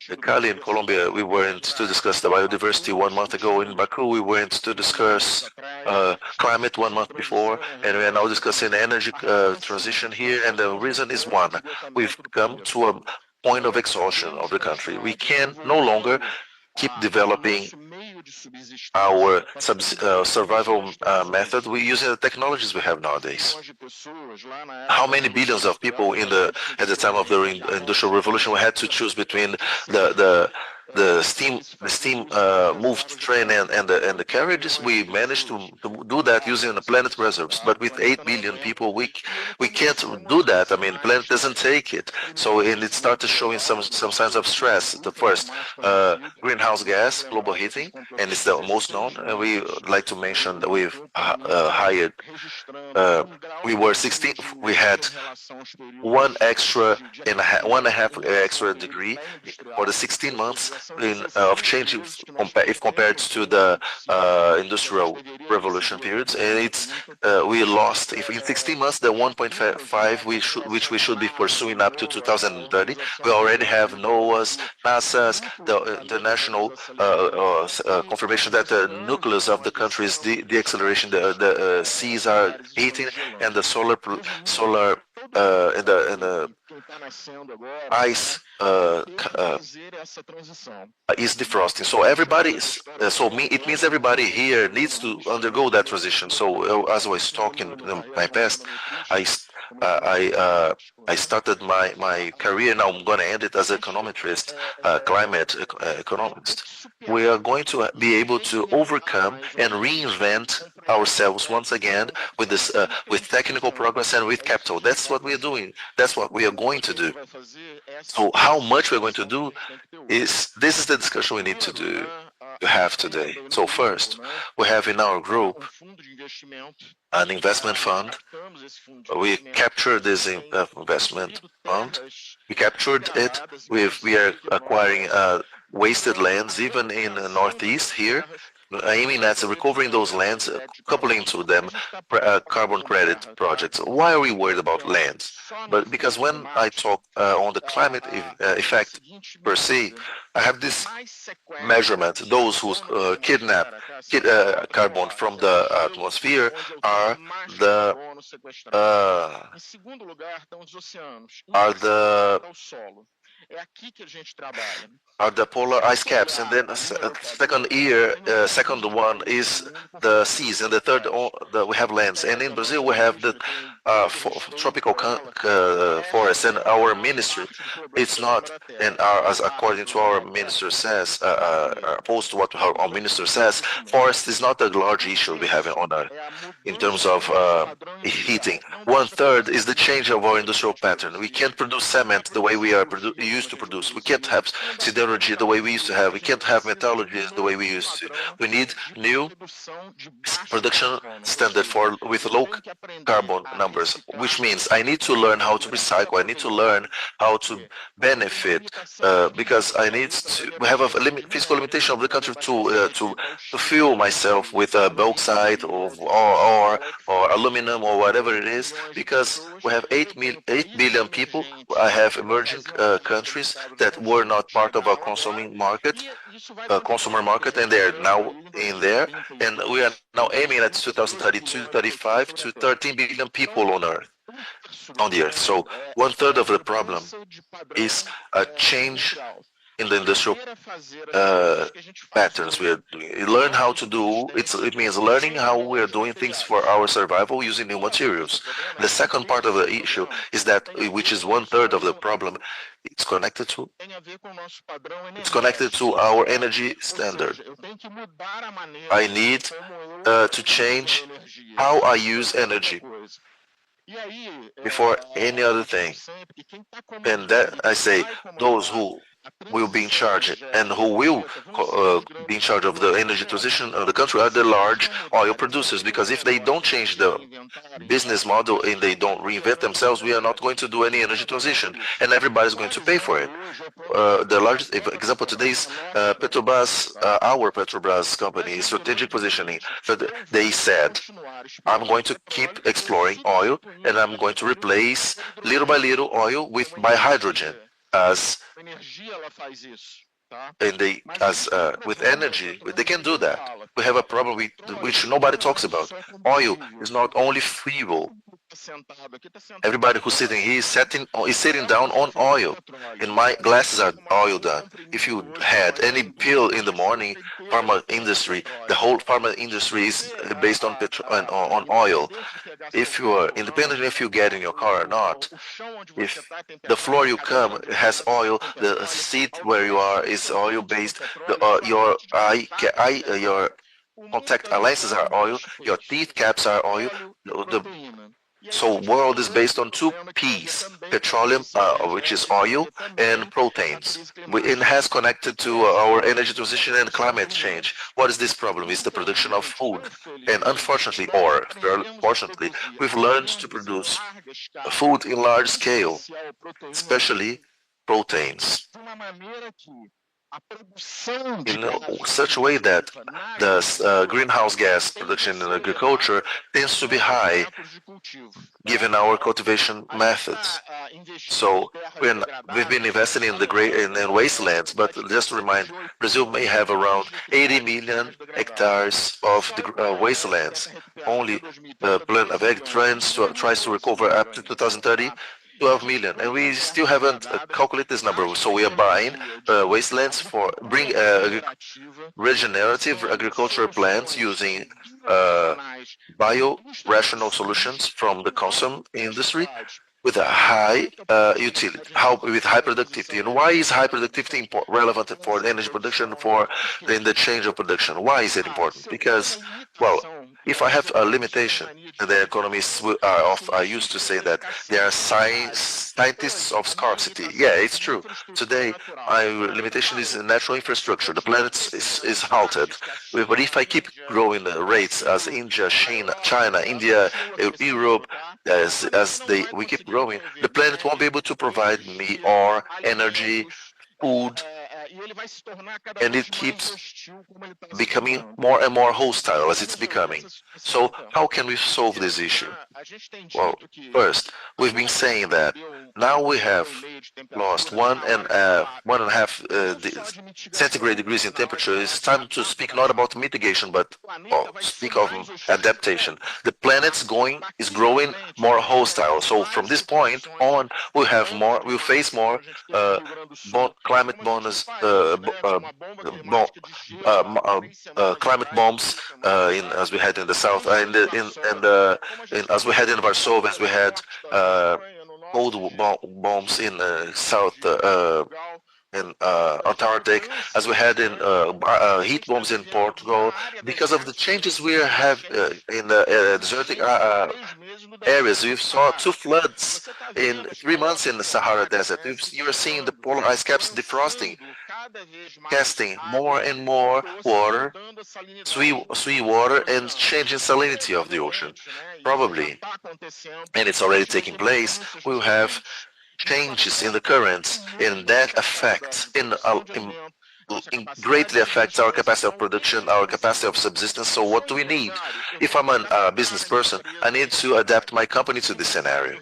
In Cali in Colombia, we went to discuss the biodiversity 1 month ago. In Baku, we went to discuss climate 1 month before, and we are now discussing energy transition here. And the reason is one: we've come to a point of exhaustion of the country. We can no longer keep developing our survival method. We're using the technologies we have nowadays. How many billions of people at the time of the Industrial Revolution we had to choose between the steam moved train and the carriages? We managed to do that using the planet reserves, but with 8 billion people, we can't do that. I mean, the planet doesn't take it. So, and it started showing some signs of stress. The first, greenhouse gas, global heating, and it's the most known. And we like to mention that we've hired, we had 1.5 extra degree for the 16 months of change if compared to the Industrial Revolution periods. And it's we lost in 16 months the 1.5 which we should be pursuing up to 2030. We already have NOAA's, NASA's, the international confirmation that the nucleus of the country is the acceleration, the seas are heating, and the solar and the ice is defrosting. So it means everybody here needs to undergo that transition. So as I was talking in my past, I started my career. Now I'm going to end it as an econometrist, climate economist. We are going to be able to overcome and reinvent ourselves once again with this, with technical progress and with capital. That's what we are doing. That's what we are going to do. So how much we're going to do this is the discussion we need to have today. So first, we have in our group an investment fund. We captured this investment fund. We captured it. We are acquiring wasted lands, even in the Northeast here, aiming at recovering those lands, coupling to them carbon credit projects. Why are we worried about lands? But because when I talk on the climate effect per se, I have this measurement. Those who kidnap carbon from the atmosphere are the are the polar ice caps, and then second one is the seas, and the third we have lands. And in Brazil we have the tropical forests, and our ministry, it's not, and as according to our minister says, opposed to what our minister says, forest is not a large issue we have on Earth in terms of heating. 1/3 is the change of our industrial pattern. We can't produce cement the way we are used to produce. We can't have siderurgy the way we used to have. We can't have metallurgy the way we used to. We need new production standard with low carbon numbers, which means I need to learn how to recycle. I need to learn how to benefit because we have a physical limitation of the country to fuel myself with bauxite or aluminum or whatever it is, because we have 8 billion people. I have emerging countries that were not part of our consumer market, and they're now in there, and we are now aiming at 2032, 35 to 13 billion people on the earth. So 1/3 of the problem is a change in the industrial patterns we are doing. Learn how to do it means learning how we are doing things for our survival using new materials. The second part of the issue is that, which is 1/3 of the problem, it's connected to our energy standard. I need to change how I use energy before any other thing. And that I say, those who will be in charge and who will be in charge of the energy transition of the country are the large oil producers, because if they don't change the business model and they don't reinvent themselves, we are not going to do any energy transition, and everybody's going to pay for it. The largest example today is Petrobras, our Petrobras company, strategic positioning. So they said, I'm going to keep exploring oil, and I'm going to replace little by little oil by hydrogen with energy. They can do that. We have a problem which nobody talks about. Oil is not only fuel. Everybody who's sitting here is sitting down on oil, and my glasses are oil done. If you had any pill in the morning, pharma industry, the whole pharma industry is based on oil. If you are independent, if you get in your car or not, if the floor you come has oil, the seat where you are is oil based, your contact lenses are oil, your teeth caps are oil. So world is based on 2 P's, petroleum, which is oil, and proteins. It has connected to our energy transition and climate change. What is this problem? It's the production of food. And unfortunately, or fortunately, we've learned to produce food in large scale, especially proteins, in such a way that the greenhouse gas production in agriculture tends to be high given our cultivation methods. So we've been investing in in wastelands, but just to remind, Brazil may have around 80 million hectares of the wastelands. Only the Plan of Ag tries to recover up to 2030 12 million, and we still haven't calculated this number. So we are buying wastelands bring regenerative agricultural plants using bio-rational solutions from the consumer industry with a high utility, with high productivity. And why is high productivity relevant for the energy production, in the change of production? Why is it important? Because, well, if I have a limitation, the economists are used to say that they are scientists of scarcity. Yeah, it's true. Today, our limitation is natural infrastructure. The planet is halted. But if I keep growing the rates as India, China, India, Europe, we keep growing, the planet won't be able to provide me energy, food, and it keeps becoming more and more hostile as it's becoming. So how can we solve this issue? Well, first, we've been saying that now we have lost 1.5 centigrade degrees in temperature. It's time to speak not about mitigation, but speak of adaptation. The planet's is growing more hostile. So from this point on, we'll face more climate bonus, climate bombs as we had in the south, as we had in Warsaw, as we had cold bombs in south. In Antarctic, as we had in heat bombs in Portugal, because of the changes we have in the desertic areas. We saw 2 floods in 3 months in the Sahara Desert. You are seeing the polar ice caps defrosting, casting more and more water, sweet water, and changing salinity of the ocean. Probably, and it's already taking place, we'll have changes in the currents, and that affects greatly affects our capacity of production, our capacity of subsistence. So what do we need? If I'm a business person, I need to adapt my company to this scenario.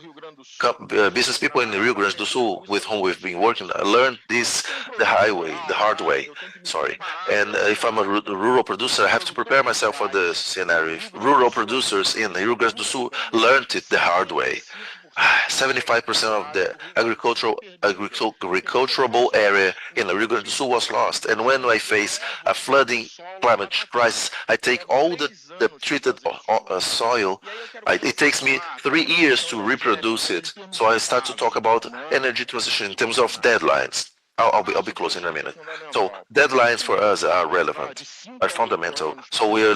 Business people in Rio Grande do Sul, with whom we've been working, learned this the hard way. Sorry. And if I'm a rural producer, I have to prepare myself for the scenario. If rural producers in Rio Grande do Sul learned it the hard way, 75% of the agriculturable area in the Rio Grande do Sul was lost. And when I face a flooding climate crisis, I take all the treated soil. It takes me 3 years to reproduce it. So I start to talk about energy transition in terms of deadlines. I'll be closing in a minute. So deadlines for us are relevant, are fundamental. So we're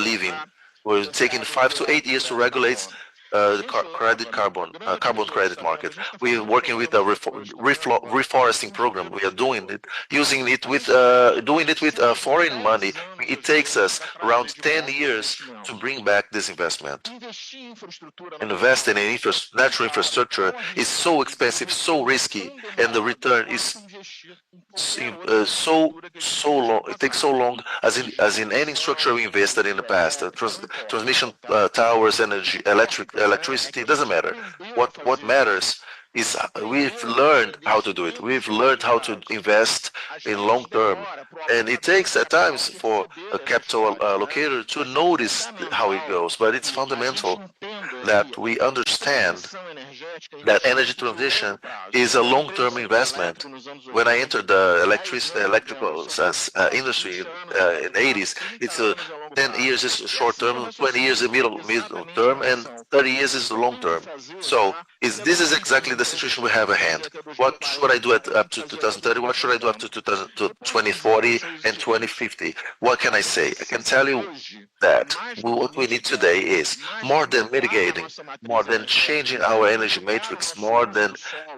taking 5 to 8 years to regulate the carbon credit market. We are working with a reforesting program. We are doing it with foreign money. It takes us around 10 years to bring back this investment. Investing in natural infrastructure is so expensive, so risky, and the return is so long. It takes so long as in any structure we invested in the past. Transmission towers, electricity, it doesn't matter. What matters is we've learned how to do it. We've learned how to invest in long term. And it takes at times for a capital allocator to notice how it goes. But it's fundamental that we understand that energy transition is a long-term investment. When I entered the electrical industry in the 80s, it's 10 years is short term, 20 years is middle term, and 30 years is the long term. So this is exactly the situation we have at hand. What should I do up to 2030? What should I do up to 2040 and 2050? What can I say? I can tell you that what we need today is more than mitigating, more than changing our energy matrix, more than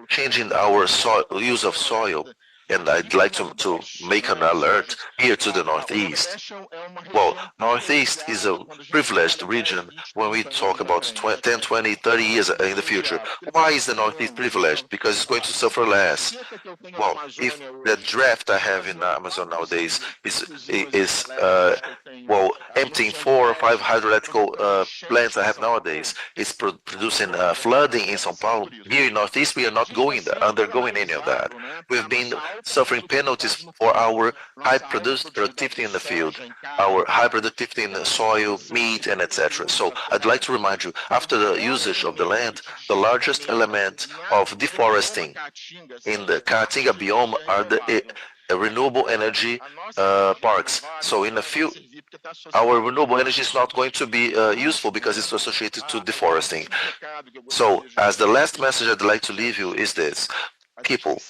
changing our use of soil. And I'd like to make an alert here to the Northeast. Well, Northeast is a privileged region when we talk about 10, 20, 30 years in the future. Why is the Northeast privileged? Because it's going to suffer less. Well, if the draft I have in Amazon nowadays is emptying 4 or 5 hydroelectrical plants I have nowadays, it's producing flooding in São Paulo. Here in Northeast, we are not undergoing any of that. We've been suffering penalties for our high productivity in the field, our high productivity in the soil, meat, and etc. So I'd like to remind you, after the usage of the land, the largest element of deforesting in the Caatinga biome are the renewable energy parks. So in a few, our renewable energy is not going to be useful because it's associated to deforesting. So as the last message I'd like to leave you is this. People,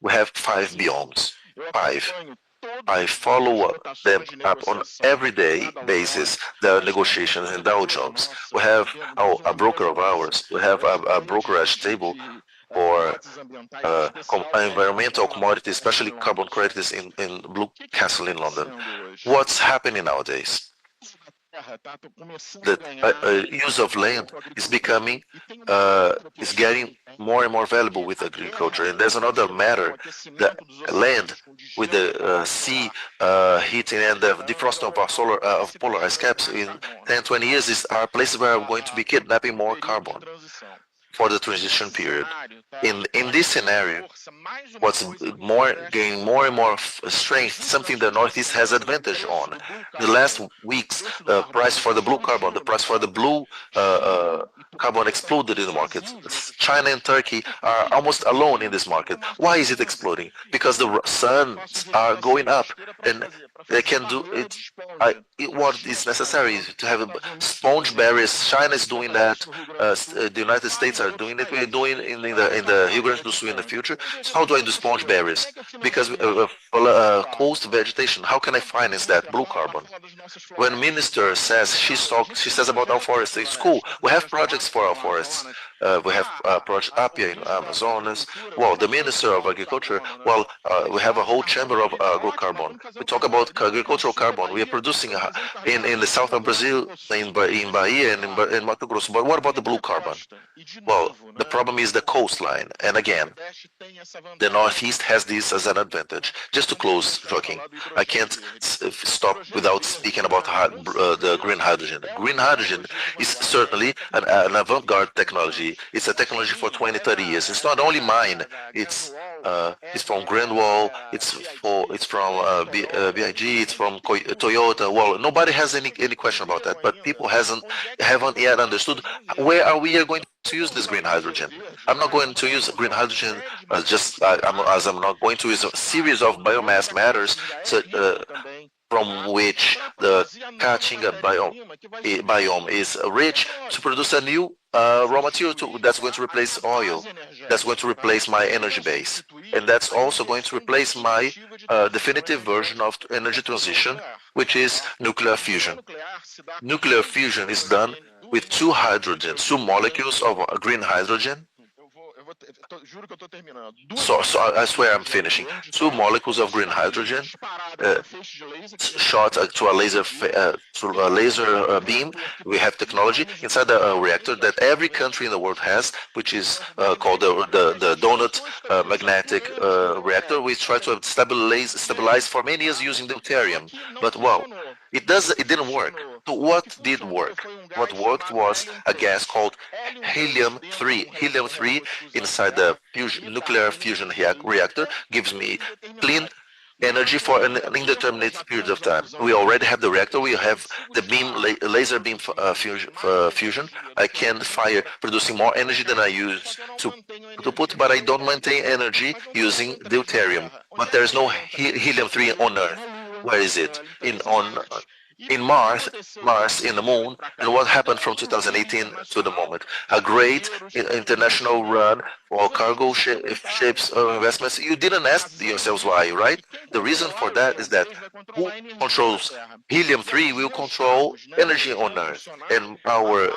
we have 5 biomes. 5. I follow them up on everyday basis, the negotiations and Dow Jones. We have a broker of ours. We have a brokerage table for environmental commodities, especially carbon credits in Blue Castle in London. What's happening nowadays? The use of land is becoming, is getting more and more valuable with agriculture. And there's another matter, the land with the sea heating and the defrosting of our of polar ice caps in 10, 20 years are places where we're going to be kidnapping more carbon for the transition period. In this scenario, what's gaining more and more strength, something the Northeast has advantage on. The last week's price for the blue carbon, the price for the blue carbon exploded in the market. China and Turkey are almost alone in this market. Why is it exploding? Because the suns are going up and they can do it. What is necessary is to have sponge barriers. China is doing that. The United States are doing it. We're doing in the Rio Grande do Sul in the future. So how do I do sponge barriers? Because coast vegetation. How can I finance that blue carbon? When minister says she says about our forests, it's cool. We have projects for our forests. We have Project Apia in Amazonas. Well, the Minister of Agriculture, well, we have a whole chamber of agrocarbon. We talk about agricultural carbon. We are producing in the south of Brazil, in Bahia and in Mato Grosso. But what about the blue carbon? Well, the problem is the coastline. And again, the Northeast has this as an advantage. Just to close, Joaquin, I can't stop without speaking about the green hydrogen. Green hydrogen is certainly an avant-garde technology. It's a technology for 20, 30 years. It's not only mine. It's from Grandwall. It's from BIG. It's from Toyota. Well, nobody has any question about that. But people haven't yet understood where are we going to use this green hydrogen. I'm not going to use green hydrogen as I'm not going to use a series of biomass matters. From which the Caatinga biome is rich to produce a new raw material that's going to replace oil, that's going to replace my energy base. And that's also going to replace my definitive version of energy transition, which is nuclear fusion. Nuclear fusion is done with two molecules of green hydrogen. So I swear I'm finishing. Two molecules of green hydrogen shot to a laser beam. We have technology inside the reactor that every country in the world has, which is called the donut magnetic reactor. We try to stabilize for many years using deuterium, but well, it didn't work. So what did work? What worked was a gas called helium-3. Helium-3 inside the nuclear fusion reactor gives me clean energy for an indeterminate period of time. We already have the reactor. We have the laser beam fusion. I can fire producing more energy than I use to put, but I don't maintain energy using deuterium. But there is no helium-3 on Earth. Where is it? In Mars, in the moon, and what happened from 2018 to the moment? A great international run for cargo ships investments. You didn't ask yourselves why, right? The reason for that is that who controls helium-3 will control energy on Earth, and our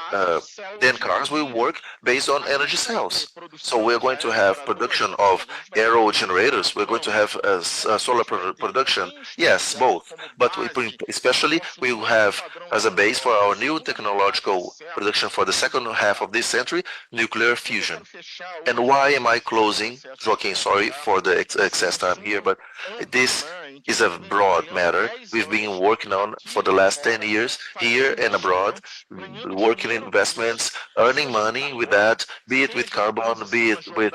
then cars will work based on energy cells. So we're going to have production of aero generators. We're going to have solar production. Yes, both. But especially we will have as a base for our new technological production for the second half of this century, nuclear fusion. And why am I closing? Joaquin, sorry for the excess time here, but this is a broad matter we've been working on for the last 10 years here and abroad, working in investments, earning money with that, be it with carbon, be it with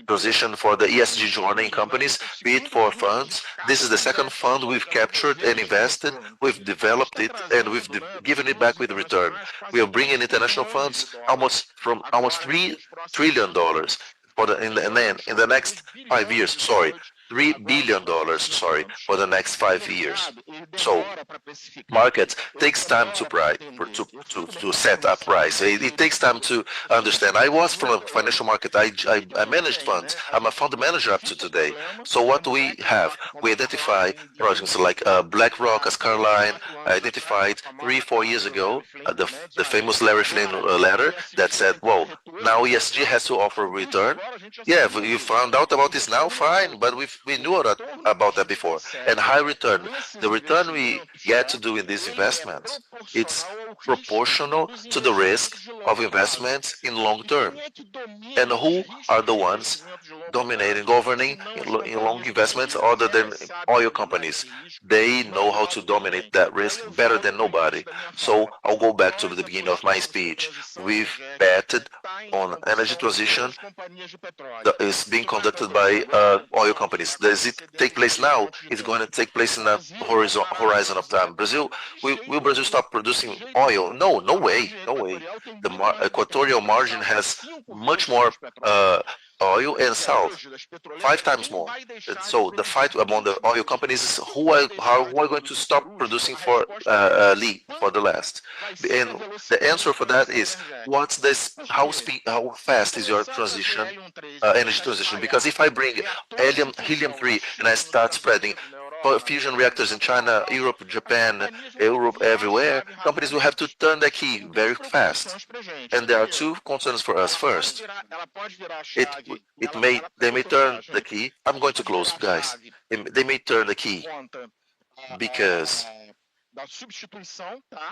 position for the ESG joining companies, be it for funds. This is the second fund we've captured and invested. We've developed it and we've given it back with return. We are bringing international funds almost $3 trillion in the next 5 years. Sorry. $3 billion, for the next 5 years. So markets takes time to set up price. It takes time to understand. I was from a financial market. I managed funds. I'm a fund manager up to today. So what do we have? We identify projects like BlackRock as Caroline. I identified 3-4 years ago the famous Larry Flynn letter that said, well, now ESG has to offer return. Yeah, you found out about this now, fine, but we've we knew about that before. And high return, the return we get to do in these investments, it's proportional to the risk of investments in long term. And who are the ones dominating, governing in long investments other than oil companies? They know how to dominate that risk better than nobody. So I'll go back to the beginning of my speech. We've betted on energy transition that is being conducted by oil companies. Does it take place now? It's going to take place in a horizon of time. Will Brazil stop producing oil? No, no way, no way. The equatorial margin has much more oil and salt, 5 times more. And so the fight among the oil companies is who are going to stop producing for the last. And the answer for that is what's this? How fast is your transition, energy transition? Because if I bring helium-3 and I start spreading fusion reactors in China, Europe, Japan, Europe, everywhere, companies will have to turn the key very fast. And there are 2 concerns for us. First, they may turn the key. I'm going to close, guys. They may turn the key because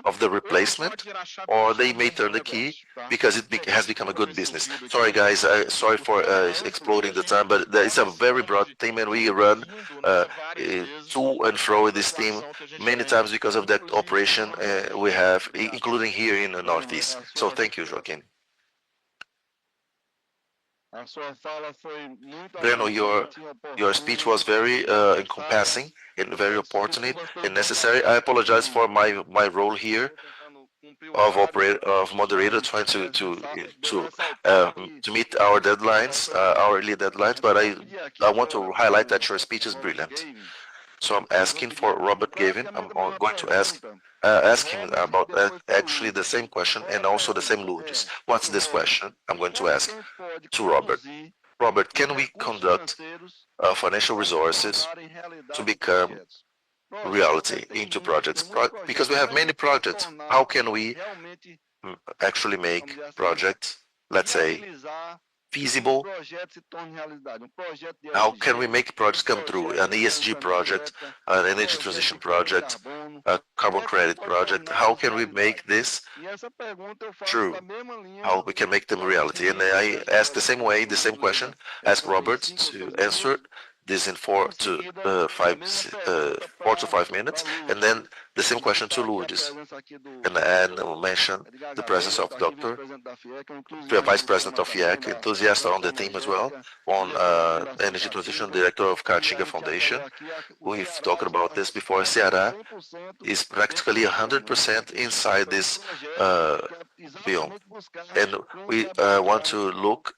of the replacement, or they may turn the key because it has become a good business. Sorry, guys. Sorry for exploding the time, but it's a very broad theme, and we run to and fro with this team many times because of that operation we have, including here in the Northeast. So thank you, Joaquin. Breno, your speech was very encompassing and very opportune and necessary. I apologize for my role here of moderator, trying to meet our deadlines, our early deadlines. But I want to highlight that your speech is brilliant. So I'm asking for Robert Gavin. I'm going to ask him about actually the same question and also the same Lourdes. What's this question? I'm going to ask to Robert. Robert, can we conduct financial resources to become reality into projects? Because we have many projects. How can we actually make projects, let's say, feasible? How can we make projects come through? An ESG project, an energy transition project, a carbon credit project. How can we make this true? How we can make them reality? And I ask the same way, the same question. Ask Robert to answer this in 4 to 5 minutes, and then the same question to Lourdes, and we'll mention the presence of Dr. Vice President of FIEC, enthusiast on the team as well, on energy transition, director of Caatinga Foundation. We've talked about this before. Ceará is practically 100% inside this bill, and we want to look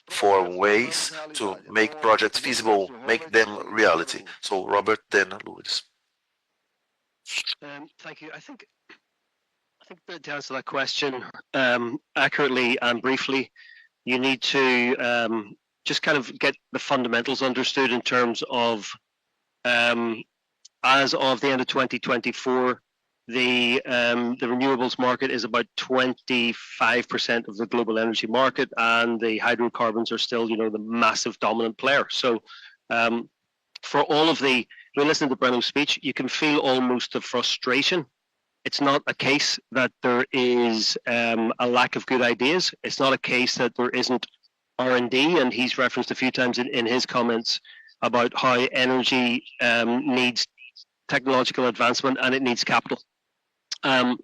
for ways to make projects feasible, make them reality. So Robert, then Lourdes. Thank you. I think that to answer that question accurately and briefly, you need to just kind of get the fundamentals understood in terms of as of the end of 2024, the renewables market is about 25% of the global energy market, and the hydrocarbons are still, the massive dominant player. So for all of the, when listening to Breno's speech, you can feel almost the frustration. It's not a case that there is a lack of good ideas. It's not a case that there isn't R&D, and he's referenced a few times in his comments about how energy needs technological advancement and it needs capital. And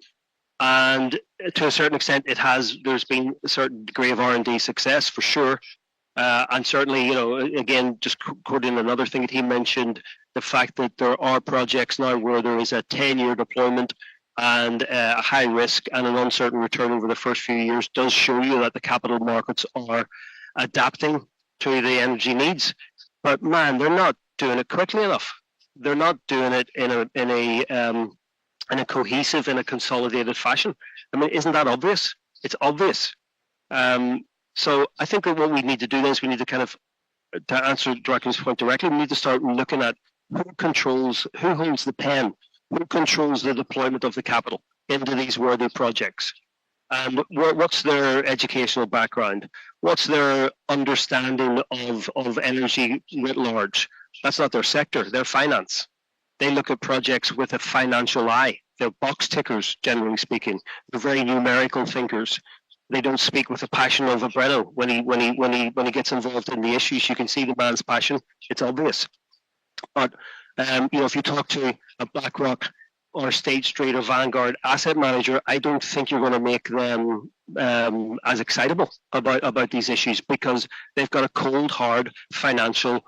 to a certain extent, there's been a certain degree of R&D success for sure. And certainly, again, just quoting another thing that he mentioned, the fact that there are projects now where there is a 10-year deployment and a high risk and an uncertain return over the first few years does show you that the capital markets are adapting to the energy needs. But man, they're not doing it quickly enough. They're not doing it in a cohesive, in a consolidated fashion. I mean, isn't that obvious? It's obvious. So I think that what we need to do is we need to kind of, to answer Joaquin's point directly, we need to start looking at who holds the pen, who controls the deployment of the capital into these worthy projects. What's their educational background? What's their understanding of energy writ large? That's not their sector. They're finance. They look at projects with a financial eye. They're box tickers, generally speaking. They're very numerical thinkers. They don't speak with the passion of a Breno when he gets involved in the issues. You can see the man's passion. It's obvious. But if you talk to a BlackRock or State Street or Vanguard asset manager, I don't think you're going to make them as excitable about these issues, because they've got a cold, hard financial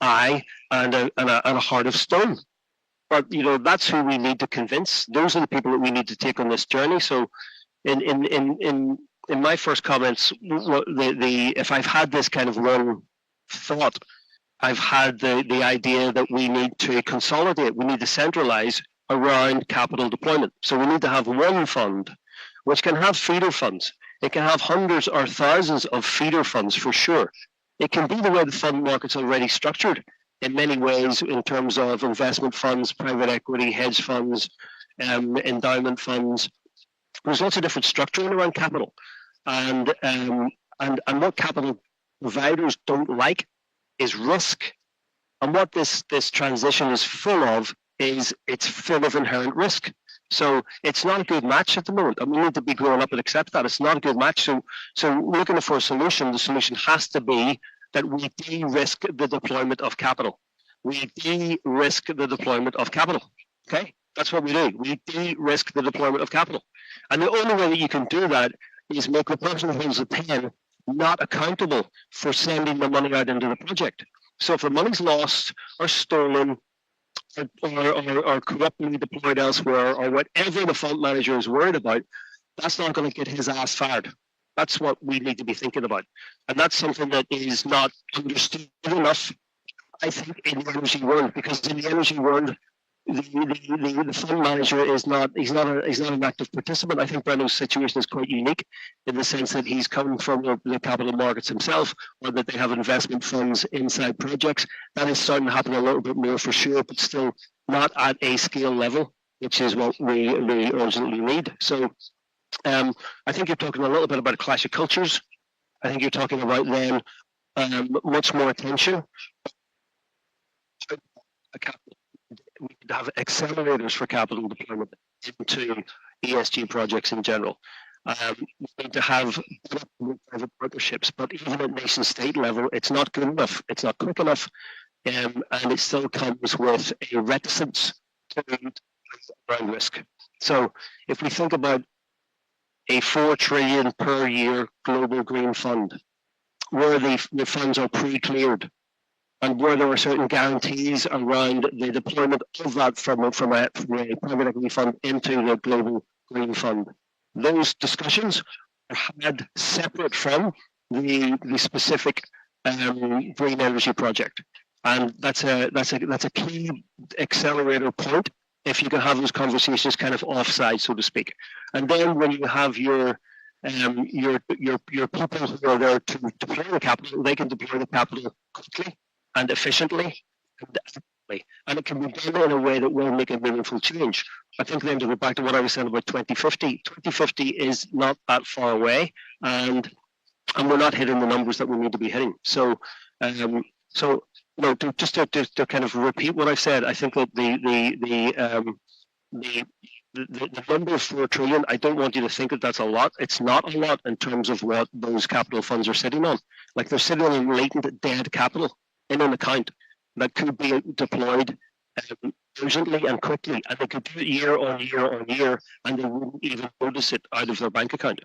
eye and a heart of stone. But that's who we need to convince. Those are the people that we need to take on this journey. So, in my first comments, if I've had this kind of one thought, I've had the idea that we need to consolidate, we need to centralize around capital deployment. So we need to have one fund, which can have feeder funds. It can have hundreds or thousands of feeder funds for sure. It can be the way the fund market's already structured in many ways, in terms of investment funds, private equity, hedge funds, endowment funds. There's lots of different structuring around capital. And what capital providers don't like is risk. And what this transition is full of is it's full of inherent risk. So it's not a good match at the moment. And we need to be grown up and accept that. It's not a good match. So looking for a solution, the solution has to be that we de-risk the deployment of capital. We de-risk the deployment of capital. Okay? That's what we do. We de-risk the deployment of capital. And the only way that you can do that is make the person who holds the pen not accountable for sending the money out into the project. So if the money's lost or stolen or corruptly deployed elsewhere, or whatever the fund manager is worried about, that's not going to get his ass fired. That's what we need to be thinking about. And that's something that is not understood enough, I think, in the energy world, because in the energy world, the fund manager is not an active participant. I think Breno's situation is quite unique in the sense that he's coming from the capital markets himself, or that they have investment funds inside projects. That is starting to happen a little bit more for sure, but still not at a scale level, which is what we really urgently need. So I think you're talking a little bit about a clash of cultures. I think you're talking about then much more attention. We could have accelerators for capital deployment into ESG projects in general. We need to have private partnerships, but even at nation state level, it's not good enough. It's not quick enough, and it still comes with a reticence to around risk. So if we think about a 4 trillion per year global green fund, where the funds are pre-cleared, and where there are certain guarantees around the deployment of that from a private equity fund into the global green fund. Those discussions are had separate from the specific green energy project, and that's a key accelerator point. If you can have those conversations kind of offside, so to speak, and then when you have your people who are there to deploy the capital, they can deploy the capital quickly and efficiently and effectively. And it can be done in a way that will make a meaningful change. I think then to go back to what I was saying about 2050, 2050 is not that far away, and we're not hitting the numbers that we need to be hitting. So, just to kind of repeat what I've said, I think that the number of 4 trillion, I don't want you to think that that's a lot. It's not a lot in terms of what those capital funds are sitting on. Like, they're sitting on latent dead capital in an account that could be deployed urgently and quickly, and they could do it year on year on year, and they wouldn't even notice it out of their bank account.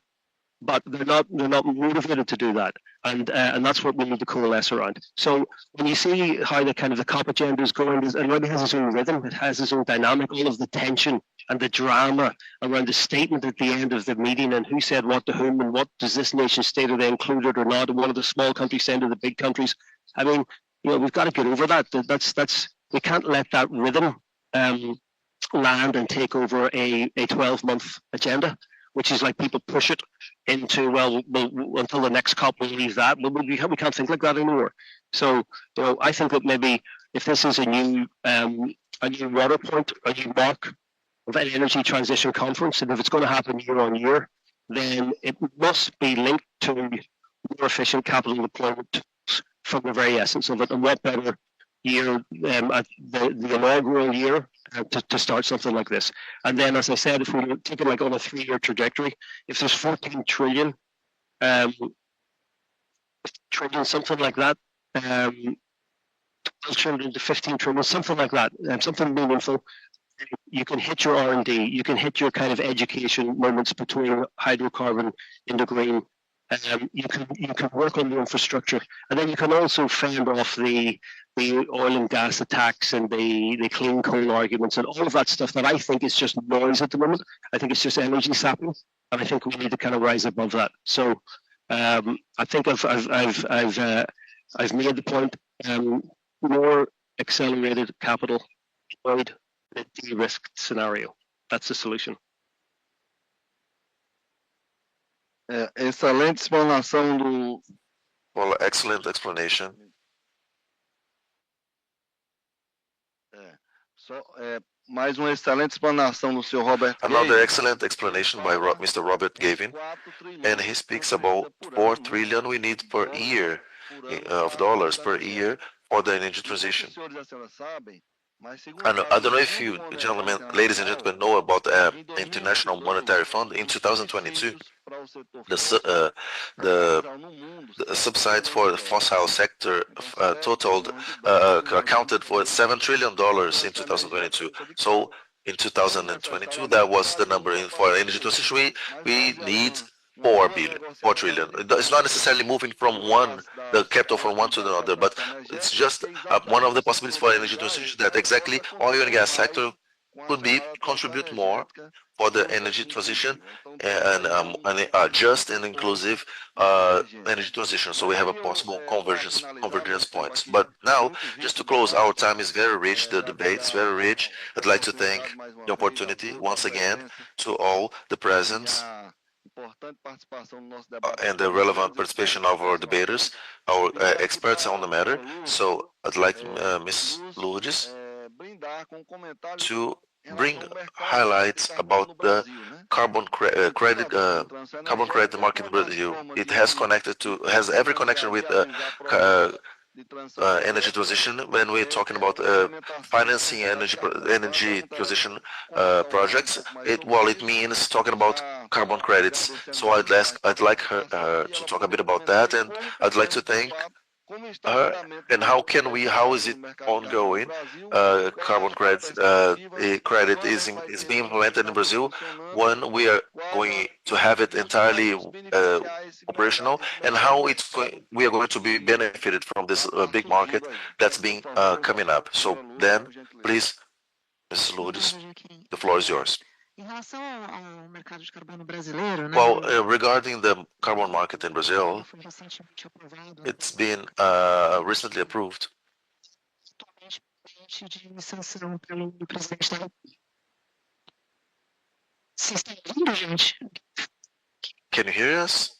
But they're not motivated to do that, and that's what we need to coalesce around. So when you see how the kind of the COP agenda is going, it already has its own rhythm, it has its own dynamic, all of the tension and the drama around the statement at the end of the meeting, and who said what to whom, and what does this nation state, are they included or not, and one of the small countries saying to the big countries. I mean, we've got to get over that. That's we can't let that rhythm land and take over a 12-month agenda, which is like people push it into, well, until the next COP we'll leave that. We can't think like that anymore. So, I think that maybe if this is a new water point, a new mark of an energy transition conference, and if it's going to happen year on year, then it must be linked to more efficient capital deployment from the very essence of it. And what better year, at the inaugural year, to start something like this. And then, as I said, if we take it like on a 3-year trajectory, if there's 14 trillion, something like that, 12 trillion to 15 trillion, something like that, something meaningful. You can hit your R&D, you can hit your kind of education moments between hydrocarbon into green. You can work on the infrastructure, and then you can also fend off the oil and gas attacks and the clean coal arguments and all of that stuff that I think is just noise at the moment. I think it's just energy sapping, and I think we need to kind of rise above that. So I think I've made the point. More accelerated capital deployed in a de-risked scenario. That's the solution. Excelente explanação do. Well, excellent explanation. Mais uma excelente explanação do Sr. Robert. Another excellent explanation by Mr. Robert Gavin, and he speaks about 4 trillion we need per year of dollars per year for the energy transition. I don't know if you gentlemen, ladies and gentlemen, know about the International Monetary Fund. In 2022, the subsides for the fossil sector totaled accounted for $7 trillion in 2022. So in 2022, that was the number. For energy transition, we need 4 trillion. It's not necessarily moving from the capital from one to the other, but it's just one of the possibilities for energy transition that exactly oil and gas sector could contribute more for the energy transition and a just and inclusive energy transition. So we have a possible convergence points. But now, just to close, our time is very rich. The debate is very rich. I'd like to thank the opportunity once again to all the presents and the relevant participation of our debaters, our experts on the matter. So I'd like Ms. Lourdes to bring highlights about the carbon credit market in Brazil. It has every connection with energy transition when we're talking about financing energy transition projects. It means talking about carbon credits. So I'd like her to talk a bit about that, and I'd like to thank her. And how is it ongoing? Carbon credits credit is being implemented in Brazil when we are going to have it entirely operational, and how we are going to be benefited from this big market that's been coming up. So then, please, Mrs. Lourdes, the floor is yours. Well, regarding the carbon market in Brazil, it's been recently approved. Can you hear us?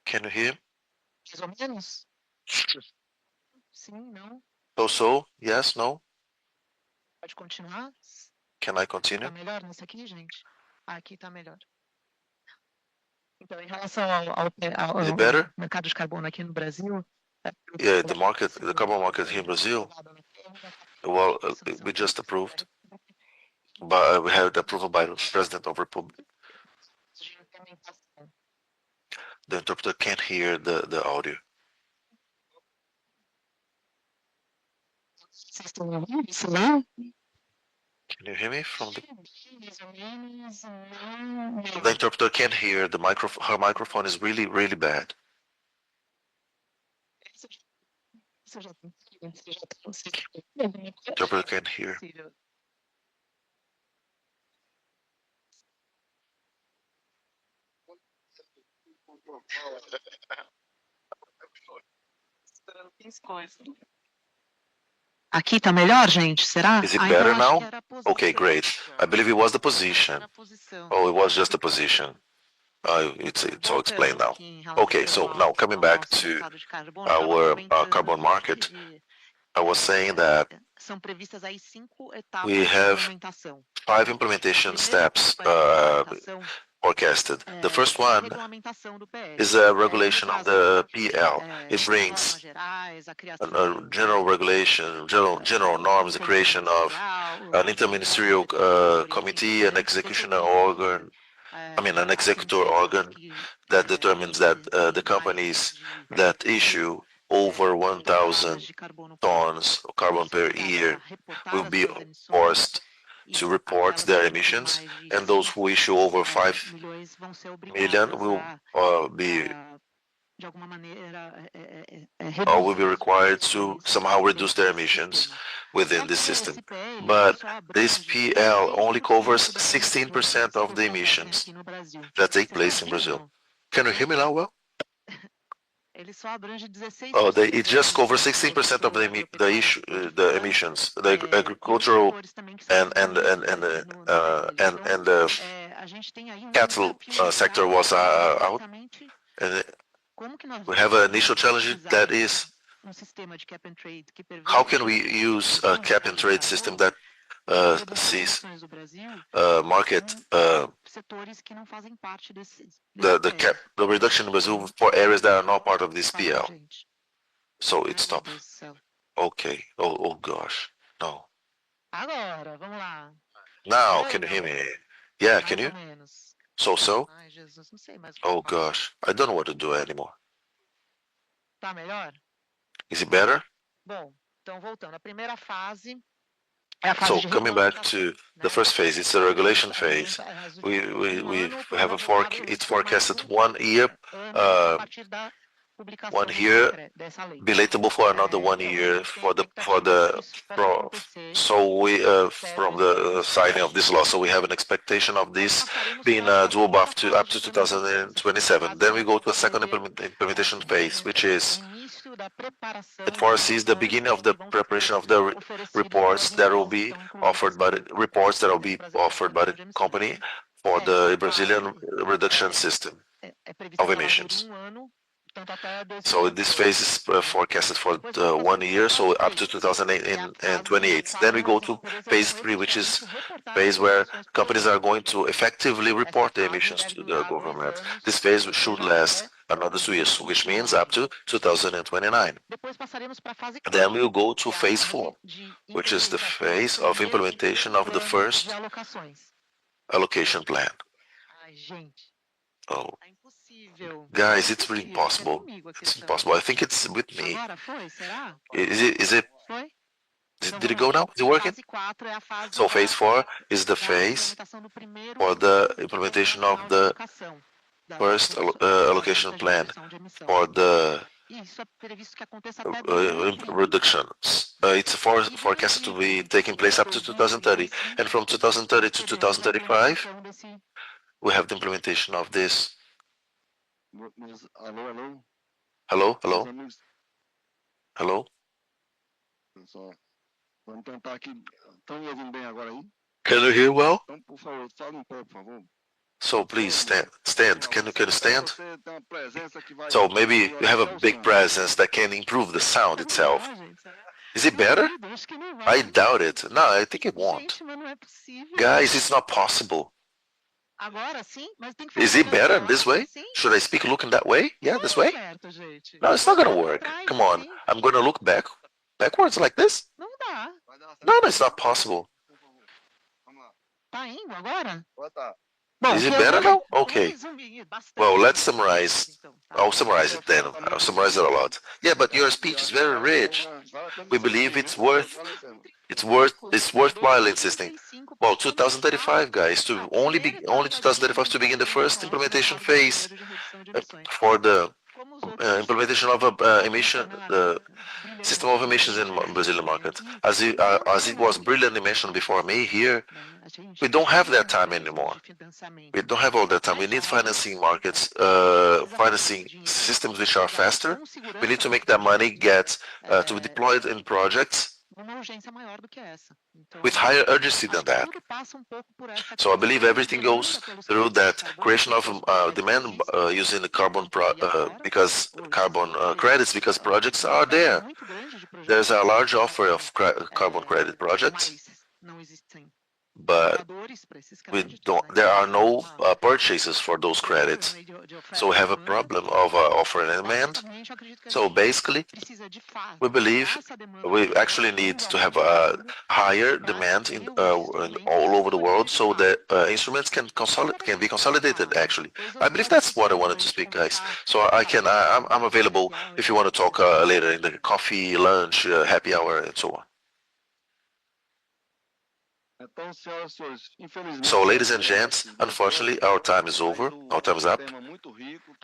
Can you hear? So, yes, no? Can I continue? Is it better? Yeah, the carbon market here in Brazil, well, we just approved, but we had approval by the President of the Republic. The interpreter can't hear the audio. Can you hear me from the interpreter can't hear the microphone. Her microphone is really, really bad. Interpreter can't hear. Aqui tá melhor, gente? Será? Is it better now? Okay, great. I believe it was the position. Oh, it was just a position. It's all explained now. Okay, so now coming back to our carbon market, I was saying that we have 5 implementation steps forecasted. The first one is a regulation of the PL. It brings a general regulation, general norms, the creation of an interministerial committee, an executioner organ, an executor organ that determines that the companies that issue over 1,000 tons of carbon per year will be forced to report their emissions, and those who issue over 5 million will be required to somehow reduce their emissions within this system. But this PL only covers 16% of the emissions that take place in Brazil. Can you hear me now well? It just covers 16% of the emissions. The agricultural and the cattle sector was out. And we have an initial challenge that is, how can we use a cap and trade system that sees market the reduction in Brazil for areas that are not part of this PL. So it stops. Okay. Oh gosh. No. Now, can you hear me? Yeah, can you? So? Oh gosh. I don't know what to do anymore. Is it better? So coming back to the first phase, it's the regulation phase. We have it's forecasted 1 year, belatable for another 1 year from the signing of this law. So we have an expectation of this being doable up to 2027. Then we go to a second implementation phase, which is it foresees the beginning of the preparation of the reports that will be offered by the company for the Brazilian reduction system of emissions. So this phase is forecasted for 1 year, so up to 2028. Then we go to phase 3, which is phase where companies are going to effectively report the emissions to the government. This phase should last another 2 years, which means up to 2029. Then we'll go to phase 4, which is the phase of implementation of the first allocation plan. Oh, guys, it's really impossible. It's impossible. I think it's with me. Did it go now? Is it working? So phase 4 is the phase for the implementation of the first allocation plan for the reductions. It's forecasted to be taking place up to 2030. And from 2030 to 2035, we have the implementation of this. Hello? Can you hear well? So please stand. Can you stand? So maybe you have a big presence that can improve the sound itself. Is it better? I doubt it. No, I think it won't. Guys, it's not possible. Is it better this way? Should I speak looking that way? Yeah, this way? No, it's not going to work. Come on. I'm going to look backwards like this? No, it's not possible. Is it better now? Okay. Well, let's summarize. I'll summarize it then. I'll summarize it a lot. Yeah, but your speech is very rich. We believe it's worthwhile insisting. Well, 2035, guys, only 2035 to begin the first implementation phase for the implementation of the system of emissions in Brazilian market. As it was brilliantly mentioned before me here, we don't have that time anymore. We don't have all that time. We need financing markets, financing systems which are faster. We need to make that money get to be deployed in projects with higher urgency than that. So I believe everything goes through that creation of demand using the carbon credits, because projects are there. There's a large offer of carbon credit projects, but there are no purchases for those credits. So we have a problem of offer and demand. So basically, we believe we actually need to have a higher demand in all over the world, so that instruments can be consolidated. Actually, I believe that's what I wanted to speak, guys. So I'm available if you want to talk later in the coffee, lunch, happy hour, and so on. So, ladies and gents, unfortunately, our time is over. Our time is up.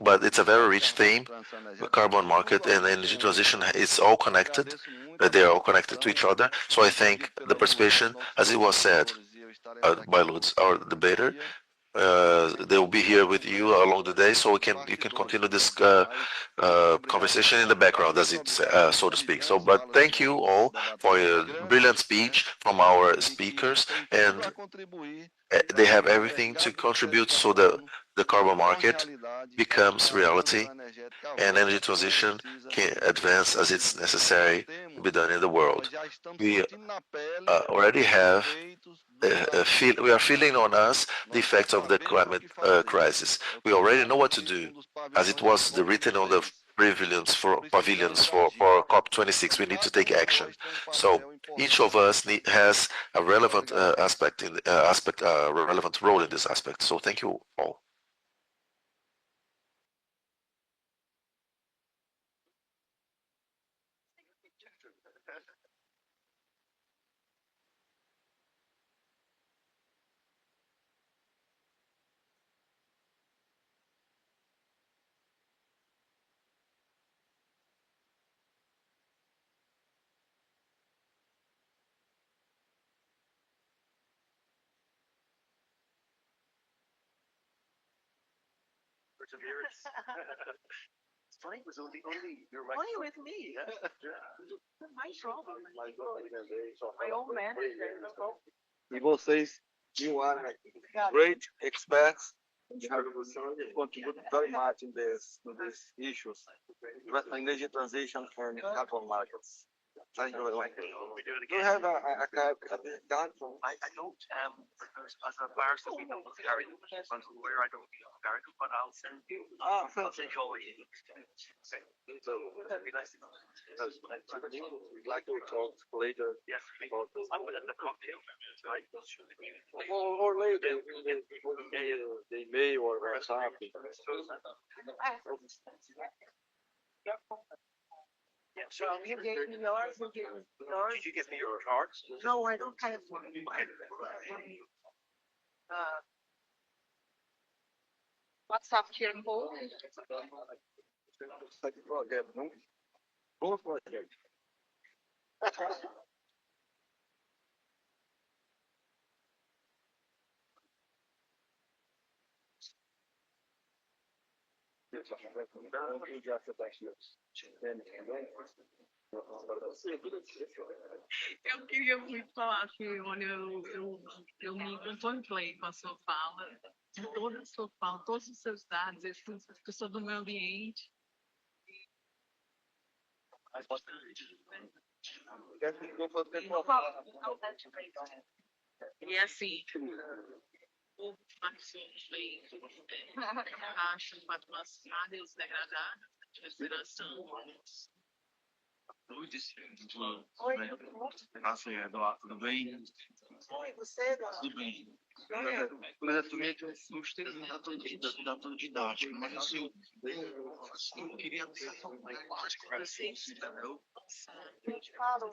But it's a very rich theme. The carbon market and energy transition is all connected. They are all connected to each other. So I think the participation, as it was said by Lutz, our debater, they will be here with you along the day, so you can continue this conversation in the background, as it's so to speak. So, but thank you all for a brilliant speech from our speakers, and they have everything to contribute so that the carbon market becomes reality and energy transition can advance as it's necessary to be done in the world. We already have we are feeling on us the effects of the climate crisis. We already know what to do, as it was written on the pavilions for COP26. We need to take action. So each of us has a relevant relevant role in this aspect. So thank you all. Only with me. My problem. My own manager. E vocês, you are great experts. You have contributed very much in these issues, energy transition and carbon markets. Thank you very much. Do you have a done? I don't, because as a barrister, we don't carry where I don't carry, but I'll send you. I'll send you over here. So, that'd be nice. We'd like to talk later. Yes, about this. I'm at the cocktail. Or later, they may or something. Yeah, so you gave me yours. Did you give me your cards? No, I don't have one. WhatsApp here, Paul. Eu queria muito falar que, olha, eu me contemplei com a sua fala, de toda a sua fala, todos os seus dados, eu sou do meio ambiente. E assim, o acho que áreas degradadas, respiração. Oi, Eduardo, tudo bem? Oi, você, Eduardo? Tudo bem. Exatamente, eu gostei da tua didática, mas assim, eu queria ter uma parte para vocês, entendeu? Eu te falo,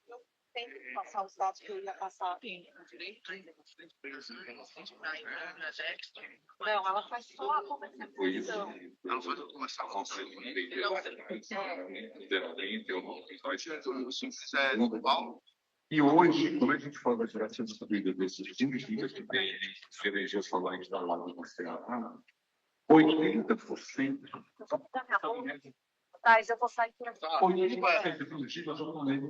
eu tenho que passar os dados que eu ia passar. Não, ela faz só a comercialização. Ela faz a comercialização. E hoje, como a gente fala da geração distribuída desses 5 gigas que tem de energia solar instalada no Ceará, 80%. Tais, eu vou sair por aqui. 80% dos gigas eu falei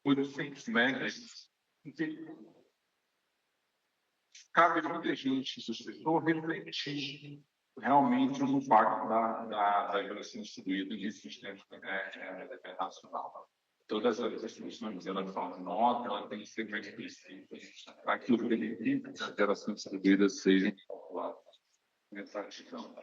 800 megas. Cabe muita gente, suspetou, refletir realmente o impacto da geração distribuída de sistema nacional. todas as instituições elas falam nota, ela tem que ser mais específica para que os benefícios das gerações distribuídas sejam calculados nessa questão.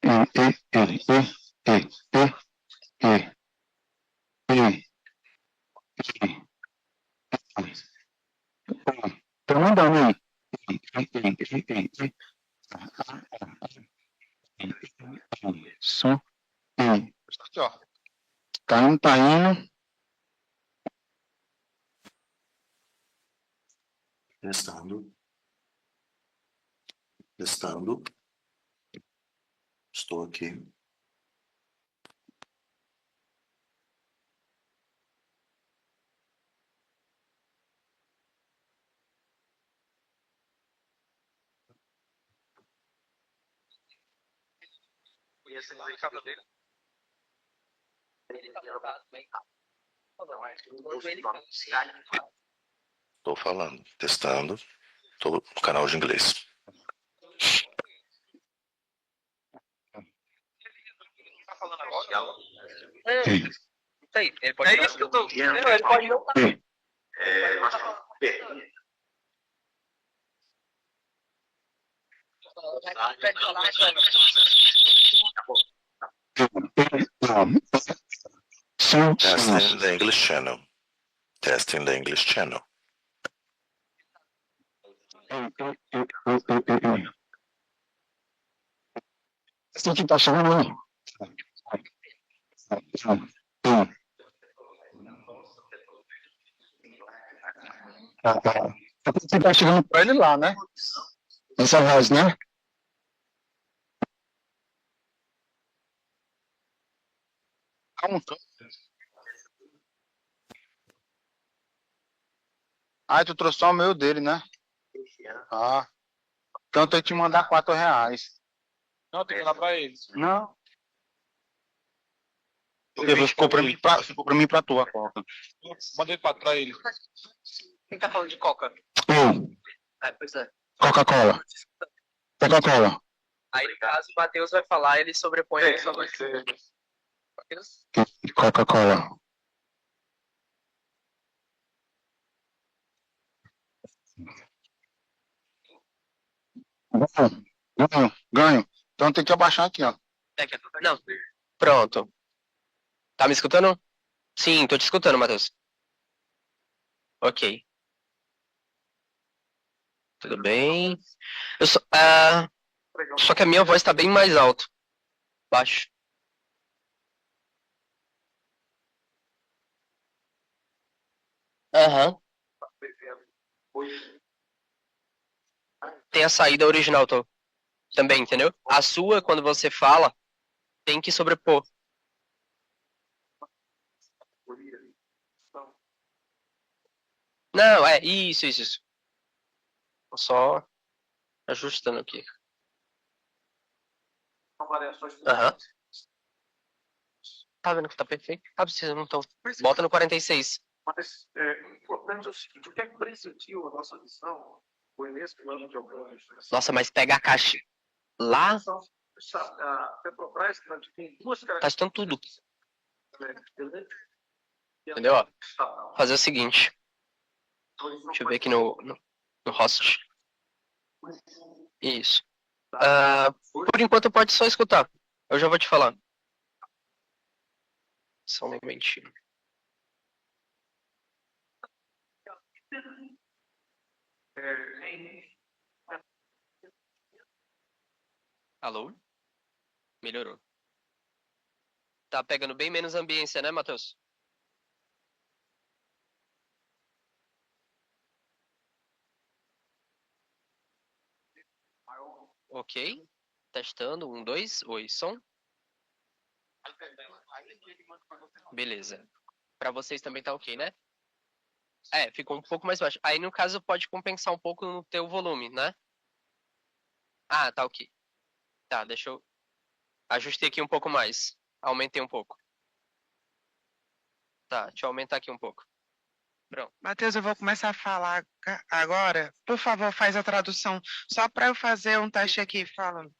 Tá mandando aí. Isso. Aqui, ó. Tá indo, tá indo. Testando. Testando. Estou aqui. Estou falando, testando. Estou no canal de inglês. Ele pode é isso que eu tô. Ele pode não. Testing the English channel. Testing the English channel. Esse aqui tá chamando aí. Você tá chegando pra ele lá, né? Essa voz, né? Calma. Ah, tu trouxe só o meu dele, né? Ah. Então eu tenho que te mandar R$4. Não, tem que ir lá pra eles. Não. Porque ficou pra mim e pra tu a coca. Mandei pra ele. Quem tá falando de coca? Pois é. Coca-Cola. Coca-Cola. Aí, caso o Matheus vai falar, ele sobrepõe. Só vai ser. Coca-Cola. Ganho. Então tem que abaixar aqui, ó. Não. Pronto. Tá me escutando? Sim, tô te escutando, Matheus. Ok. Tudo bem. Só que a minha voz tá bem mais alto. Baixo. Aham. Tem a saída original, também, entendeu? A sua, quando você fala, tem que sobrepor. Não, isso. Tô só ajustando aqui. Aham. Tá vendo que tá perfeito? Tá precisando, então. Bota no 46. Mas o importante é o seguinte, o que é que presidiu a nossa missão foi nesse plano de alcance. Nossa, mas pega a caixa lá. A Petrobras tem duas Tá estando tudo. Entendeu? Ó, fazer o seguinte. Deixa eu ver aqui no host. Isso. Por enquanto pode só escutar. Eu já vou te falar. Só um momentinho. Alô? Melhorou. Tá pegando bem menos ambiência, né, Matheus? Ok. Testando. 1, 2. Oi, som. Beleza. Pra vocês também tá ok, né? Ficou um pouco mais baixo. Aí, no caso, pode compensar um pouco no teu volume, né? Ah, tá ok. Tá, deixa eu... Ajustei aqui um pouco mais. Aumentei um pouco. Tá, deixa eu aumentar aqui um pouco. Pronto. Matheus, eu vou começar a falar agora. Por favor, faz a tradução. Só para eu fazer um teste aqui, falando.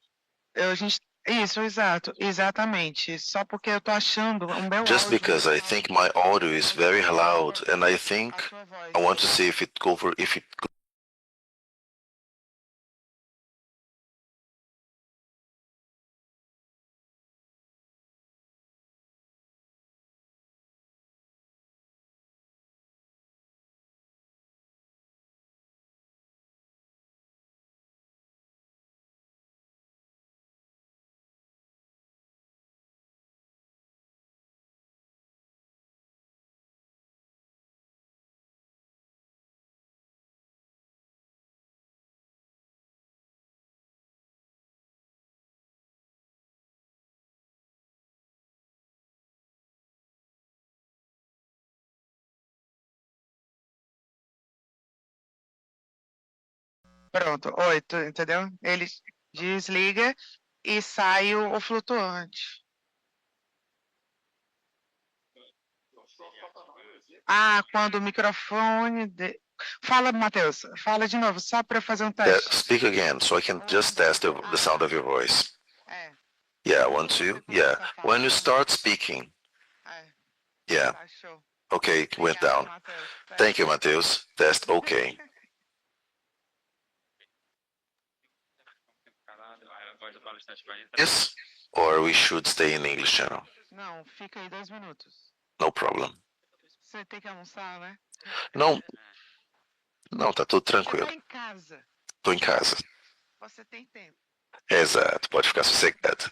Isso, exato, exatamente. Só porque eu tô achando um belo Just áudio. because I think my audio is very loud and I think I want to see if it Pronto, 8, entendeu? Ele desliga e sai o flutuante. Ah, quando o microfone... Fala, Matheus, fala de novo, só para fazer um teste. Speak again, so I can just test the sound of your voice. Yeah, 1, 2. Yeah, when you start speaking. Yeah. Okay, it went down. Thank you, Matheus. Test okay. Yes, or we should stay in English channel. Não, fica aí 2 minutos. No problem. Você tem que almoçar, né? Não, não, tá tudo Você tranquilo. tá em casa. Tô em casa. Você tem tempo. Exato, pode ficar sossegado.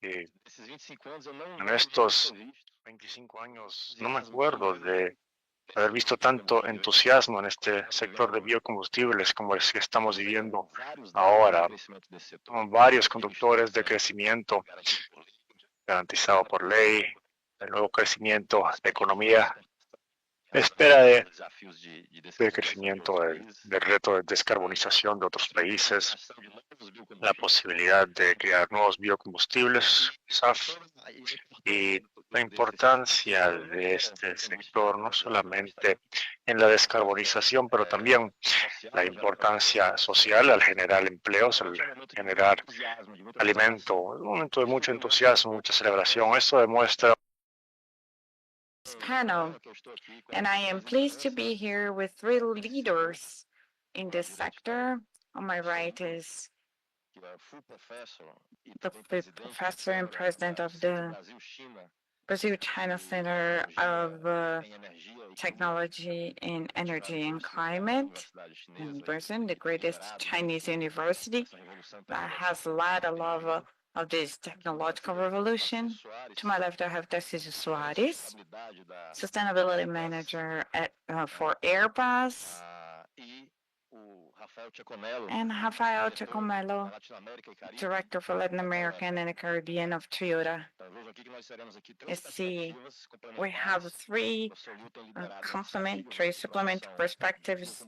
En estos 25 años no me acuerdo de haber visto tanto entusiasmo en este sector de biocombustibles como el que estamos viviendo ahora. Con varios conductores de crecimiento garantizado por ley, el nuevo crecimiento de economía, espera del crecimiento del reto de descarbonización de otros países, la posibilidad de crear nuevos biocombustibles, SAF, y la importancia de este sector, no solamente en la descarbonización, pero también la importancia social al generar empleos, al generar alimento. Un momento de mucho entusiasmo, mucha celebración. Eso demuestra panel, and I am pleased to be here with three leaders in this sector. On my right is the professor and president of the Brazil-China Center of Technology in Energy and Climate in Brazil, the greatest Chinese university that has led a lot of this technological revolution. To my left, I have Tarcísio Soares, Sustainability Manager for Airbus, and Rafael Chacomelo, Director for Latin American and the Caribbean of Toyota. See, we have three complementary, supplementary perspectives.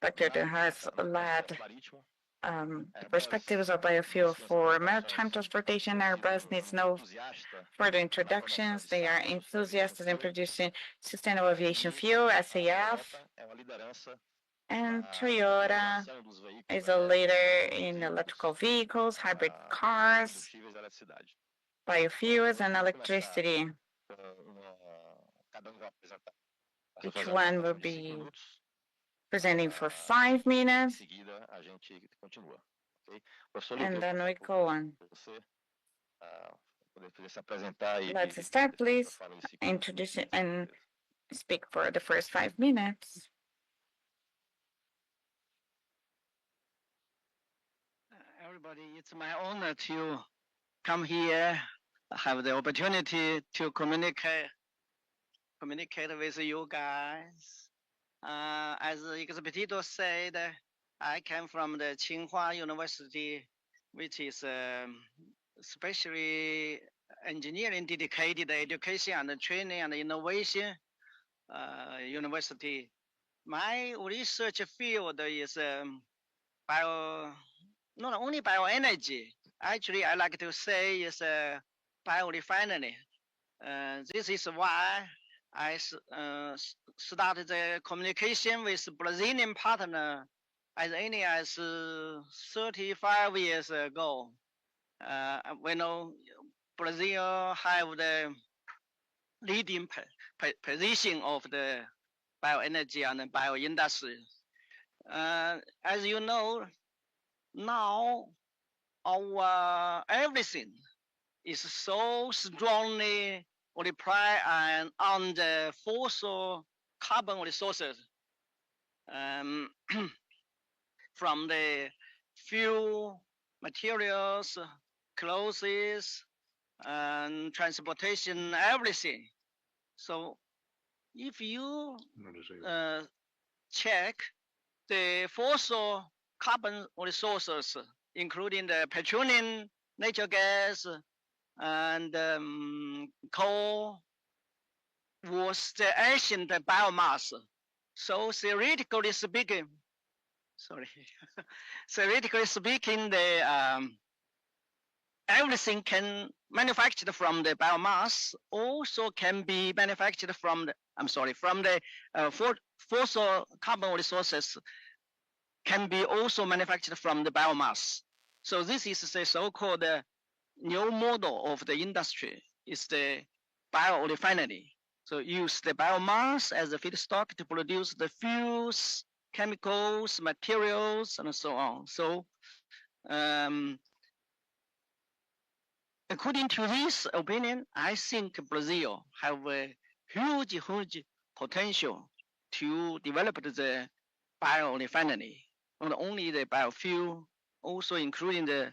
Toyota has led the perspectives of biofuel for maritime transportation. Airbus needs no further introductions. They are enthusiastic in producing sustainable aviation fuel, SAF. And Toyota is a leader in electrical vehicles, hybrid cars, biofuels, and electricity. Each one will be presenting for 5 minutes, and then we go on. Let's start, please. Introduce and speak for the first 5 minutes. Everybody, it's my honor to come here, have the opportunity to communicate with you guys. As Expedito said, I came from the Tsinghua University, which is especially engineering dedicated education and training and innovation university. My research field is not only bioenergy. Actually, I like to say is biorefinery. This is why I started the communication with Brazilian partner as early as 35 years ago. We know Brazil have the leading position of the bioenergy and bioindustry. As you know, now our everything is so strongly reliant on the fossil carbon resources, from the fuel, materials, clothes, and transportation, everything. So if you check the fossil carbon resources, including the petroleum, natural gas, and coal, was the ancient biomass. So theoretically speaking, the everything can manufactured from the biomass also can be manufactured from the fossil carbon resources can be also manufactured from the biomass. So this is the so-called new model of the industry. Is the biorefinery. So use the biomass as a feedstock to produce the fuels, chemicals, materials, and so on. So according to this opinion, I think Brazil have a huge potential to develop the biorefinery, not only the biofuel, also including the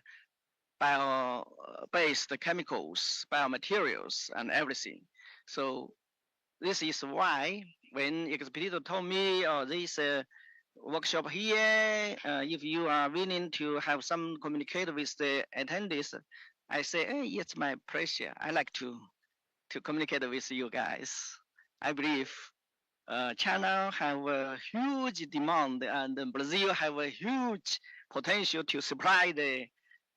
bio-based chemicals, biomaterials, and everything. So this is why when Expedito told me, this workshop here, if you are willing to have some communicate with the attendees, I say, hey, it's my pleasure. I like to communicate with you guys. I believe China have a huge demand and Brazil have a huge potential to supply the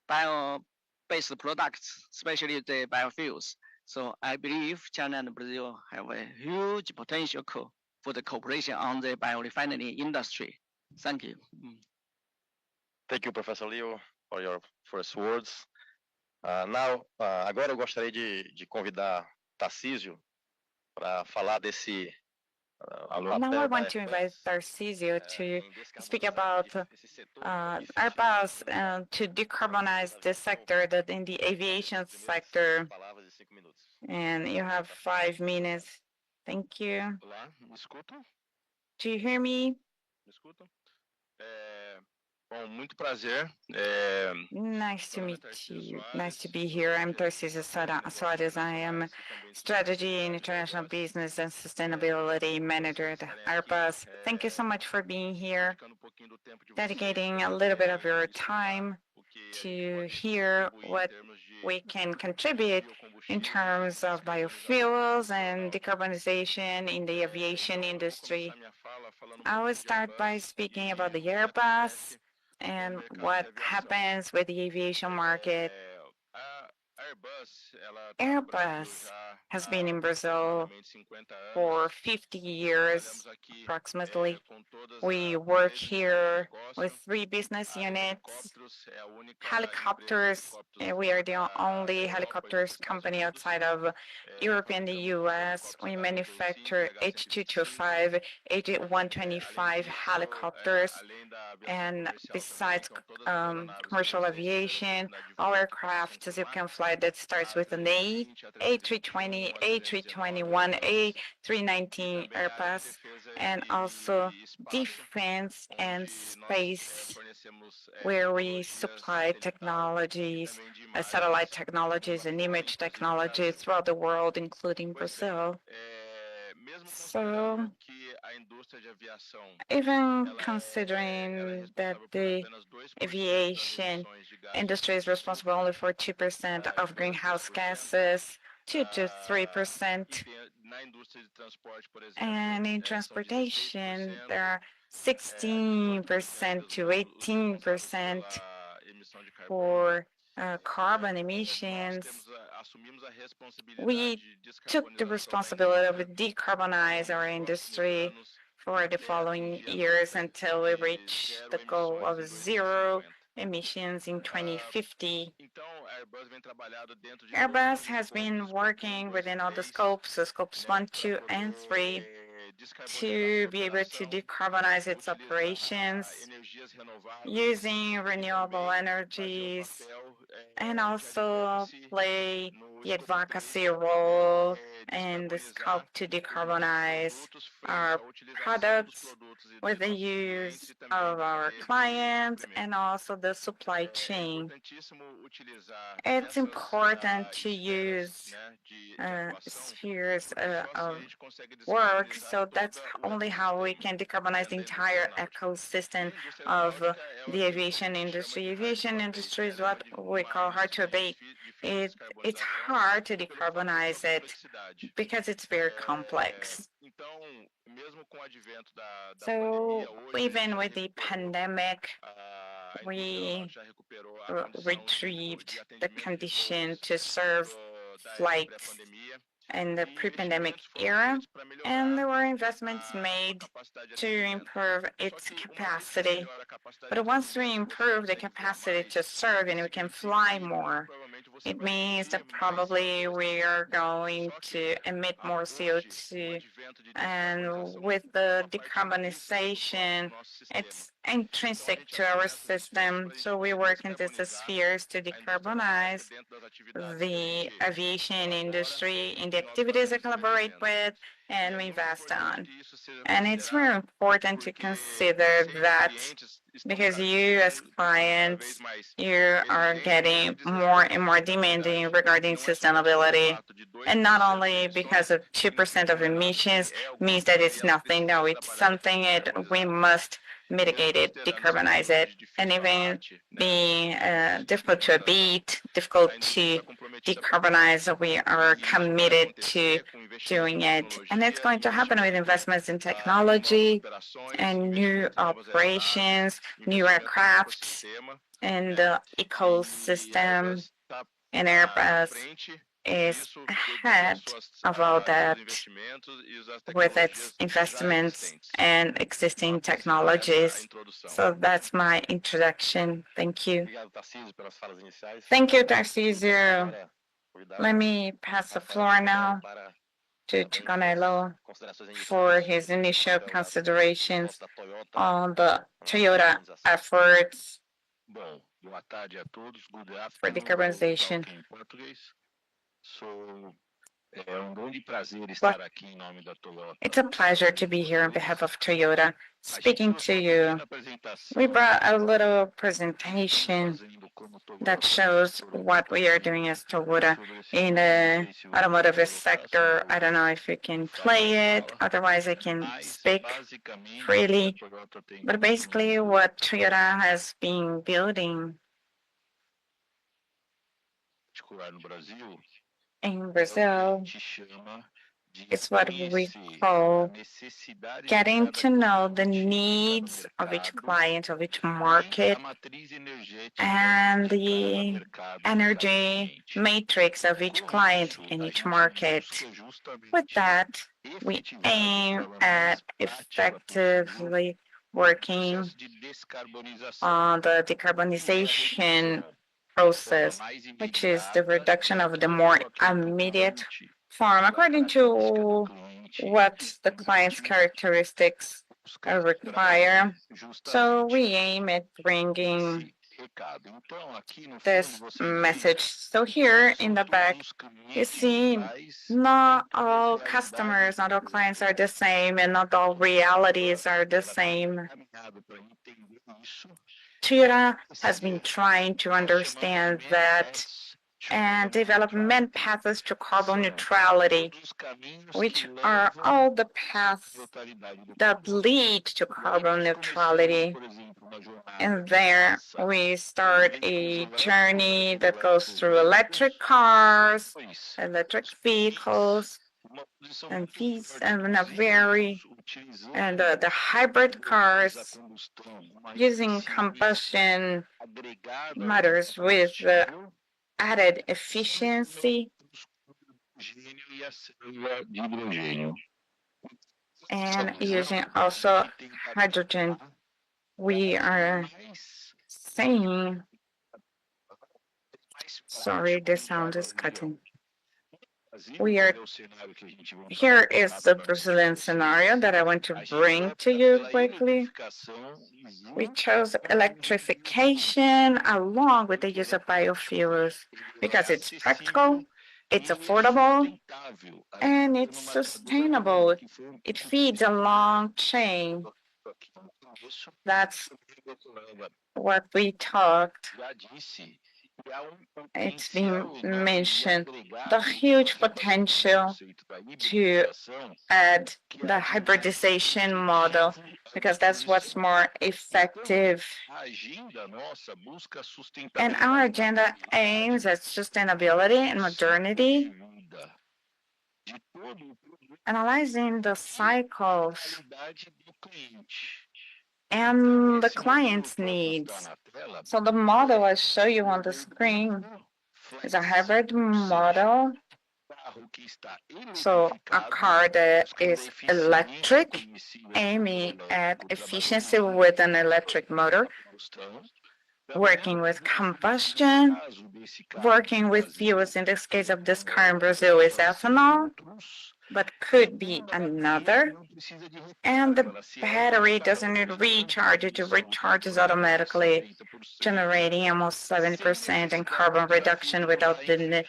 bio-based products, especially the biofuels. So I believe China and Brazil have a huge potential for the cooperation on the biorefinery industry. Thank you. Thank you, Professor Leo, for your first words. Agora eu gostaria de convidar Tarcísio para falar desse Now I want to invite Tarcísio to speak about ARPA's to decarbonize the sector, that in the aviation sector. And you have 5 minutes. Thank you. Do you hear me? Bom, muito prazer. Nice to meet you. Nice to be here. I'm Tarcísio Soares. I am Strategy in International Business and Sustainability Manager at ARPA's. Thank you so much for being here, dedicating a little bit of your time to hear what we can contribute in terms of biofuels and decarbonization in the aviation industry. I will start by speaking about the Airbus and what happens with the aviation market. Airbus has been in Brazil for 50 years, approximately. We work here with 3 business units. Helicopters, we are the only helicopters company outside of Europe and the US. We manufacture H225, H125 helicopters. And besides commercial aviation, all aircraft, as you can fly, that starts with an A, A320, A321, A319 Airbus, and also defense and space, where we supply technologies, satellite technologies and image technologies throughout the world, including Brazil. So even considering that the aviation industry is responsible only for 2% of greenhouse gases, 2 to 3%, and in transportation, there are 16% to 18% for carbon emissions. We took the responsibility of decarbonize our industry for the following years until we reach the goal of 0 emissions in 2050. Airbus has been working within all the scopes 1, 2, and 3, to be able to decarbonize its operations using renewable energies, and also play the advocacy role and the scope to decarbonize our products with the use of our clients and also the supply chain. It's important to use spheres of work, so that's only how we can decarbonize the entire ecosystem of the aviation industry. Aviation industry is what we call hard to abate. It's hard to decarbonize it because it's very complex. So even with the pandemic, we retrieved the condition to serve flights in the pre-pandemic era, and there were investments made to improve its capacity. But once we improve the capacity to serve and we can fly more, it means that probably we are going to emit more CO2. And with the decarbonization, it's intrinsic to our system. So we work in these spheres to decarbonize the aviation industry in the activities I collaborate with, and we invest on. And it's very important to consider that because you as clients, you are getting more and more demanding regarding sustainability. And not only because of 2% of emissions means that it's nothing. No, it's something that we must mitigate it, decarbonize it, and even being difficult to abate, difficult to decarbonize, we are committed to doing it. And it's going to happen with investments in technology and new operations, new aircrafts, and the ecosystem. And Airbus is ahead of all that with its investments and existing technologies. So that's my introduction. Thank you. Thank you, Tarcísio. Let me pass the floor now to Canelo for his initial considerations on the Toyota efforts for decarbonization. It's a pleasure to be here on behalf of Toyota, speaking to you. We brought a little presentation that shows what we are doing as Toyota in the automotive sector. I don't know if you can play it, otherwise I can speak freely. But basically what Toyota has been building in Brazil is what we call getting to know the needs of each client, of each market, and the energy matrix of each client in each market. With that, we aim at effectively working on the decarbonization process, which is the reduction of the more immediate form according to what the client's characteristics require. So we aim at bringing this message. So here in the back, you see not all customers, not all clients are the same, and not all realities are the same. Toyota has been trying to understand that and development paths to carbon neutrality, which are all the paths that lead to carbon neutrality. And there we start a journey that goes through electric cars, electric vehicles, and these and the hybrid cars using combustion motors with added efficiency and using also hydrogen. We are saying, sorry, the sound is cutting. Here is the Brazilian scenario that I want to bring to you quickly. We chose electrification along with the use of biofuels because it's practical, it's affordable, and it's sustainable. It feeds a long chain. That's what we talked. It's been mentioned, the huge potential to add the hybridization model, because that's what's more effective. And our agenda aims at sustainability and modernity, analyzing the cycles and the client's needs. So the model I show you on the screen is a hybrid model. So a car that is electric, aiming at efficiency with an electric motor, working with combustion, working with fuels. In this case of this car in Brazil is ethanol, but could be another. And the battery doesn't need recharge, it recharges automatically, generating almost 7% in carbon reduction without the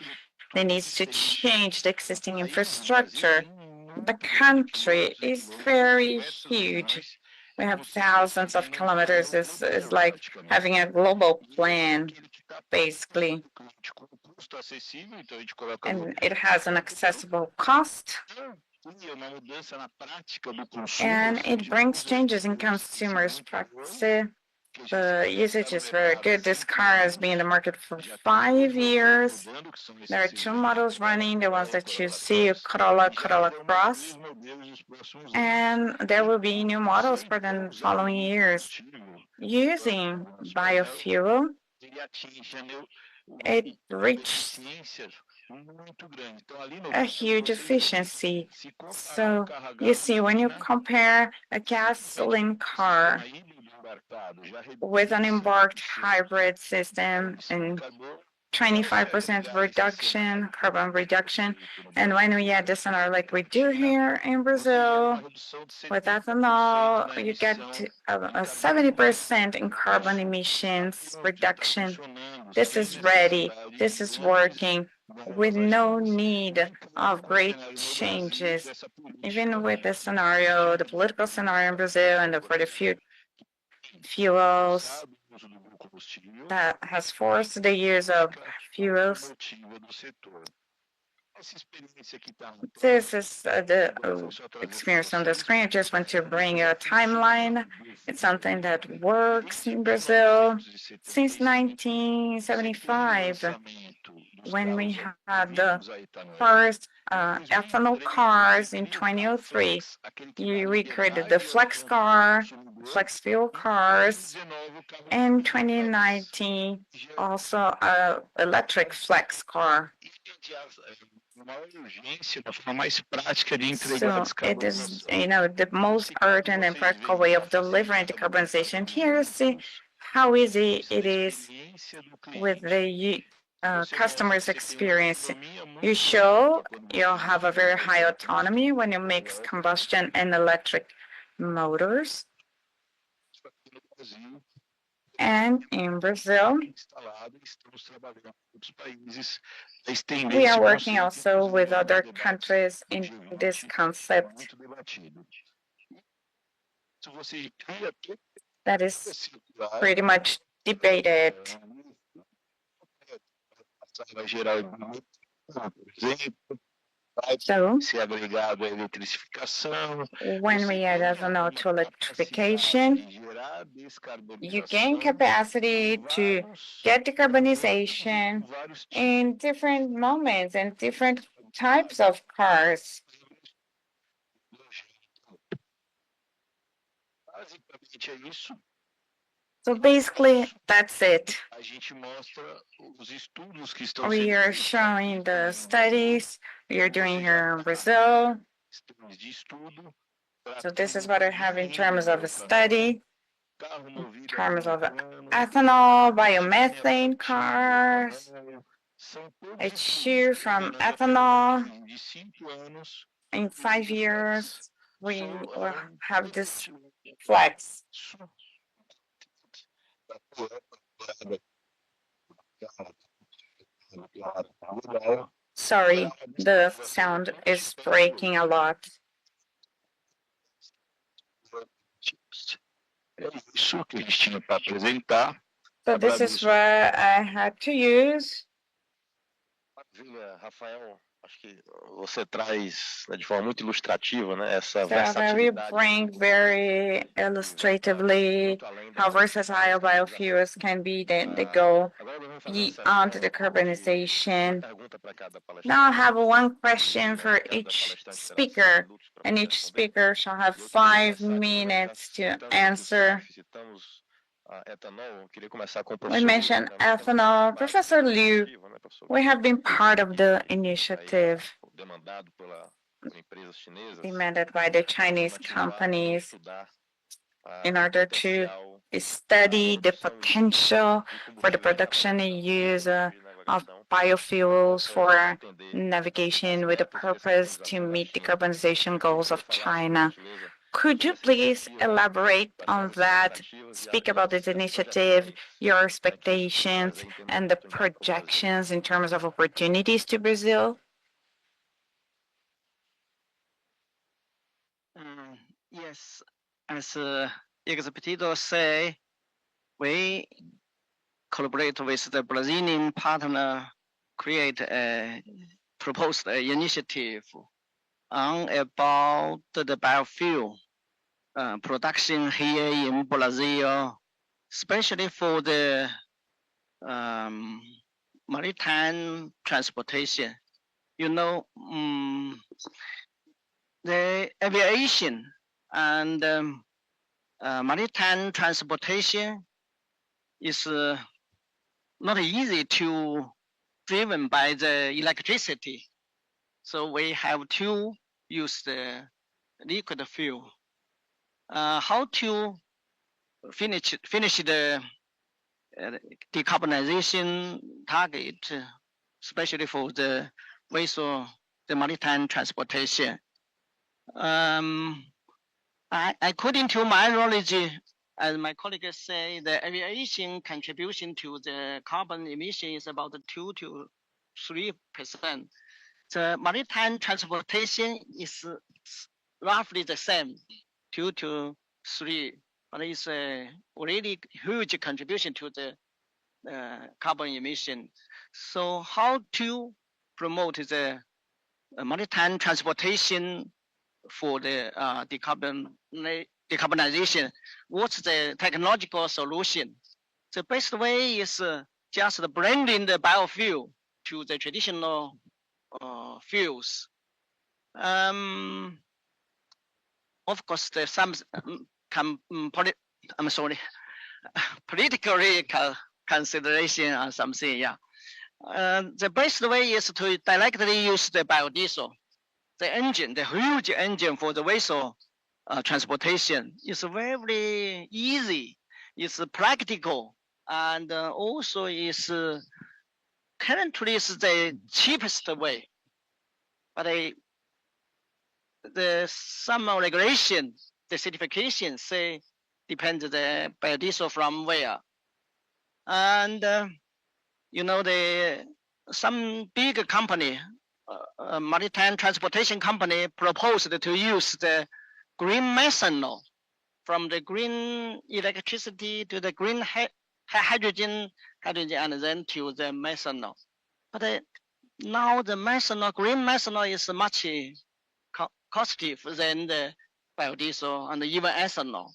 needs to change the existing infrastructure. The country is very huge. We have thousands of kilometers. It's like having a global plan, basically. And it has an accessible cost. And it brings changes in consumers' practice. The usage is very good. This car has been in the market for 5 years. There are 2 models running, the ones that you see, Corolla, Corolla Cross. And there will be new models for the following years. Using biofuel, it reached a huge efficiency. So you see, when you compare a gasoline car with an embarked hybrid system and 25% reduction, carbon reduction, and when we add the scenario like we do here in Brazil, with ethanol, you get a 70% in carbon emissions reduction. This is ready. This is working with no need of great changes. Even with the scenario, the political scenario in Brazil and for the fuels that has forced the use of fuels. This is the experience on the screen. I just want to bring a timeline. It's something that works in Brazil since 1975, when we had the first ethanol cars in 2003. We created the flex car, flex fuel cars. In 2019, also electric flex car. So it is, the most urgent and practical way of delivering decarbonization. Here you see how easy it is with the customer's experience. You show you'll have a very high autonomy when you mix combustion and electric motors. And in Brazil, we are working also with other countries in this concept. That is pretty much debated. So, when we add ethanol to electrification, you gain capacity to get decarbonization in different moments and different types of cars. So basically, that's it. We are showing the studies we are doing here in Brazil. So this is what I have in terms of a study, in terms of ethanol, biomethane cars, a cheer from ethanol. In 5 years, we will have this flex. Sorry, the sound is breaking a lot. So this is what I had to use. Acho que você traz de forma muito ilustrativa, né, essa versatilidade. So we bring very illustratively how versatile biofuels can be. They go beyond decarbonization. Now I have one question for each speaker, and each speaker shall have 5 minutes to answer. We mentioned ethanol. Professor Liu, we have been part of the initiative demanded by the Chinese companies in order to study the potential for the production and use of biofuels for navigation with a purpose to meet decarbonization goals of China. Could you please elaborate on that, speak about this initiative, your expectations, and the projections in terms of opportunities to Brazil? Yes, as Expertito say, we collaborate with the Brazilian partner, proposed an initiative on about the biofuel production here in Brazil, especially for the maritime transportation. You know, the aviation and maritime transportation is not easy to driven by the electricity. So we have to use the liquid fuel. How to finish the decarbonization target, especially for the vessel, the maritime transportation. According to my knowledge, as my colleagues say, the aviation contribution to the carbon emission is about 2 to 3%. The maritime transportation is roughly the same, 2 to 3, but it's a really huge contribution to the carbon emission. So how to promote the maritime transportation for the decarbonization? What's the technological solution? The best way is just blending the biofuel to the traditional fuels. Of course, there's some politically consideration or something. Yeah. The best way is to directly use the biodiesel. The engine, the huge engine for the vessel transportation is very easy. It's practical, and also is currently is the cheapest way. But the some regulation, the certification say depends the biodiesel from where. And you know, some big company, maritime transportation company, proposed to use the green methanol from the green electricity to the green hydrogen, and then to the methanol. But now the methanol, green methanol is much costly than the biodiesel and even ethanol.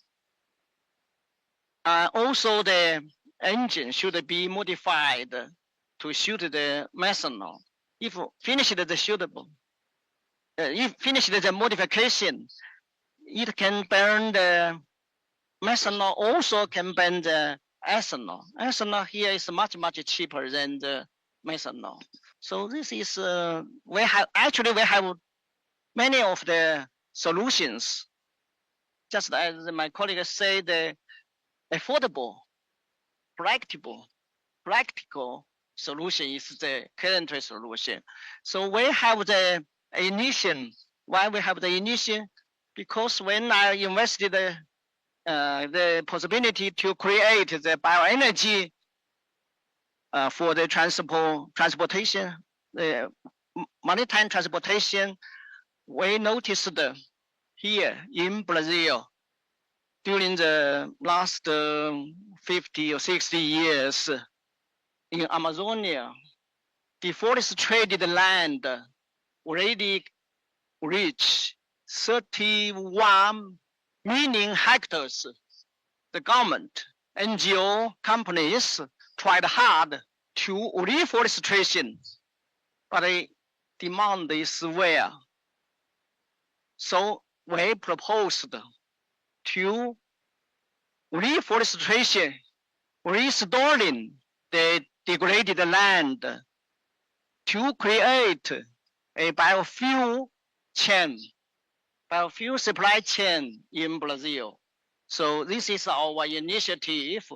Also, the engine should be modified to suit the methanol. If finished the suitable, if finished the modification, it can burn the methanol. Also can burn the ethanol. Ethanol here is much cheaper than the methanol. So this is we have many of the solutions. Just as my colleagues say, the affordable, practical solution is the current solution. So we have the ignition. Why we have the ignition? Because when I invested the possibility to create the bioenergy for the transportation, the maritime transportation, we noticed here in Brazil during the last 50 or 60 years in Amazonia, the forest-traded land already reached 31 million hectares. The government, NGO companies tried hard to reforestation, but the demand is where. So we proposed to reforestation, restoring the degraded land to create a biofuel chain, biofuel supply chain in Brazil. So this is our initiative.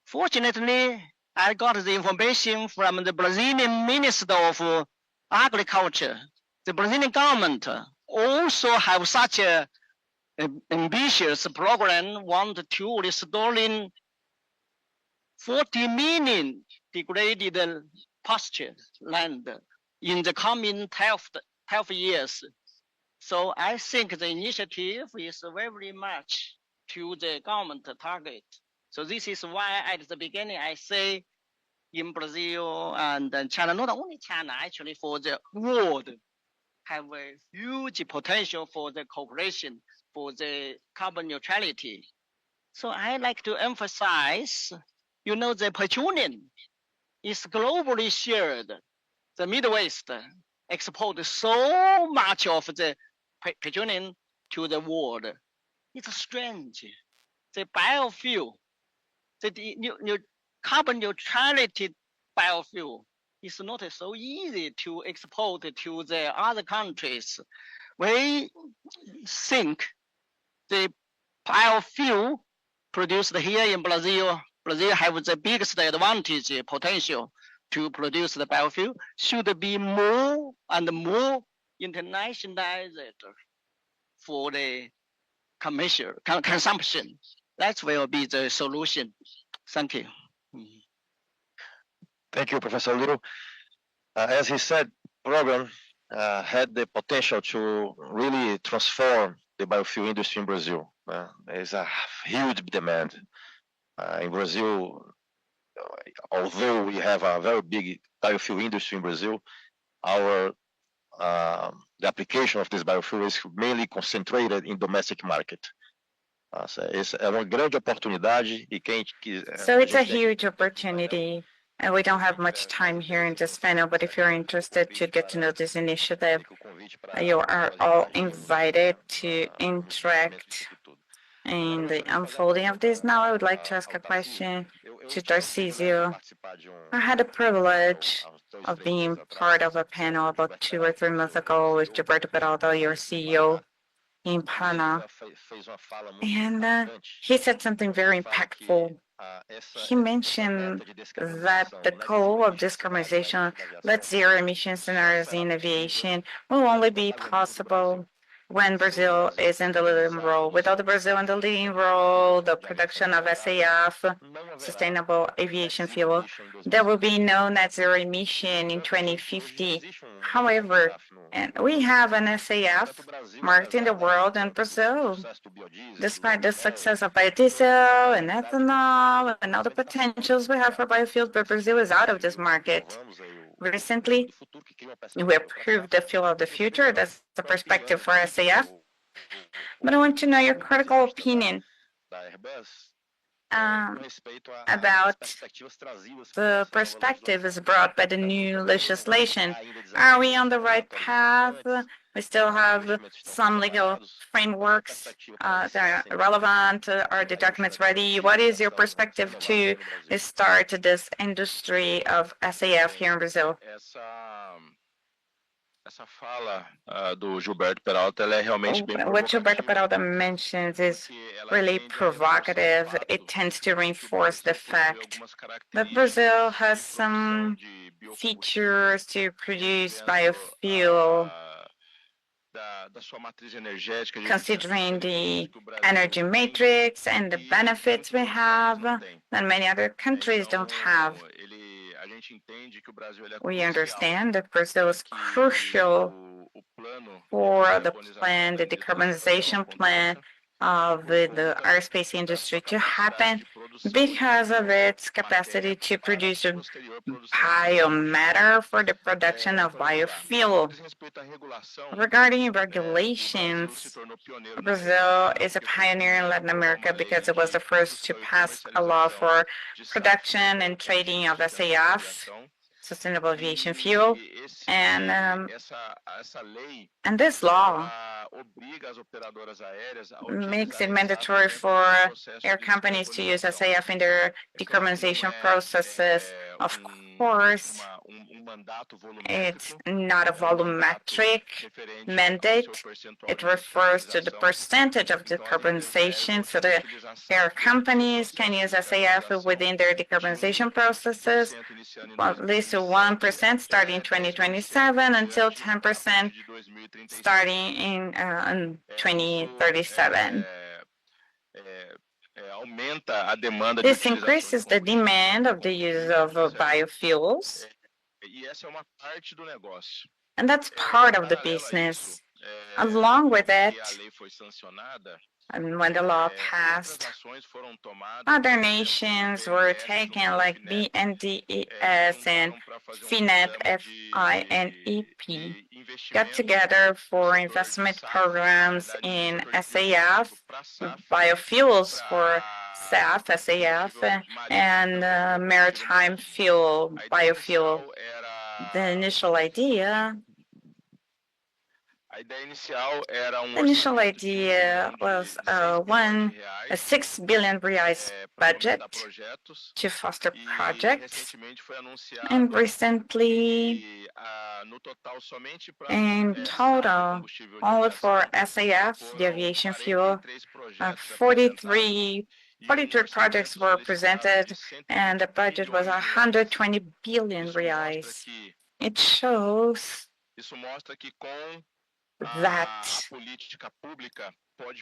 Fortunately, I got the information from the Brazilian Minister of Agriculture. The Brazilian government also have such a ambitious program, want to restoring 40 million degraded pasture land in the coming 12 years. So I think the initiative is very much to the government target. So this is why at the beginning I say in Brazil and China, not only China, actually for the world, have a huge potential for the cooperation, for the carbon neutrality. So I like to emphasize, the petroleum is globally shared. The Midwest export so much of the petroleum to the world. It's strange. The biofuel, the carbon neutrality biofuel is not so easy to export to the other countries. We think the biofuel produced here in Brazil have the biggest advantage potential to produce the biofuel should be more and more internationalized for the consumption. That will be the solution. Thank you. Thank you, Professor Little. As he said, program had the potential to really transform the biofuel industry in Brazil. There's a huge demand in Brazil. Although we have a very big biofuel industry in Brazil, our the application of this biofuel is mainly concentrated in domestic market. Essa é uma grande oportunidade e quem So it's a huge opportunity. And we don't have much time here in this panel, but if you're interested to get to know this initiative, you are all invited to interact in the unfolding of this. Now I would like to ask a question to Tarcísio. I had the privilege of being part of a panel about 2 or 3 months ago with Gilberto Peralta, your CEO, in Paraná. And he said something very impactful. He mentioned that the goal of decarbonization, net zero emission scenarios in aviation, will only be possible when Brazil is in the leading role. Without Brazil in the leading role, the production of SAF, sustainable aviation fuel, there will be no net zero emission in 2050. However, and we have an SAF market in the world, and Brazil, despite the success of biodiesel and ethanol and all the potentials we have for biofuels, but Brazil is out of this market. Recently, we approved the fuel of the future. That's the perspective for SAF. But I want to know your critical opinion about the perspectives brought by the new legislation. Are we on the right path? We still have some legal frameworks that are relevant. Are the documents ready? What is your perspective to start this industry of SAF here in Brazil? What Gilberto Peralta mentions is really provocative. It tends to reinforce the fact that Brazil has some features to produce biofuel, considering the energy matrix and the benefits we have that many other countries don't have. We understand that Brazil is crucial for the plan, the decarbonization plan of the aerospace industry to happen because of its capacity to produce biomatter for the production of biofuel. Regarding regulations, Brazil is a pioneer in Latin America because it was the first to pass a law for production and trading of SAF, sustainable aviation fuel, and this law makes it mandatory for air companies to use SAF in their decarbonization processes. Of course, it's not a volumetric mandate. It refers to the percentage of decarbonization, so the air companies can use SAF within their decarbonization processes, well, at least 1% starting in 2027 until 10% starting in 2037. This increases the demand of the use of biofuels, and that's part of the business. Along with it, and when the law passed, other nations were taken, like BNDES and FINEP, FINEP, got together for investment programs in SAF, biofuels for SAF, and maritime fuel, biofuel. The initial idea was a 6 billion reais budget to foster projects, and recently, in total, only for SAF, the aviation fuel, 43 projects were presented, and the budget was 120 billion reais. It shows that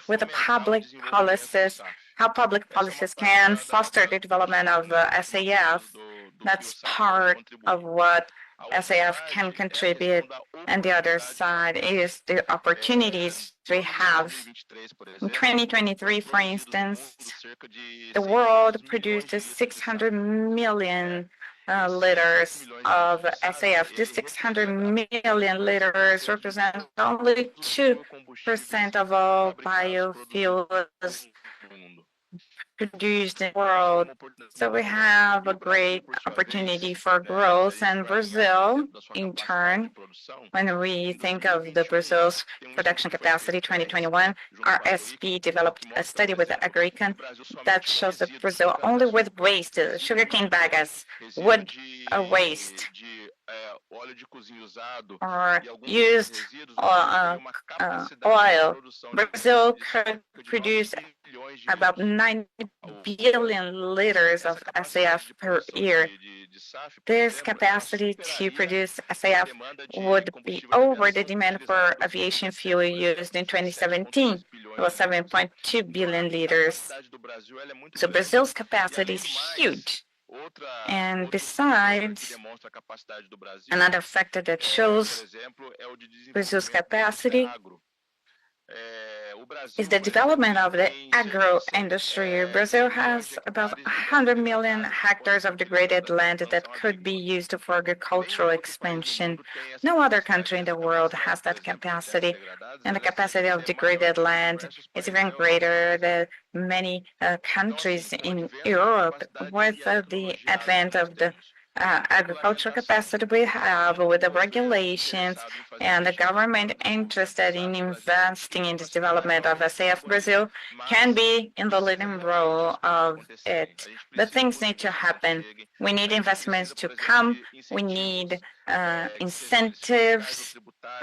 with the public policies, how public policies can foster the development of SAF, that's part of what SAF can contribute. And the other side is the opportunities we have. In 2023, for instance, the world produced 600 million liters of SAF. This 600 million liters represent only 2% of all biofuels produced in the world. So we have a great opportunity for growth. And Brazil, in turn, when we think of the Brazil's production capacity 2021, RSP developed a study with Agricon that shows that Brazil, only with waste, sugarcane bagasse, wood waste, or used oil, Brazil could produce about 9 billion liters of SAF per year. This capacity to produce SAF would be over the demand for aviation fuel used in 2017. It was 7.2 billion liters. So Brazil's capacity is huge. And besides, another factor that shows Brazil's capacity is the development of the agro industry. Brazil has about 100 million hectares of degraded land that could be used for agricultural expansion. No other country in the world has that capacity, and the capacity of degraded land is even greater than many countries in Europe. With the advent of the agricultural capacity we have, with the regulations and the government interested in investing in this development of SAF, Brazil can be in the leading role of it. But things need to happen. We need investments to come. We need incentives,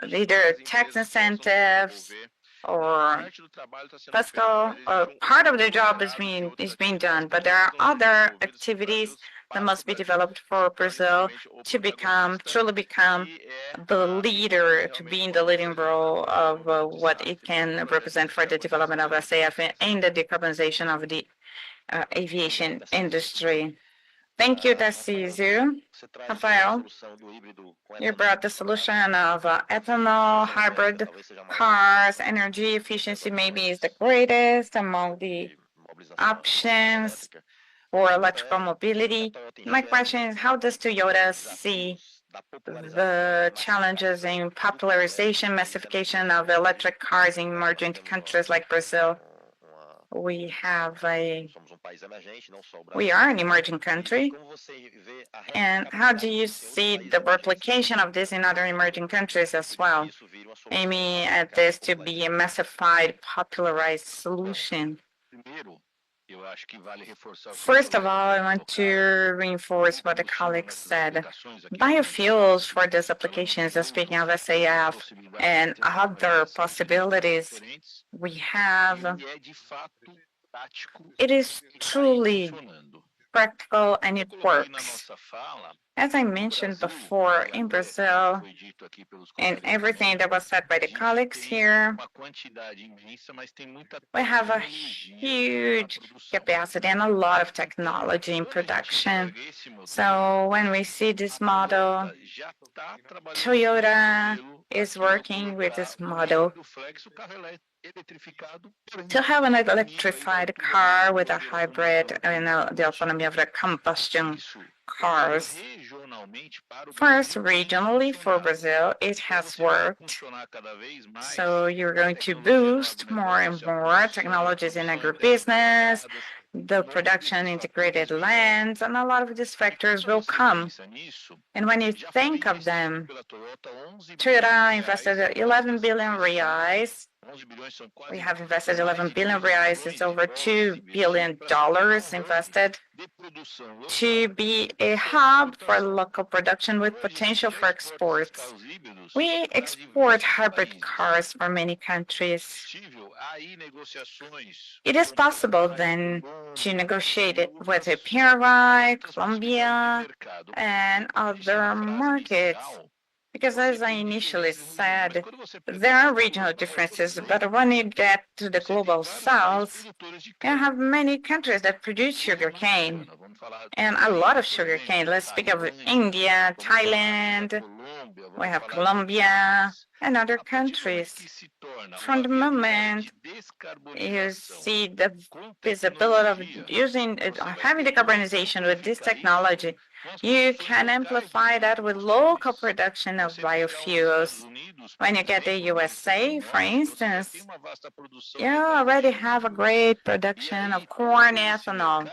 either tax incentives or fiscal. Part of the job is being done, but there are other activities that must be developed for Brazil to truly become the leader, to be in the leading role of what it can represent for the development of SAF and the decarbonization of the aviation industry. Thank you, Tarcísio. Rafael, you brought the solution of ethanol, hybrid cars, energy efficiency maybe is the greatest among the options for electrical mobility. My question is, how does Toyota see the challenges in popularization, massification of electric cars in emerging countries like Brazil? We are an emerging country. And how do you see the replication of this in other emerging countries as well, aiming at this to be a massified, popularized solution? First of all, I want to reinforce what the colleagues said. Biofuels for these applications, speaking of SAF and other possibilities we have, it is truly practical and it works. As I mentioned before, in Brazil, and everything that was said by the colleagues here, we have a huge capacity and a lot of technology in production. So when we see this model, Toyota is working with this model to have an electrified car with a hybrid and the autonomy of the combustion cars. First, regionally for Brazil, it has worked. So you're going to boost more and more technologies in agribusiness, the production integrated lands, and a lot of these factors will come. And when you think of them, Toyota invested 11 billion reais. We have invested 11 billion reais. It's over $2 billion invested to be a hub for local production with potential for exports. We export hybrid cars for many countries. It is possible then to negotiate it with Paraguay, Colombia, and other markets. Because as I initially said, there are regional differences, but when you get to the global south, you have many countries that produce sugarcane, and a lot of sugarcane. Let's speak of India, Thailand, we have Colombia, and other countries. From the moment you see the visibility of having decarbonization with this technology, you can amplify that with local production of biofuels. When you get the USA, for instance, you already have a great production of corn ethanol.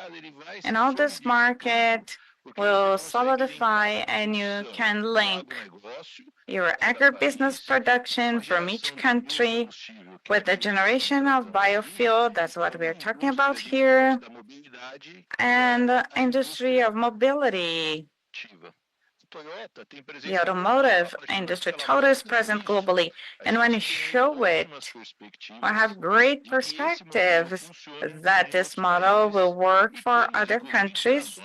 And all this market will solidify, and you can link your agribusiness production from each country with the generation of biofuel. That's what we're talking about here. And the industry of mobility. The automotive industry, Toyota is present globally. And when you show it, I have great perspectives that this model will work for other countries.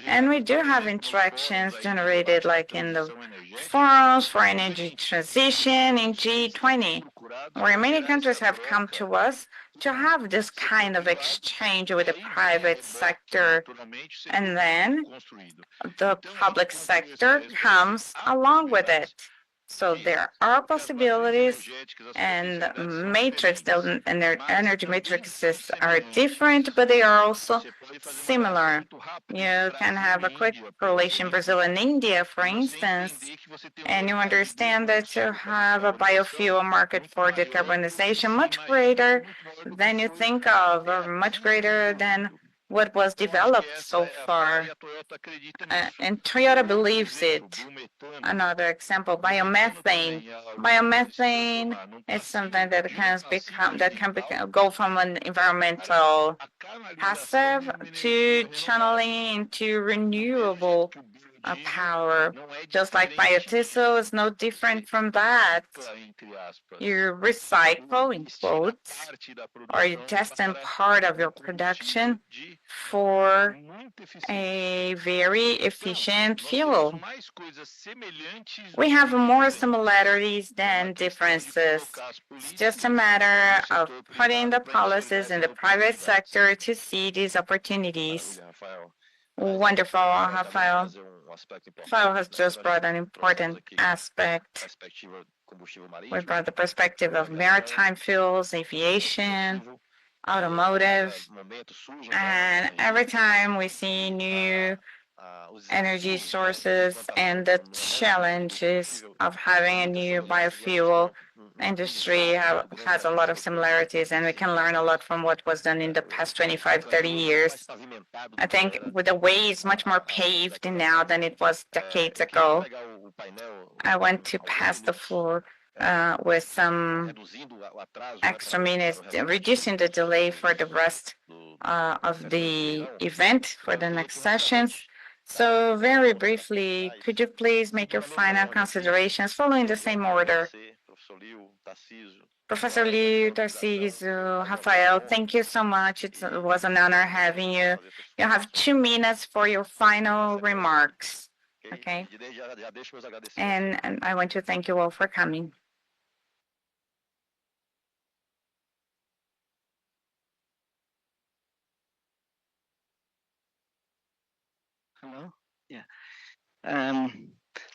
And we do have interactions generated like in the forums for energy transition in G20, where many countries have come to us to have this kind of exchange with the private sector. And then the public sector comes along with it. So there are possibilities, and matrix and their energy matrices are different, but they are also similar. You can have a quick correlation, Brazil and India, for instance, and you understand that to have a biofuel market for decarbonization much greater than you think of, or much greater than what was developed so far. And Toyota believes it. Another example, biomethane. Biomethane is something that can go from an environmental passive to channeling into renewable power. Just like biodiesel is no different from that. You recycle, in quotes, or you destine part of your production for a very efficient fuel. We have more similarities than differences. It's just a matter of putting the policies in the private sector to see these opportunities. Wonderful, Rafael. Rafael has just brought an important aspect. We brought the perspective of maritime fuels, aviation, automotive, and every time we see new energy sources and the challenges of having a new biofuel industry has a lot of similarities, and we can learn a lot from what was done in the past 25, 30 years. I think with the way is much more paved now than it was decades ago. I want to pass the floor with some extra minutes, reducing the delay for the rest of the event for the next sessions. So very briefly, could you please make your final considerations following the same order? Professor Liu, Tarcísio, Rafael, thank you so much. It was an honor having you. You have 2 minutes for your final remarks, okay? And I want to thank you all for coming. Hello? Yeah.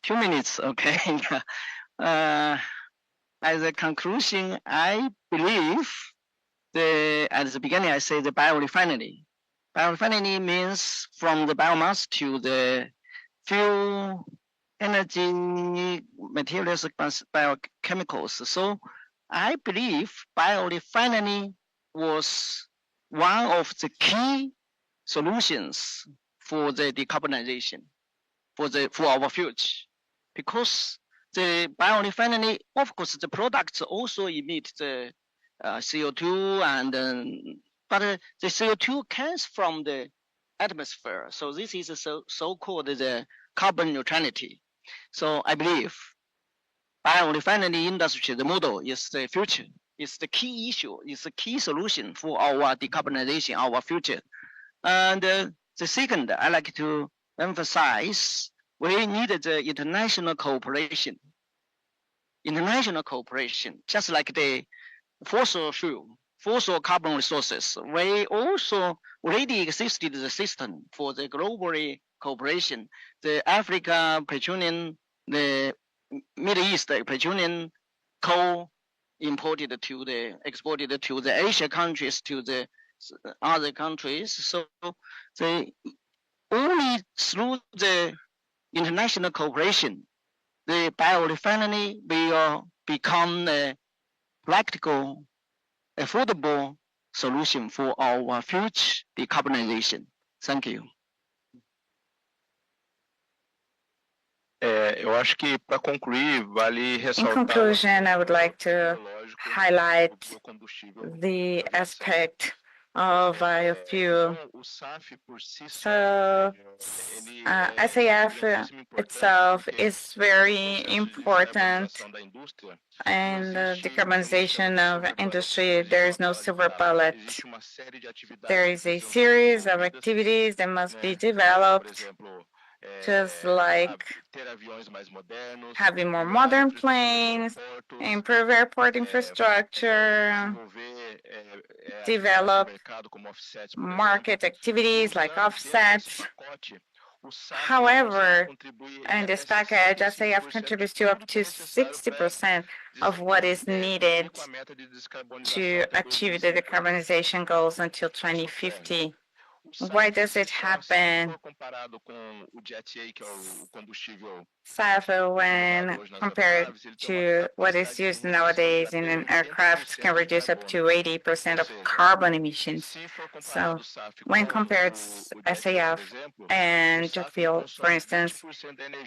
2 minutes, okay. As a conclusion, I believe at the beginning I say the biorefinery. Biorefinery means from the biomass to the fuel, energy, materials, biochemicals. So I believe biorefinery was one of the key solutions for the decarbonization, for our future, because the biorefinery, of course, the products also emit the CO2, but the CO2 comes from the atmosphere. So this is so-called the carbon neutrality. So I believe biorefinery industry, the model is the future, is the key issue, is the key solution for our decarbonization, our future. And the second, I like to emphasize, we need the international cooperation. International cooperation, just like the fossil fuel, fossil carbon resources. We also already existed the system for the global cooperation. The Africa petroleum, the Middle East petroleum coal exported to the Asia countries, to the other countries. So only through the international cooperation, the biorefinery will become a practical, affordable solution for our future decarbonization. Thank you. Eu acho que, para concluir, vale In ressaltar conclusion, I would like to highlight the aspect of biofuel. So SAF itself is very important in the decarbonization of industry. There is no silver bullet. There is a series of activities that must be developed, just like having more modern planes, improve airport infrastructure, develop market activities like offsets. However, in this package, SAF contributes to up to 60% of what is needed to achieve the decarbonization goals until 2050. Why does it happen? SAF, when compared to what is used nowadays in an aircraft, can reduce up to 80% of carbon emissions. So when compared SAF and jet fuel, for instance,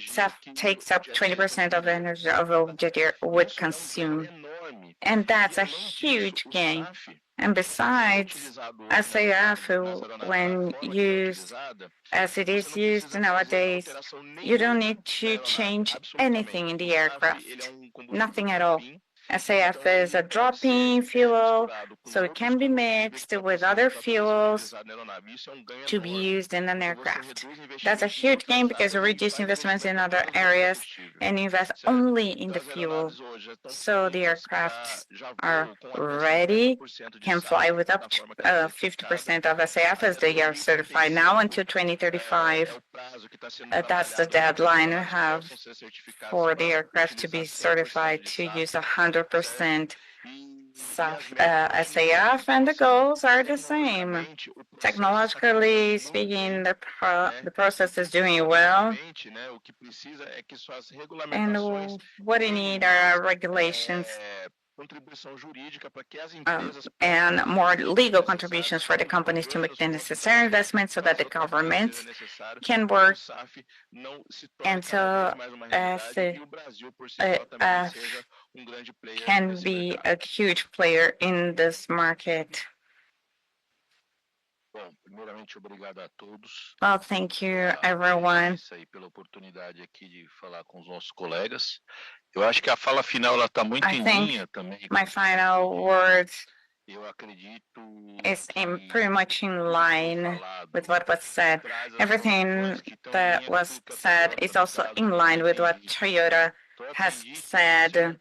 SAF takes up 20% of the energy of a jet air would consume. And that's a huge gain. And besides, SAF, when used as it is used nowadays, you don't need to change anything in the aircraft, nothing at all. SAF is a drop-in fuel, so it can be mixed with other fuels to be used in an aircraft. That's a huge gain because we reduce investments in other areas and invest only in the fuel. So the aircrafts are ready, can fly with up to 50% of SAF as they are certified now until 2035. That's the deadline we have for the aircraft to be certified to use 100% SAF, and the goals are the same. Technologically speaking, the process is doing well, and what we need are regulations and more legal contributions for the companies to make the necessary investments so that the government can work, and so can be a huge player in this market. Well, thank you, everyone. Eu acho que a fala final ela está muito em linha também. My final words is pretty much in line with what was said. Everything that was said is also in line with what Toyota has said,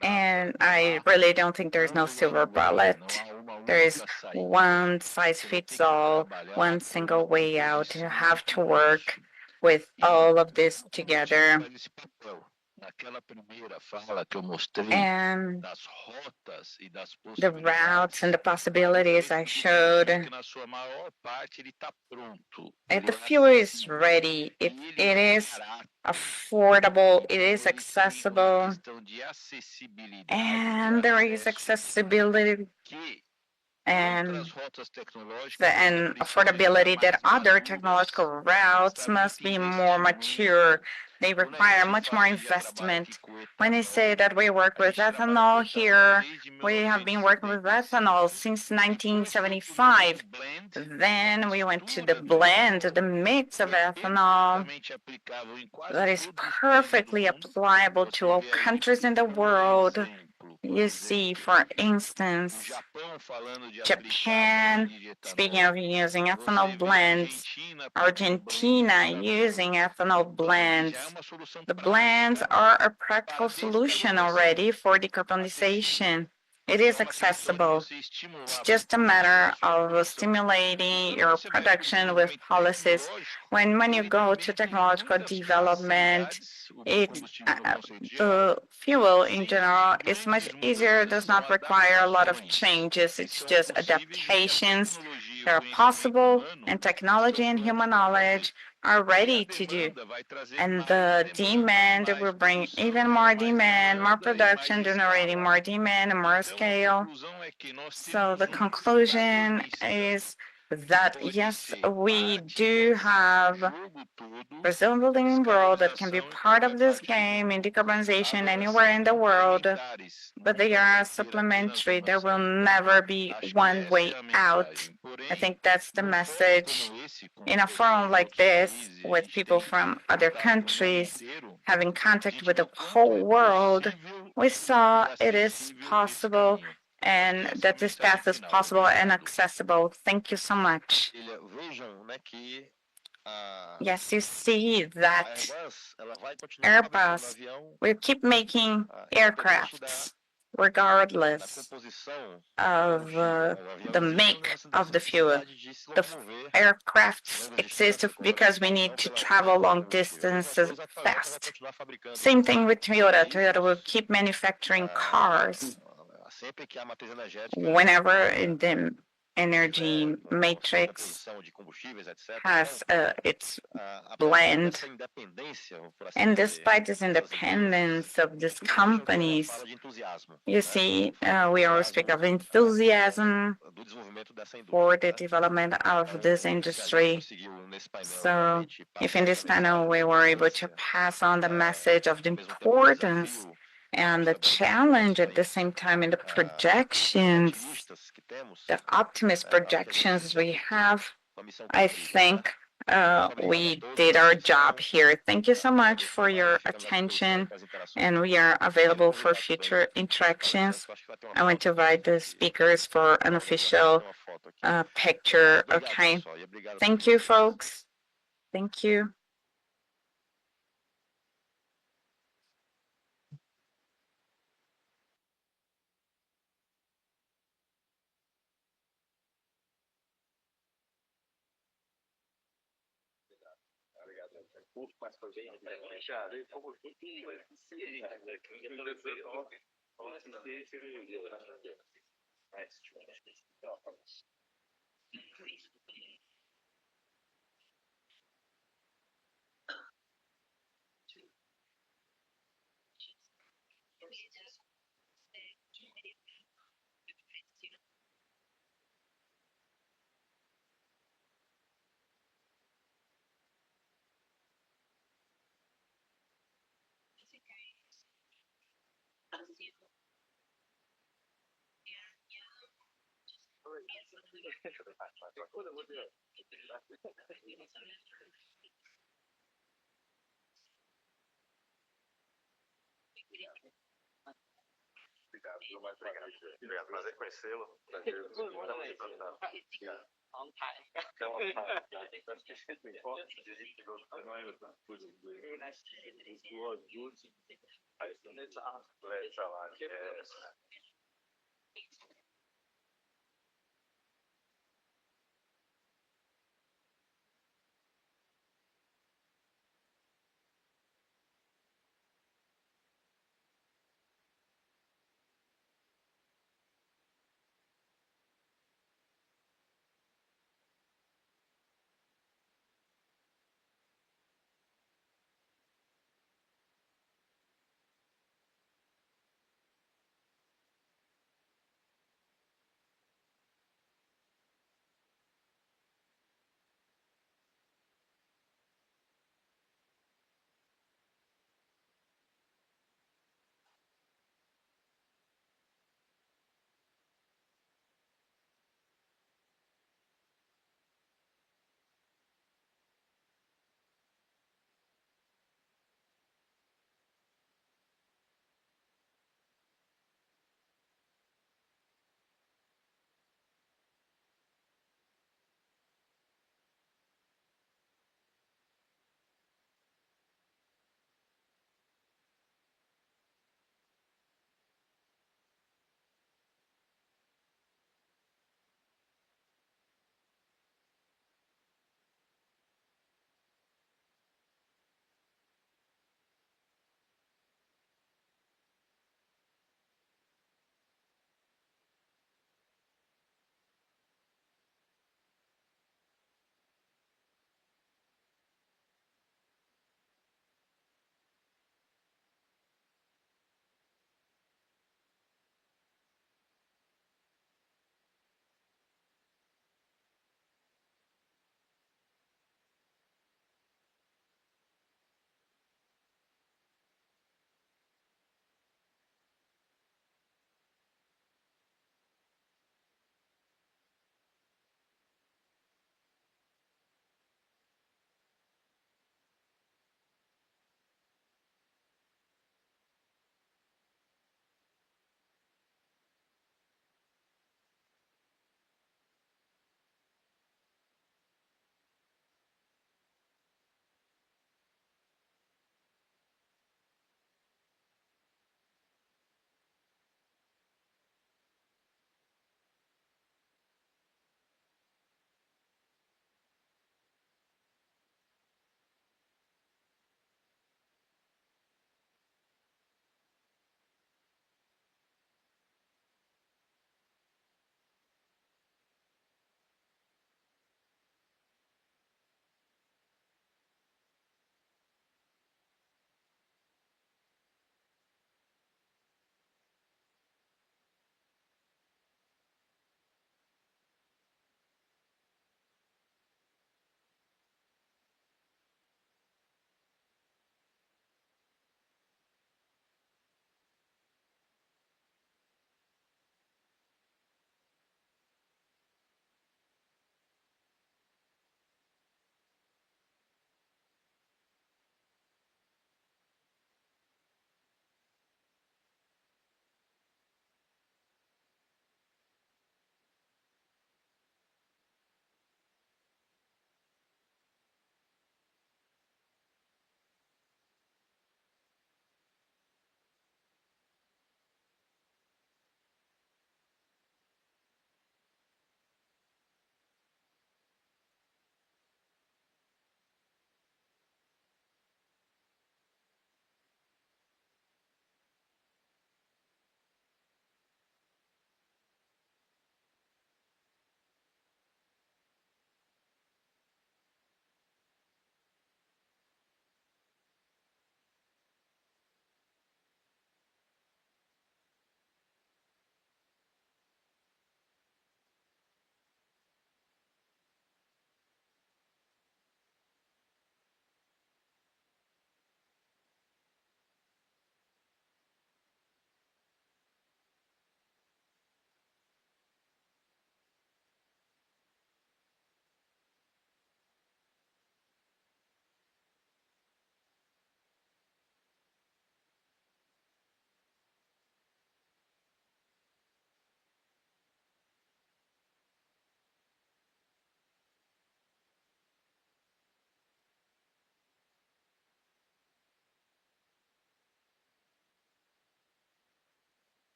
and I really don't think there's no silver bullet. There is one size fits all, one single way out. You have to work with all of this together. And the routes and the possibilities I showed, the fuel is ready. It is affordable. It is accessible. And there is accessibility and affordability that other technological routes must be more mature. They require much more investment. When I say that we work with ethanol here, we have been working with ethanol since 1975. Then we went to the blend, the mix of ethanol that is perfectly applicable to all countries in the world. You see, for instance, Japan, speaking of using ethanol blends, Argentina using ethanol blends. The blends are a practical solution already for decarbonization. It is accessible. It's just a matter of stimulating your production with policies. When you go to technological development, the fuel in general is much easier, does not require a lot of changes. It's just adaptations that are possible, and technology and human knowledge are ready to do. And the demand will bring even more demand, more production, generating more demand and more scale. So the conclusion is that, yes, we do have Brazil building world that can be part of this game in decarbonization anywhere in the world, but they are supplementary. There will never be one way out. I think that's the message. In a forum like this, with people from other countries, having contact with the whole world, we saw it is possible and that this path is possible and accessible. Thank you so much. Yes, you see that Airbus will keep making aircrafts regardless of the make of the fuel. The aircrafts exist because we need to travel long distances fast. Same thing with Toyota. Toyota will keep manufacturing cars whenever the energy matrix has its blend. And despite this independence of these companies, you see, we always speak of enthusiasm for the development of this industry. So if in this panel we were able to pass on the message of the importance and the challenge at the same time in the projections, the optimist projections we have, I think we did our job here. Thank you so much for your attention, and we are available for future interactions. I want to invite the speakers for an official picture. Okay. Thank you, folks. Thank you. Mas foi bem fechado. E como Obrigado, prazer conhecê-lo.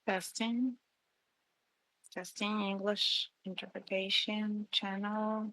Testing. Testing English interpretation channel.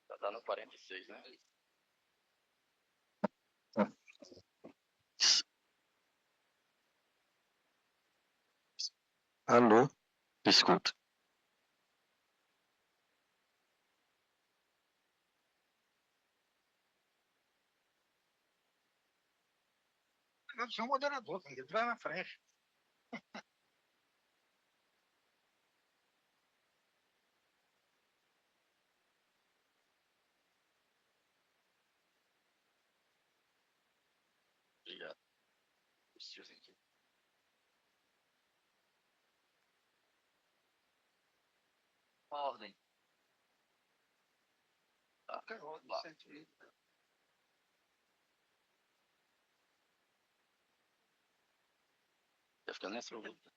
Tá dando 46, né? Alô? Escuta. Eu sou um moderador, tem que entrar na frente. Obrigado. Preciso aqui. Ordem. Tá. Lá. Vai ficar nessa luta.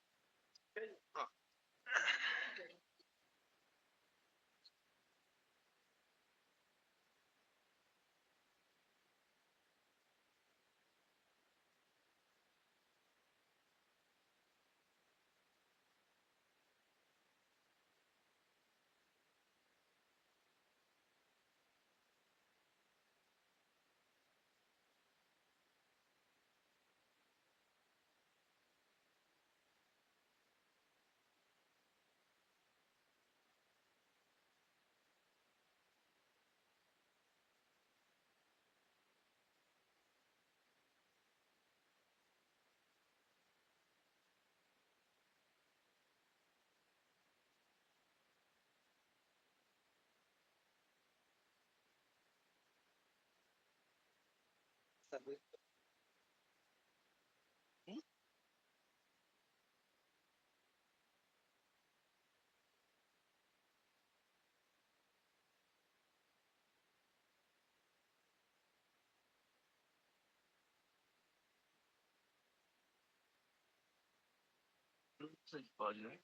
Você pode, né?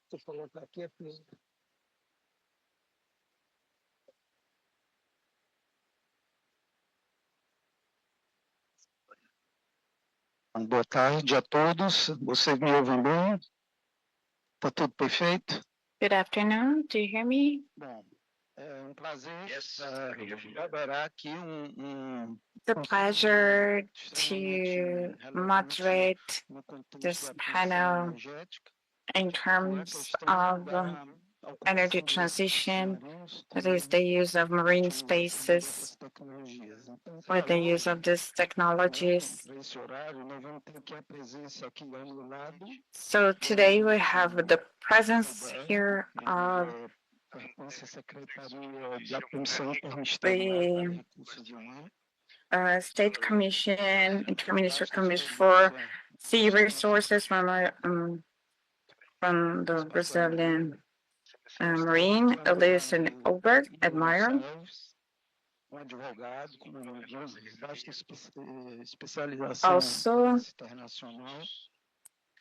Vou colocar aqui a pista. Boa tarde a todos. Vocês me ouvem bem? Tá tudo perfeito? Good afternoon. Do you hear me? Bom, é prazer haverá aqui It's a pleasure to moderate this panel in terms of energy transition, that is the use of marine spaces with the use of these technologies. So today we have the presence here of the State Commission, Interministerial Commission for Sea Resources from the Brazilian Marine, Elias and Albert, admiral. Also,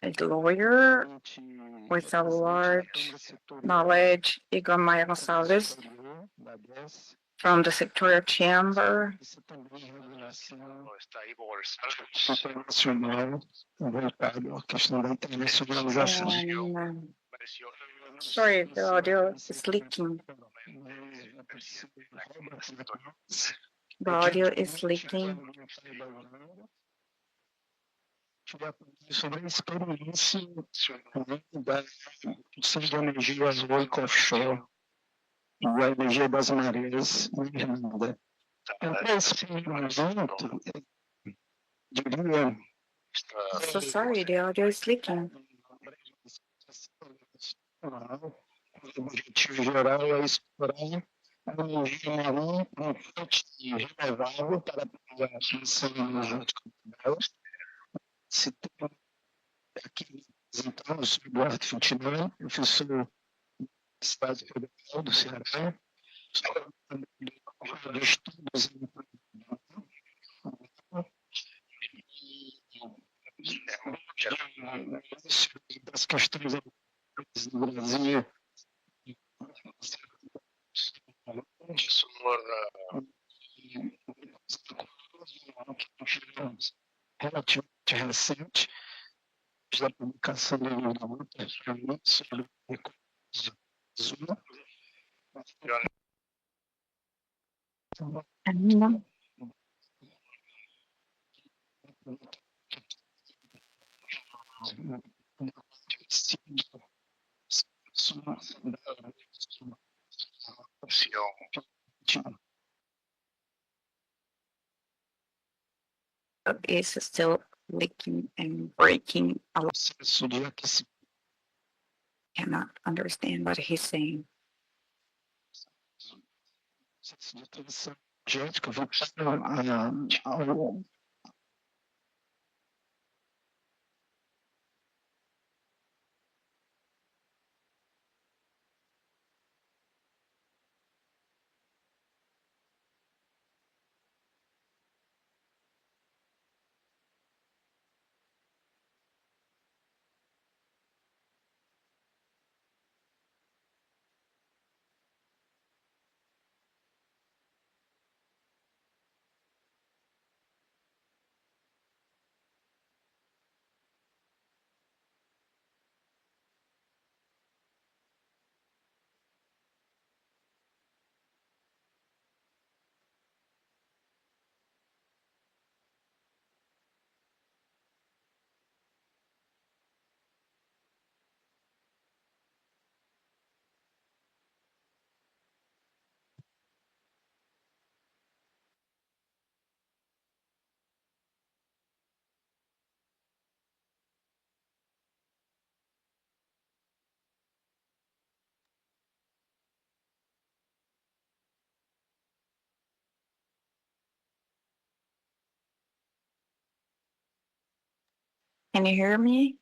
a lawyer with a large knowledge, Igor Maia Gonçalves, from the sectorial chamber. Sorry, the audio is leaking. The audio is leaking. sobre a experiência da produção de energia eólica offshore e a energia das marés na Irlanda. Para esse conjunto, diria... So sorry, the audio is leaking. O objetivo geral é explorar a energia marinha com fonte renovável para a produção energética dela. Se tem aqui representamos o Eduardo Fontinelli, professor do Estado Federal do Ceará, de estudos das questões do Brasil. Relativamente recente, da publicação do livro sobre o recurso Zuma. Is still leaking and breaking a lot. Cannot understand what he's saying. Can you hear me?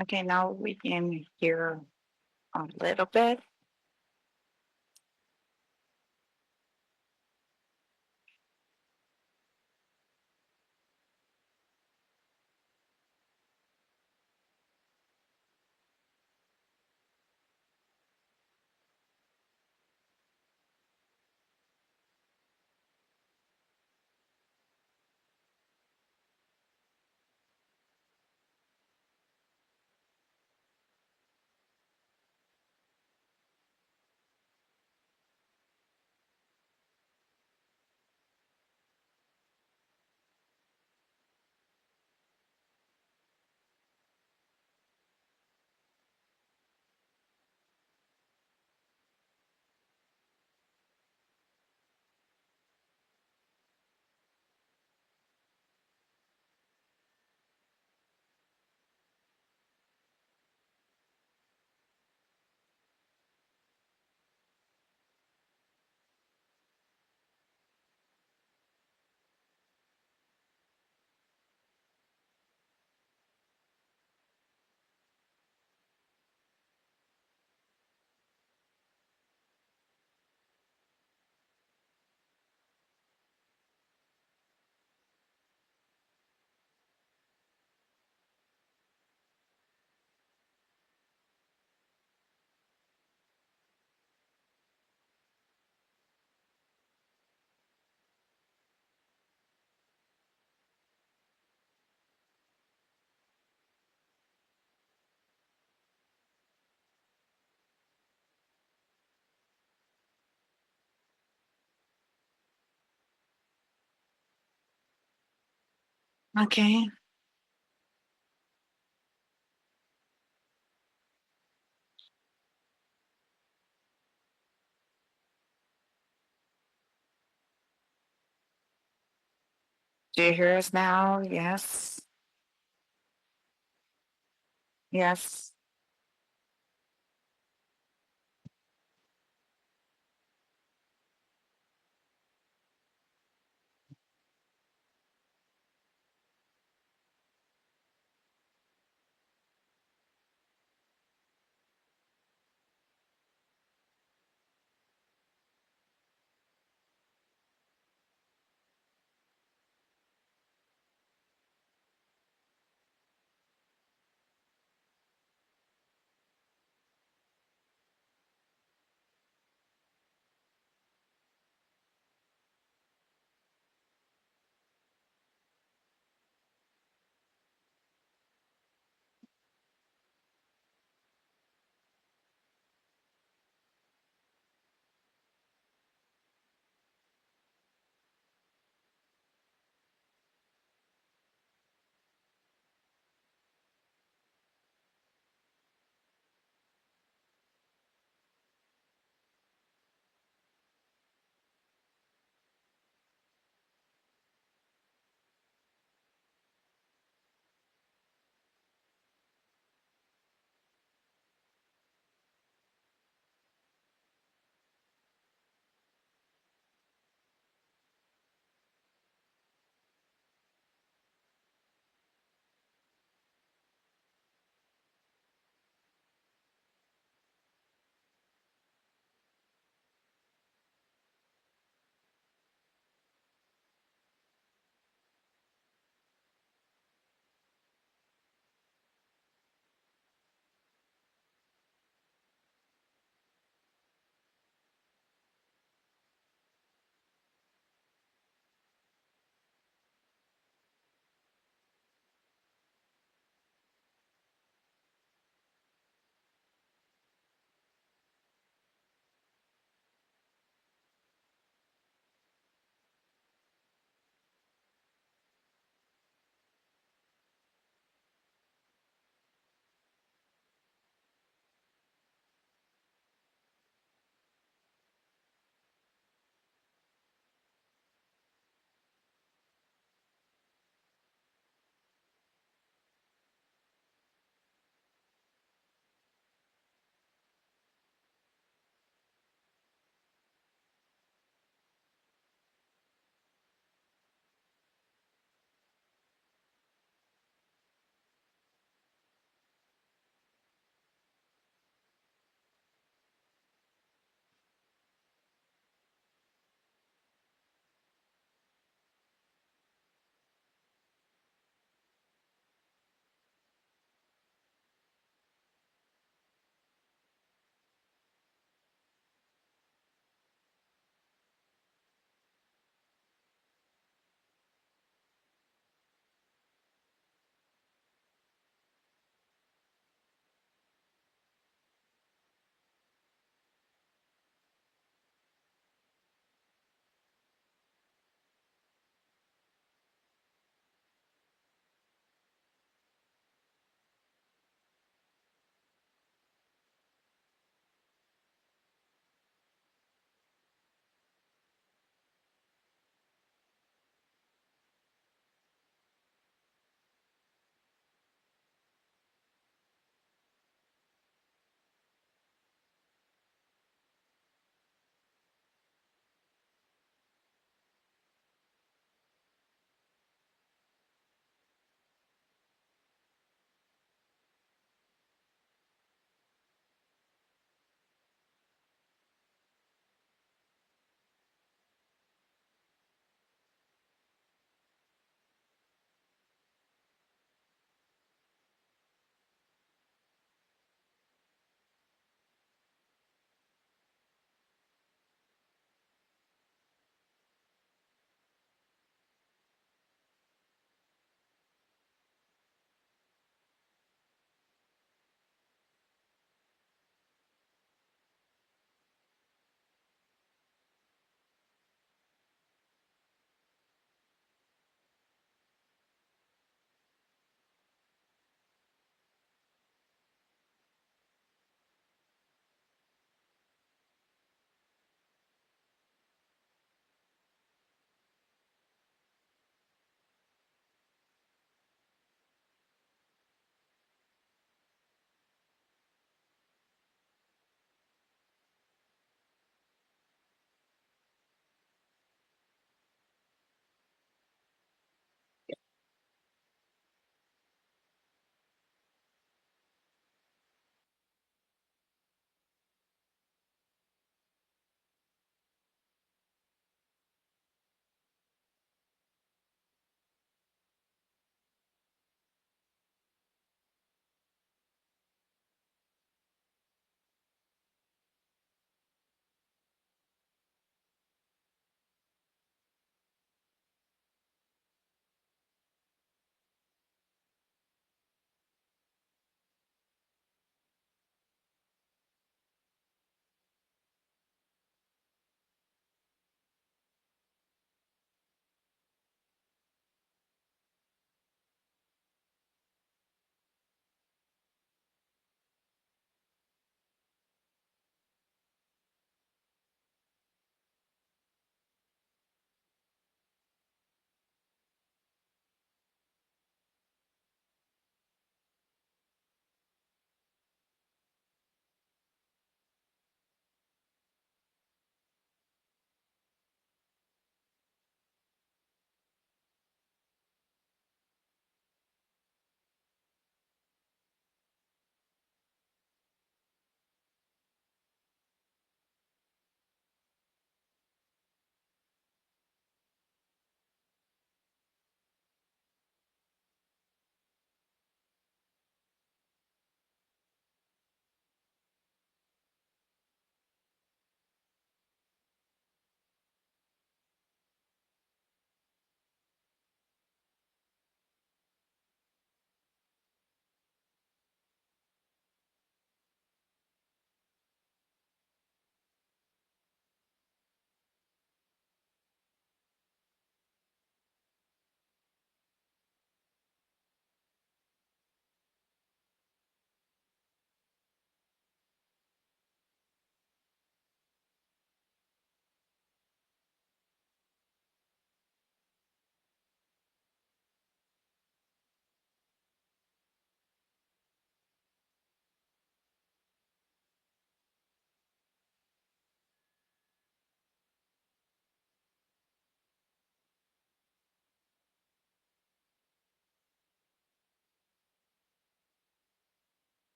Okay, now we can hear a little bit. Okay. Do you hear us now? Yes. Yes.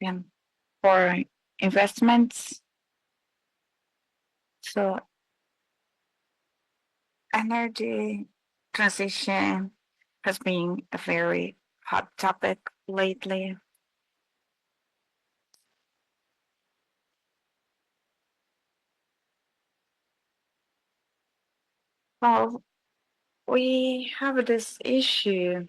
and for investments. So energy transition has been a very hot topic lately. Well, we have this issue.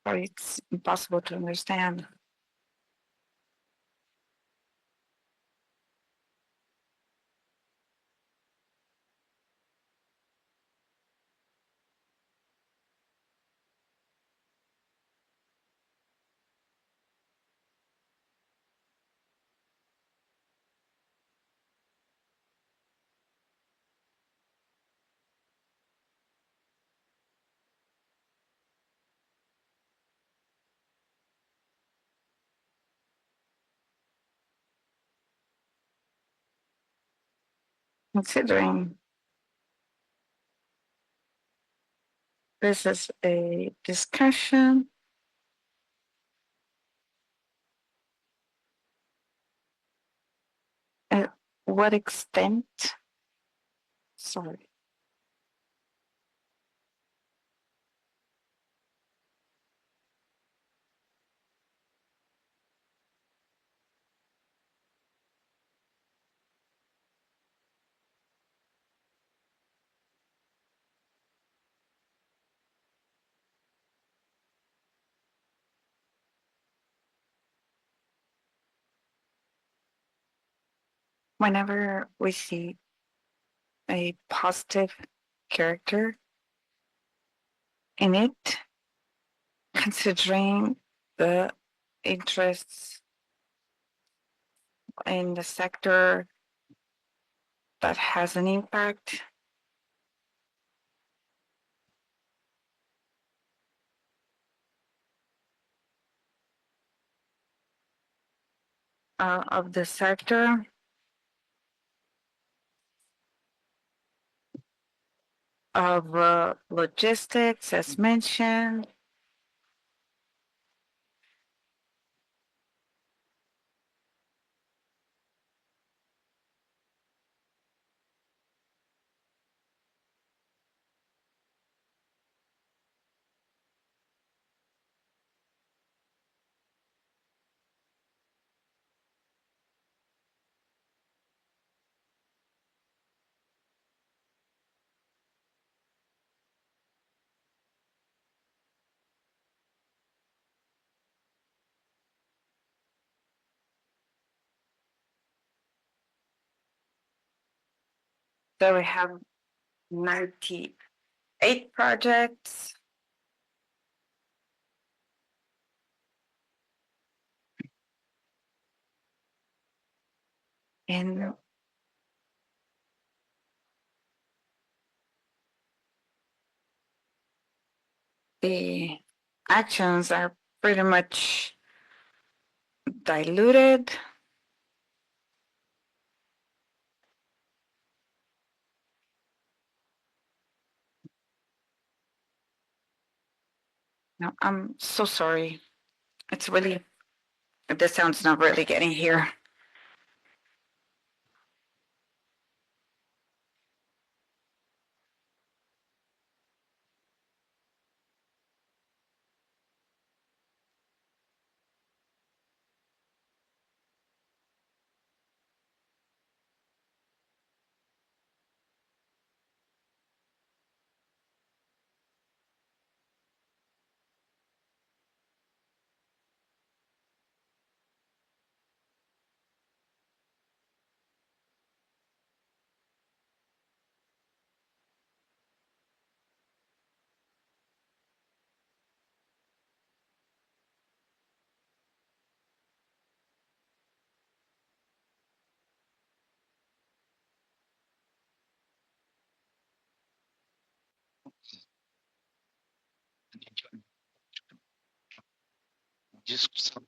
Or it's impossible to understand. Considering this is a discussion, at what extent, sorry, whenever we see a positive character in it, considering the interests in the sector that has an impact, of the sector, of logistics, as mentioned. So we have 98 projects. And the actions are pretty much diluted. No, I'm so sorry. It's really, the sound's not really getting here. Discussão.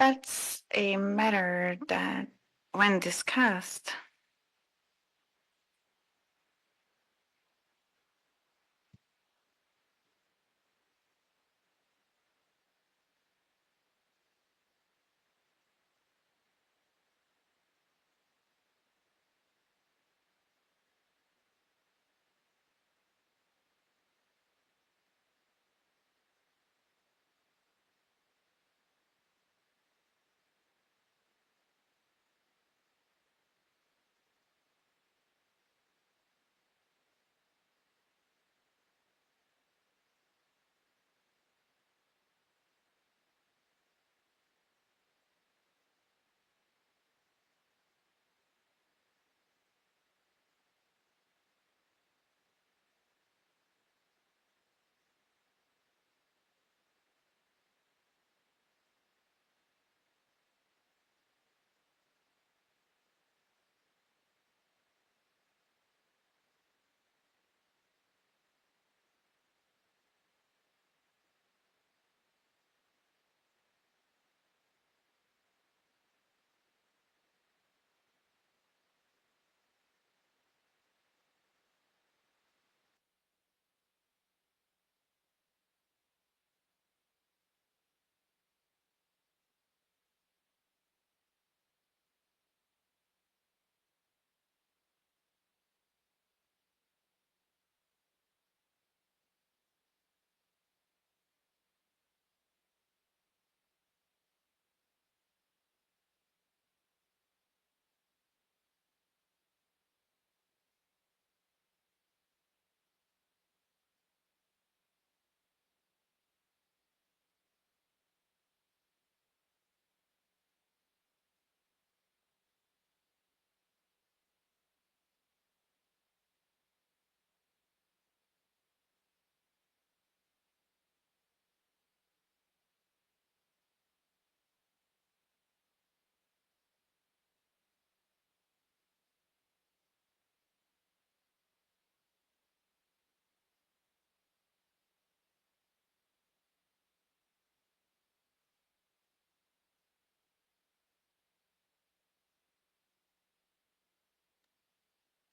That's a matter that, when discussed,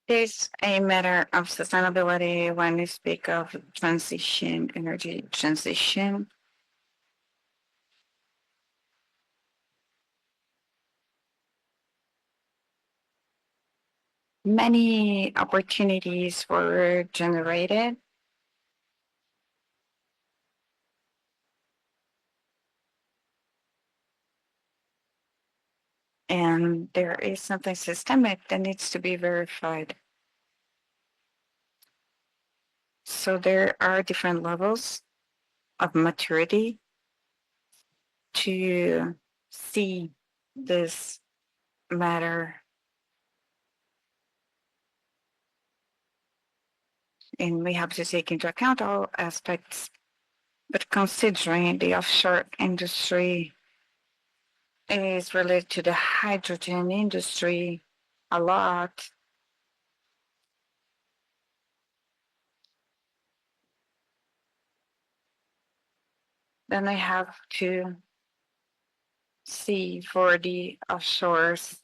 there's a matter of sustainability when we speak of transition, energy transition. Many opportunities were generated. And there is something systemic that needs to be verified. So there are different levels of maturity to see this matter. And we have to take into account all aspects, but considering the offshore industry is related to the hydrogen industry a lot, then I have to see for the offshores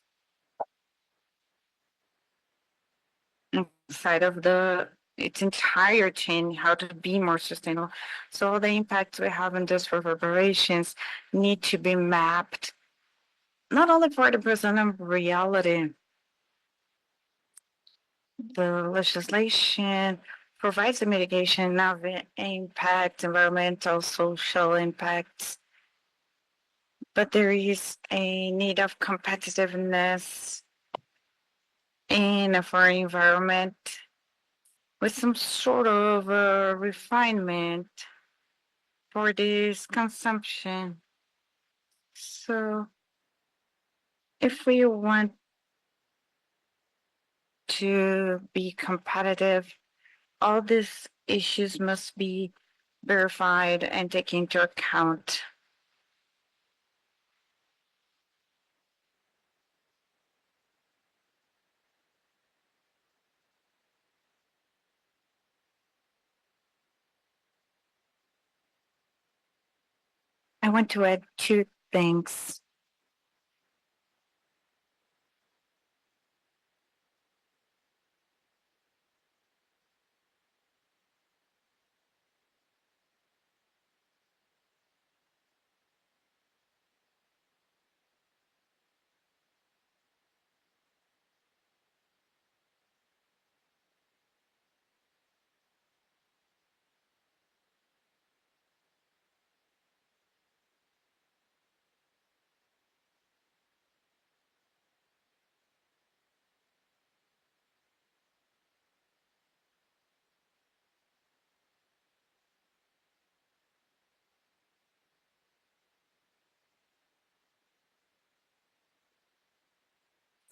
inside of its entire chain, how to be more sustainable. So all the impacts we have in those reverberations need to be mapped, not only for the present reality. The legislation provides a mitigation of the impact, environmental, social impacts, but there is a need of competitiveness in a foreign environment with some sort of refinement for this consumption. So if we want to be competitive, all these issues must be verified and taken into account. I want to add two things.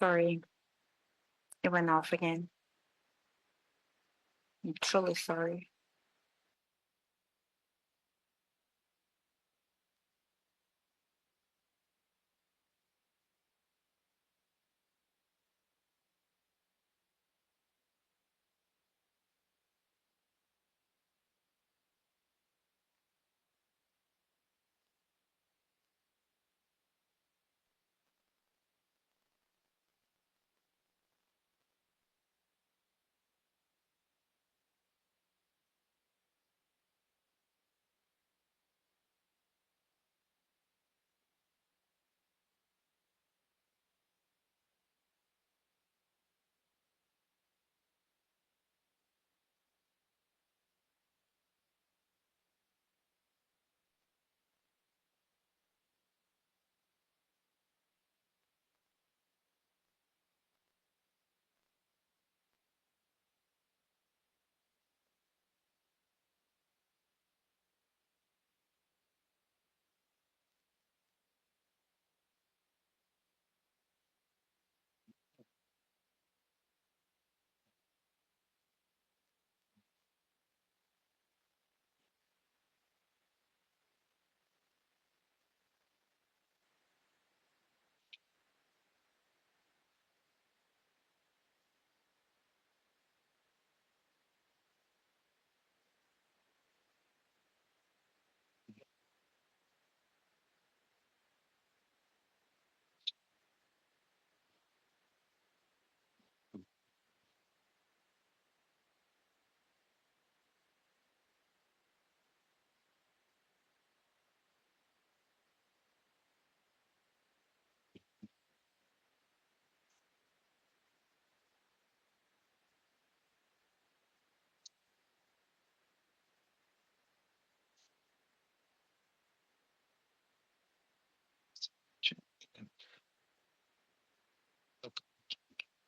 Sorry, it went off again. I'm truly sorry.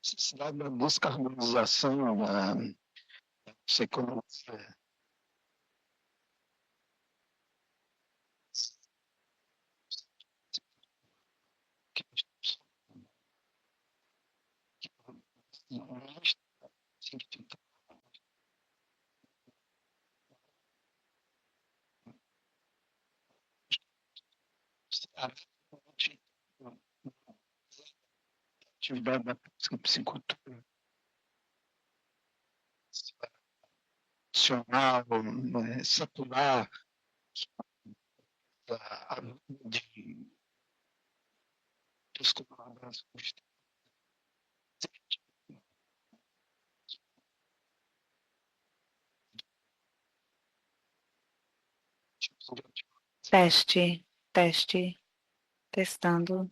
Necessidade da descarbonização da nossa economia. Atividade da psicultura nacional, saturar a de dos colaboradores. Teste, teste, testando.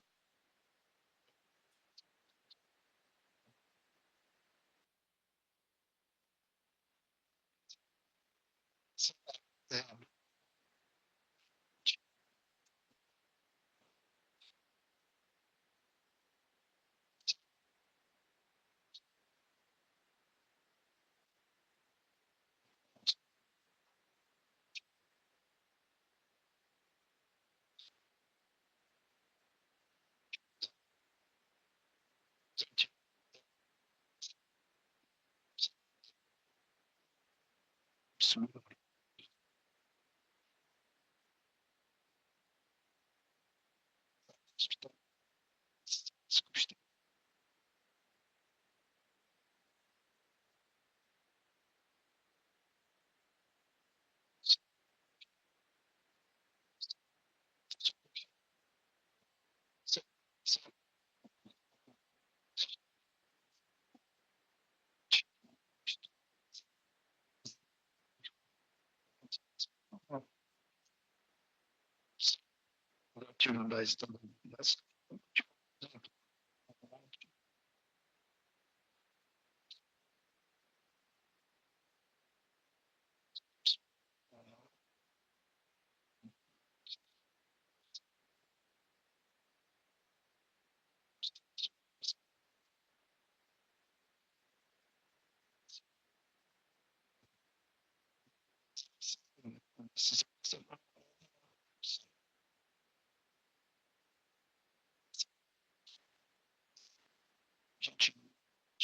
Atividades também.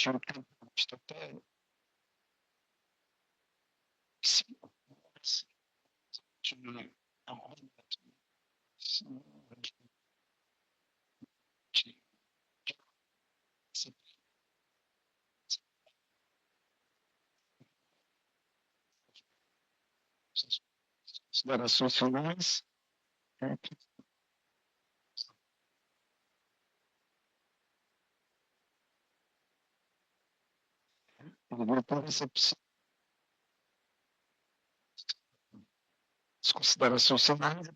tinha um tempo até 5 horas de arrumamento. Considerações finais. As considerações finais.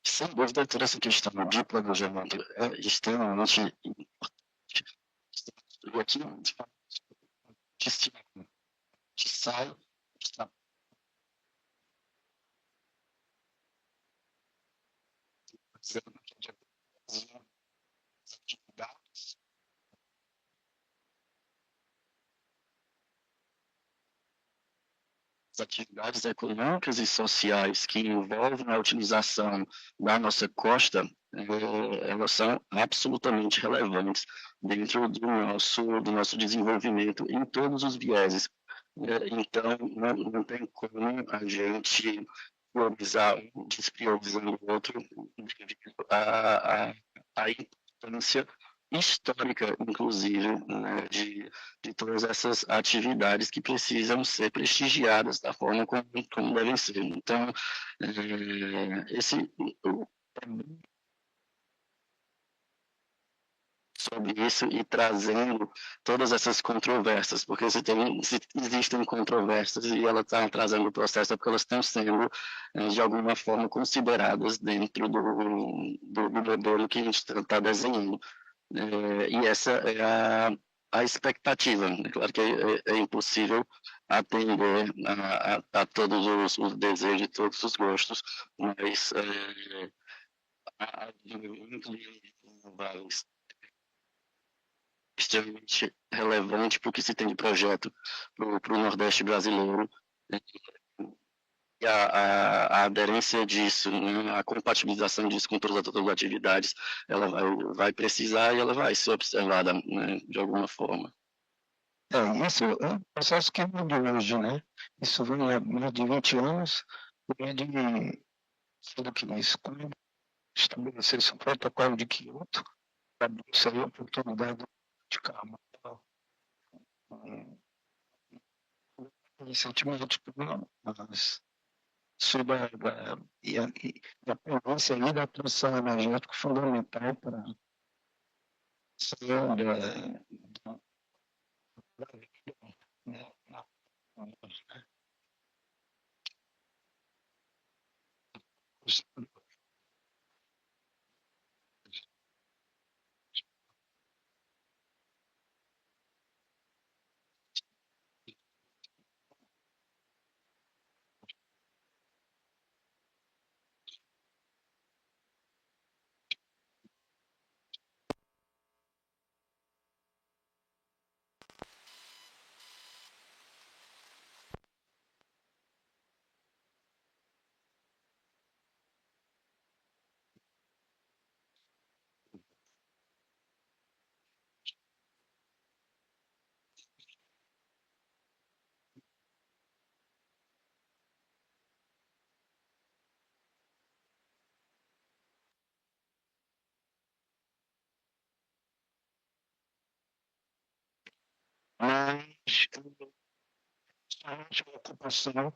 Sem dúvida, toda essa questão de planejamento é extremamente importante. E aqui, que sai, está fazendo atividades. As atividades econômicas e sociais que envolvem a utilização da nossa costa, elas são absolutamente relevantes dentro do nosso desenvolvimento em todos os vieses. Então, não tem como a gente priorizar um despriorizando o outro devido à importância histórica, inclusive, né, de todas essas atividades que precisam ser prestigiadas da forma como devem ser. Então, sobre isso e trazendo todas essas controvérsias, porque se existem controvérsias e ela está trazendo o processo é porque elas estão sendo, de alguma forma, consideradas dentro do modelo que a gente está desenhando. E essa é a expectativa. É claro que é impossível atender a todos os desejos e todos os gostos, mas a desenvolvimento de renováveis extremamente relevante para o que se tem de projeto para o Nordeste brasileiro. E a aderência disso, né, a compatibilização disso com todas as outras atividades, ela vai precisar e ela vai ser observada, né, de alguma forma. Isso é um processo que não é de hoje, né? Isso vem há mais de 20 anos, vem de tudo que isso, como estabelecer esse protocolo de Quinto, para abrir a oportunidade de carro. Recentemente, mas sobre a premissa aí da transição energética fundamental para mas a ocupação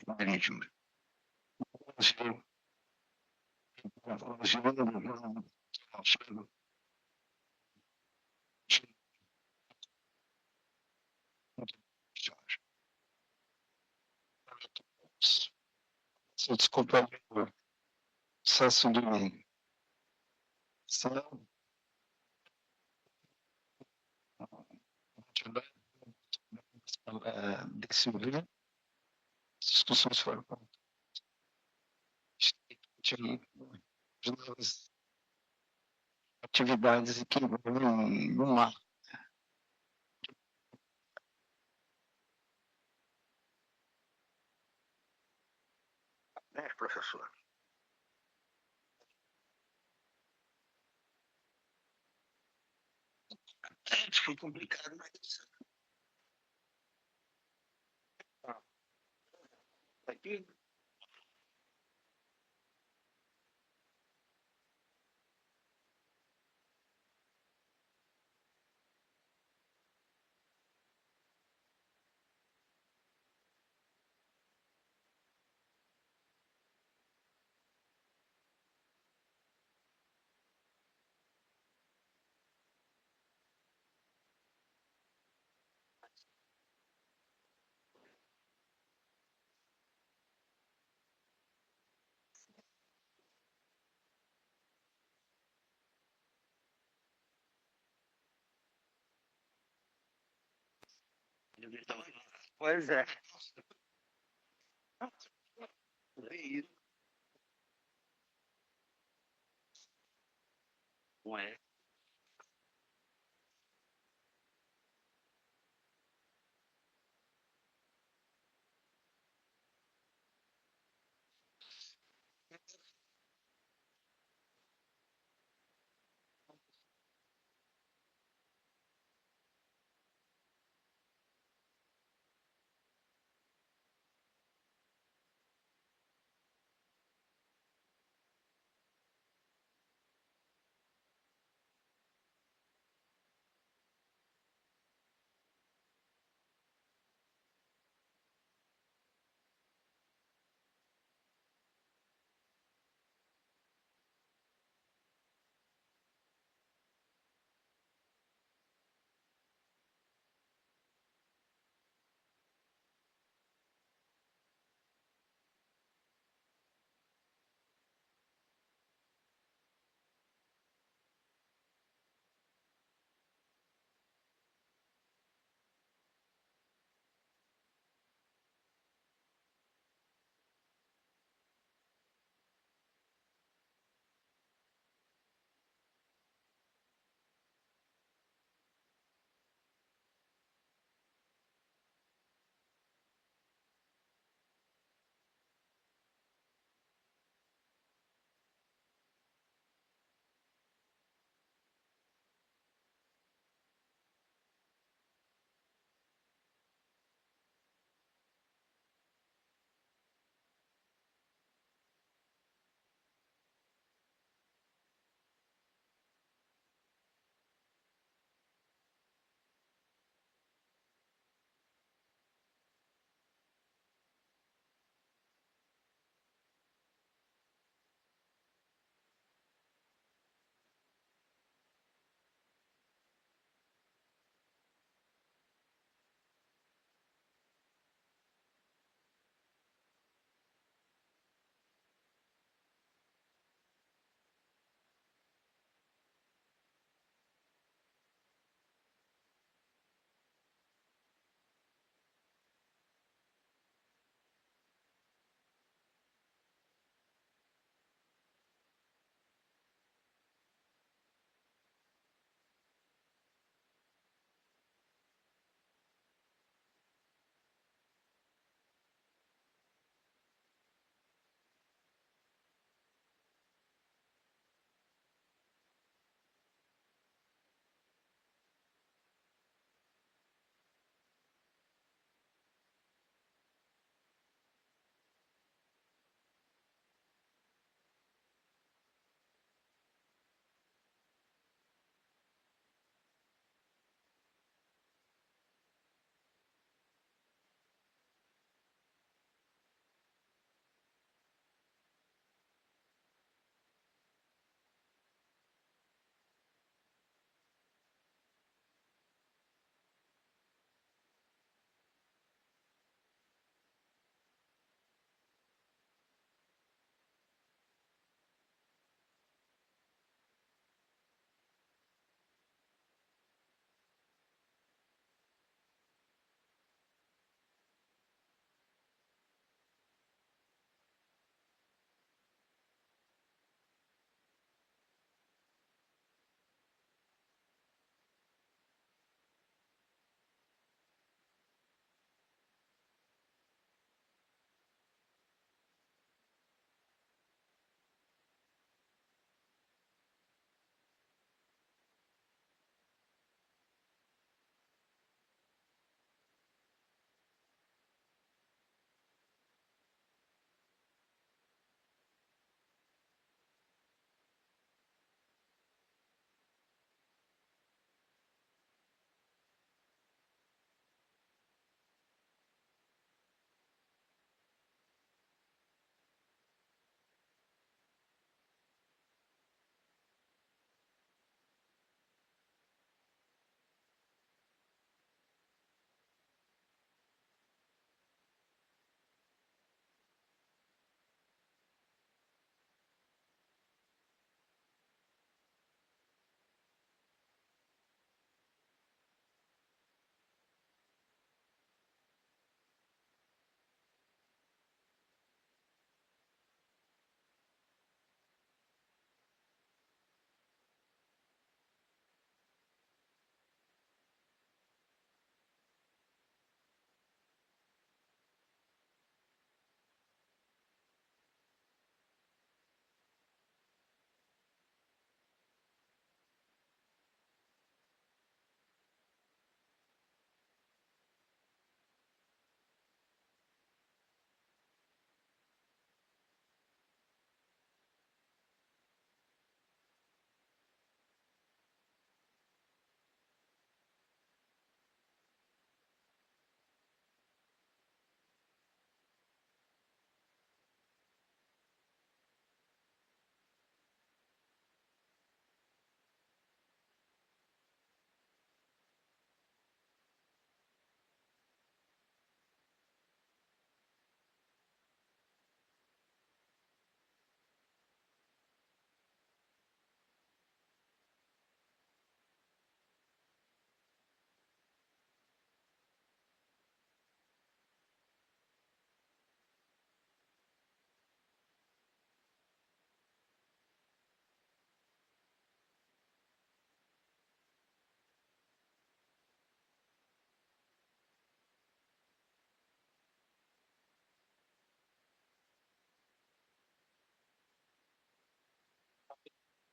marítimo. Desculpa o excesso de desse livro. As discussões foram atividades que envolvem no mar. Professor. Foi complicado, mas Aqui. Pois é. Ué.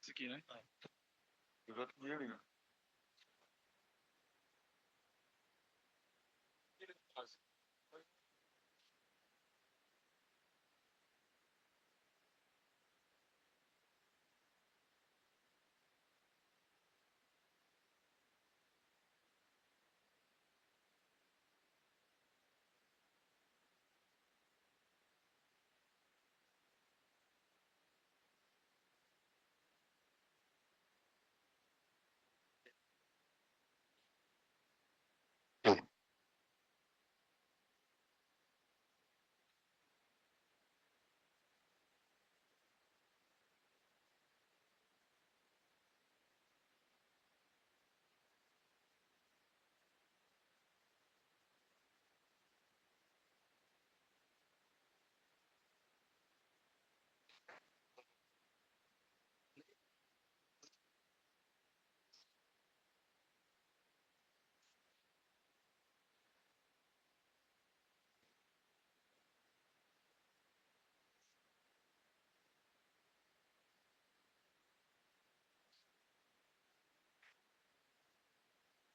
Isso aqui, né? Os outros dias, né?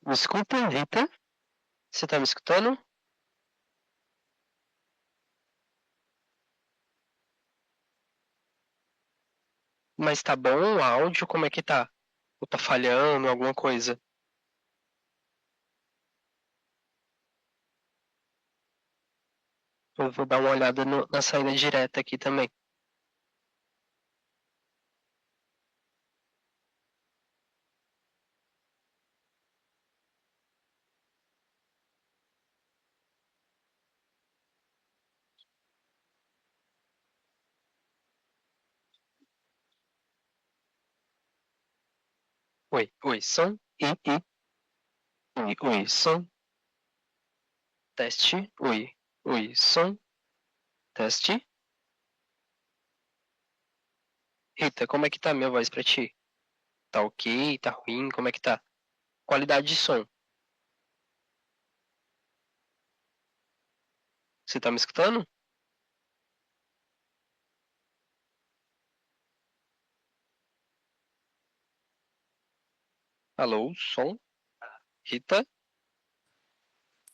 Desculpa, Rita. Você tá me escutando? Mas tá bom o áudio? Como é que tá? Ou tá falhando, alguma coisa? Eu vou dar uma olhada na saída direta aqui também. Oi, oi, som. Oi, oi, som. Teste. Oi, oi, som. Teste. Rita, como é que tá a minha voz pra ti? Tá ok? Tá ruim? Como é que tá? Qualidade de som. Você tá me escutando? Alô, som? Rita?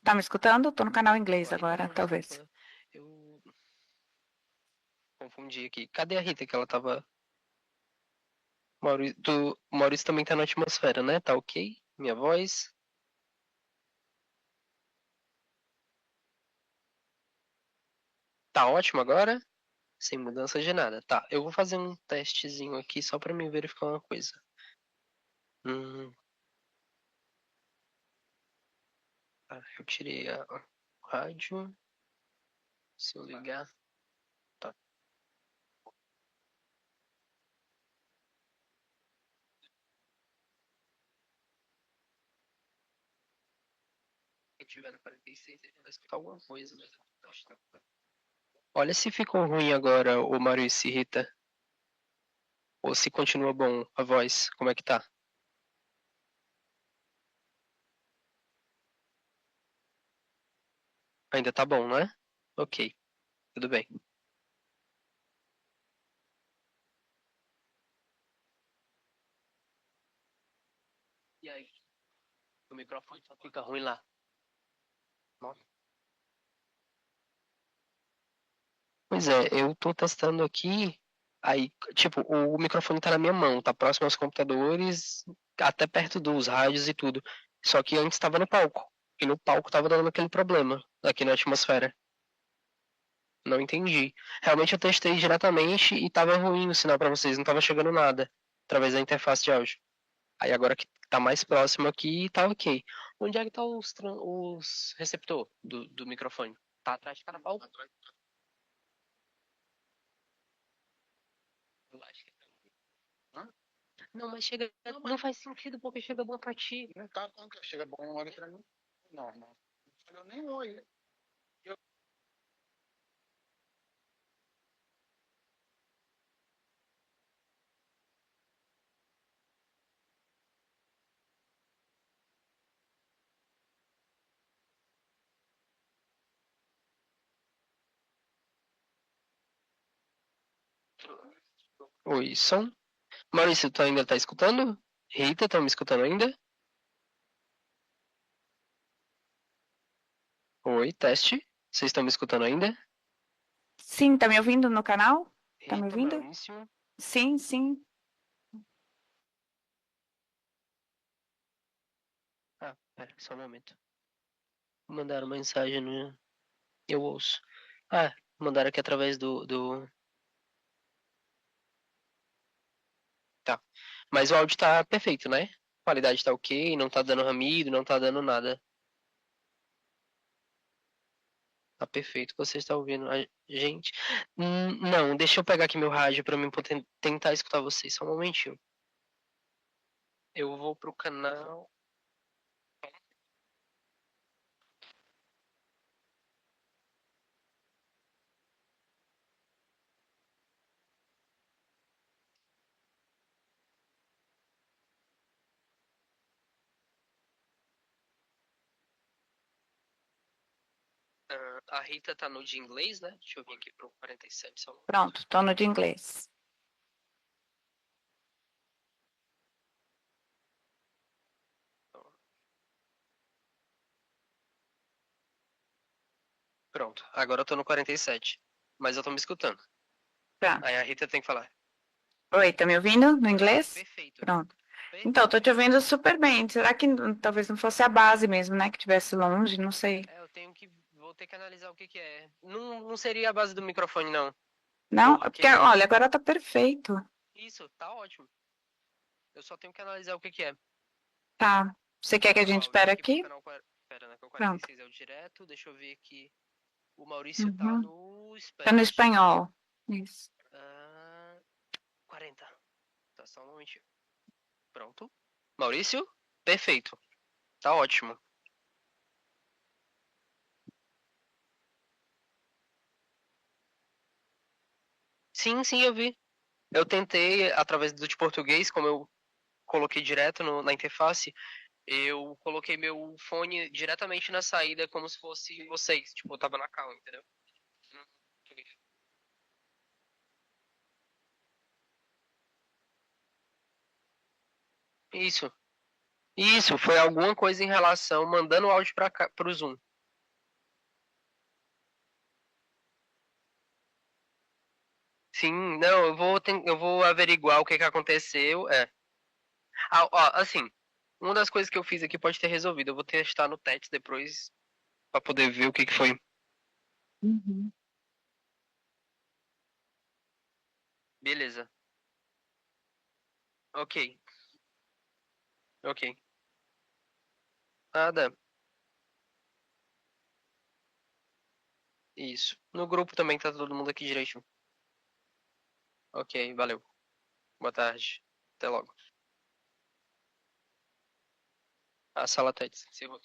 Tá me escutando? Tô no canal inglês agora, talvez. Eu confundi aqui. Cadê a Rita que ela tava... Maurício também tá na atmosfera, né? Tá ok? Minha voz? Tá ótimo agora? Sem mudança de nada. Tá, eu vou fazer um testezinho aqui só pra me verificar uma coisa. Tá, eu tirei o rádio. Se eu ligar... Tá. Se tiver no 46, ele vai escutar alguma coisa, mas... Olha se ficou ruim agora o Maurício e Rita. Ou se continua bom a voz. Como é que tá? Ainda tá bom, não é? Ok, tudo bem. E aí? O microfone só fica ruim lá. Nossa. Pois é, eu tô testando aqui. Aí, tipo, o microfone tá na minha mão, tá próximo aos computadores, até perto dos rádios e tudo. Só que antes tava no palco. E no palco tava dando aquele problema aqui na atmosfera. Não entendi. Realmente eu testei diretamente e tava ruim o sinal pra vocês, não tava chegando nada através da interface de áudio. Aí agora que tá mais próximo aqui, tá ok. Onde é que tá os receptor do microfone? Tá atrás de cada palco? Eu acho que tá. Não, mas chega. Não faz sentido porque chega bom pra ti. Não tá quando chega bom uma hora pra mim. Não, não. Eu nem oi. Oi, som. Maurício, tu ainda tá escutando? Rita, tá me escutando ainda? Oi, teste. Vocês estão me escutando ainda? Sim, tá me ouvindo no canal? Tá me Rita, ouvindo? Maurício. Sim, sim. Ah, pera, só um momento. Mandaram mensagem no... Eu ouço. Ah, mandaram aqui através do... Tá. Mas o áudio tá perfeito, né? A qualidade tá ok, não tá dando ruído, não tá dando nada. Tá perfeito, você está ouvindo a gente. Não, deixa eu pegar aqui meu rádio pra mim poder tentar escutar vocês, só um momentinho. Eu vou pro canal... A Rita tá no de inglês, né? Deixa eu vir aqui pro 47 só. Pronto, tô no de inglês. Pronto, agora eu tô no 47. Mas eu tô me escutando. Tá. Aí a Rita tem que falar. Oi, tá me ouvindo no inglês? Perfeito. Pronto. Então, tô te ouvindo super bem. Será que talvez não fosse a base mesmo, né? Que estivesse longe, não sei. Vou ter que analisar o que é. Não seria a base do microfone, não. Não? Porque, olha, agora tá perfeito. Isso, tá ótimo. Eu só tenho que analisar o que é. Tá. Você quer que a gente espere aqui? Pera, né? Que o Pronto. 46 é o direto. Deixa eu ver aqui. O Maurício tá Uhum. no Tá no espanhol. espanhol. Isso. 40. Tá, só um momentinho. Pronto. Maurício? Perfeito. Tá ótimo. Sim, eu vi. Eu tentei, através do de português, como eu coloquei direto na interface, eu coloquei meu fone diretamente na saída, como se fosse vocês. Tipo, eu tava na cal, entendeu? Isso. Isso, foi alguma coisa em relação, mandando o áudio para cá, pro Zoom. Sim, não, eu vou averiguar o que aconteceu. Ó, assim, uma das coisas que eu fiz aqui pode ter resolvido. Eu vou testar no teste depois para poder ver o que foi. Uhum. Beleza. Ok. Nada. Isso. No grupo também tá todo mundo aqui direitinho. Ok, valeu. Boa tarde. Até logo. A sala tá encerrou.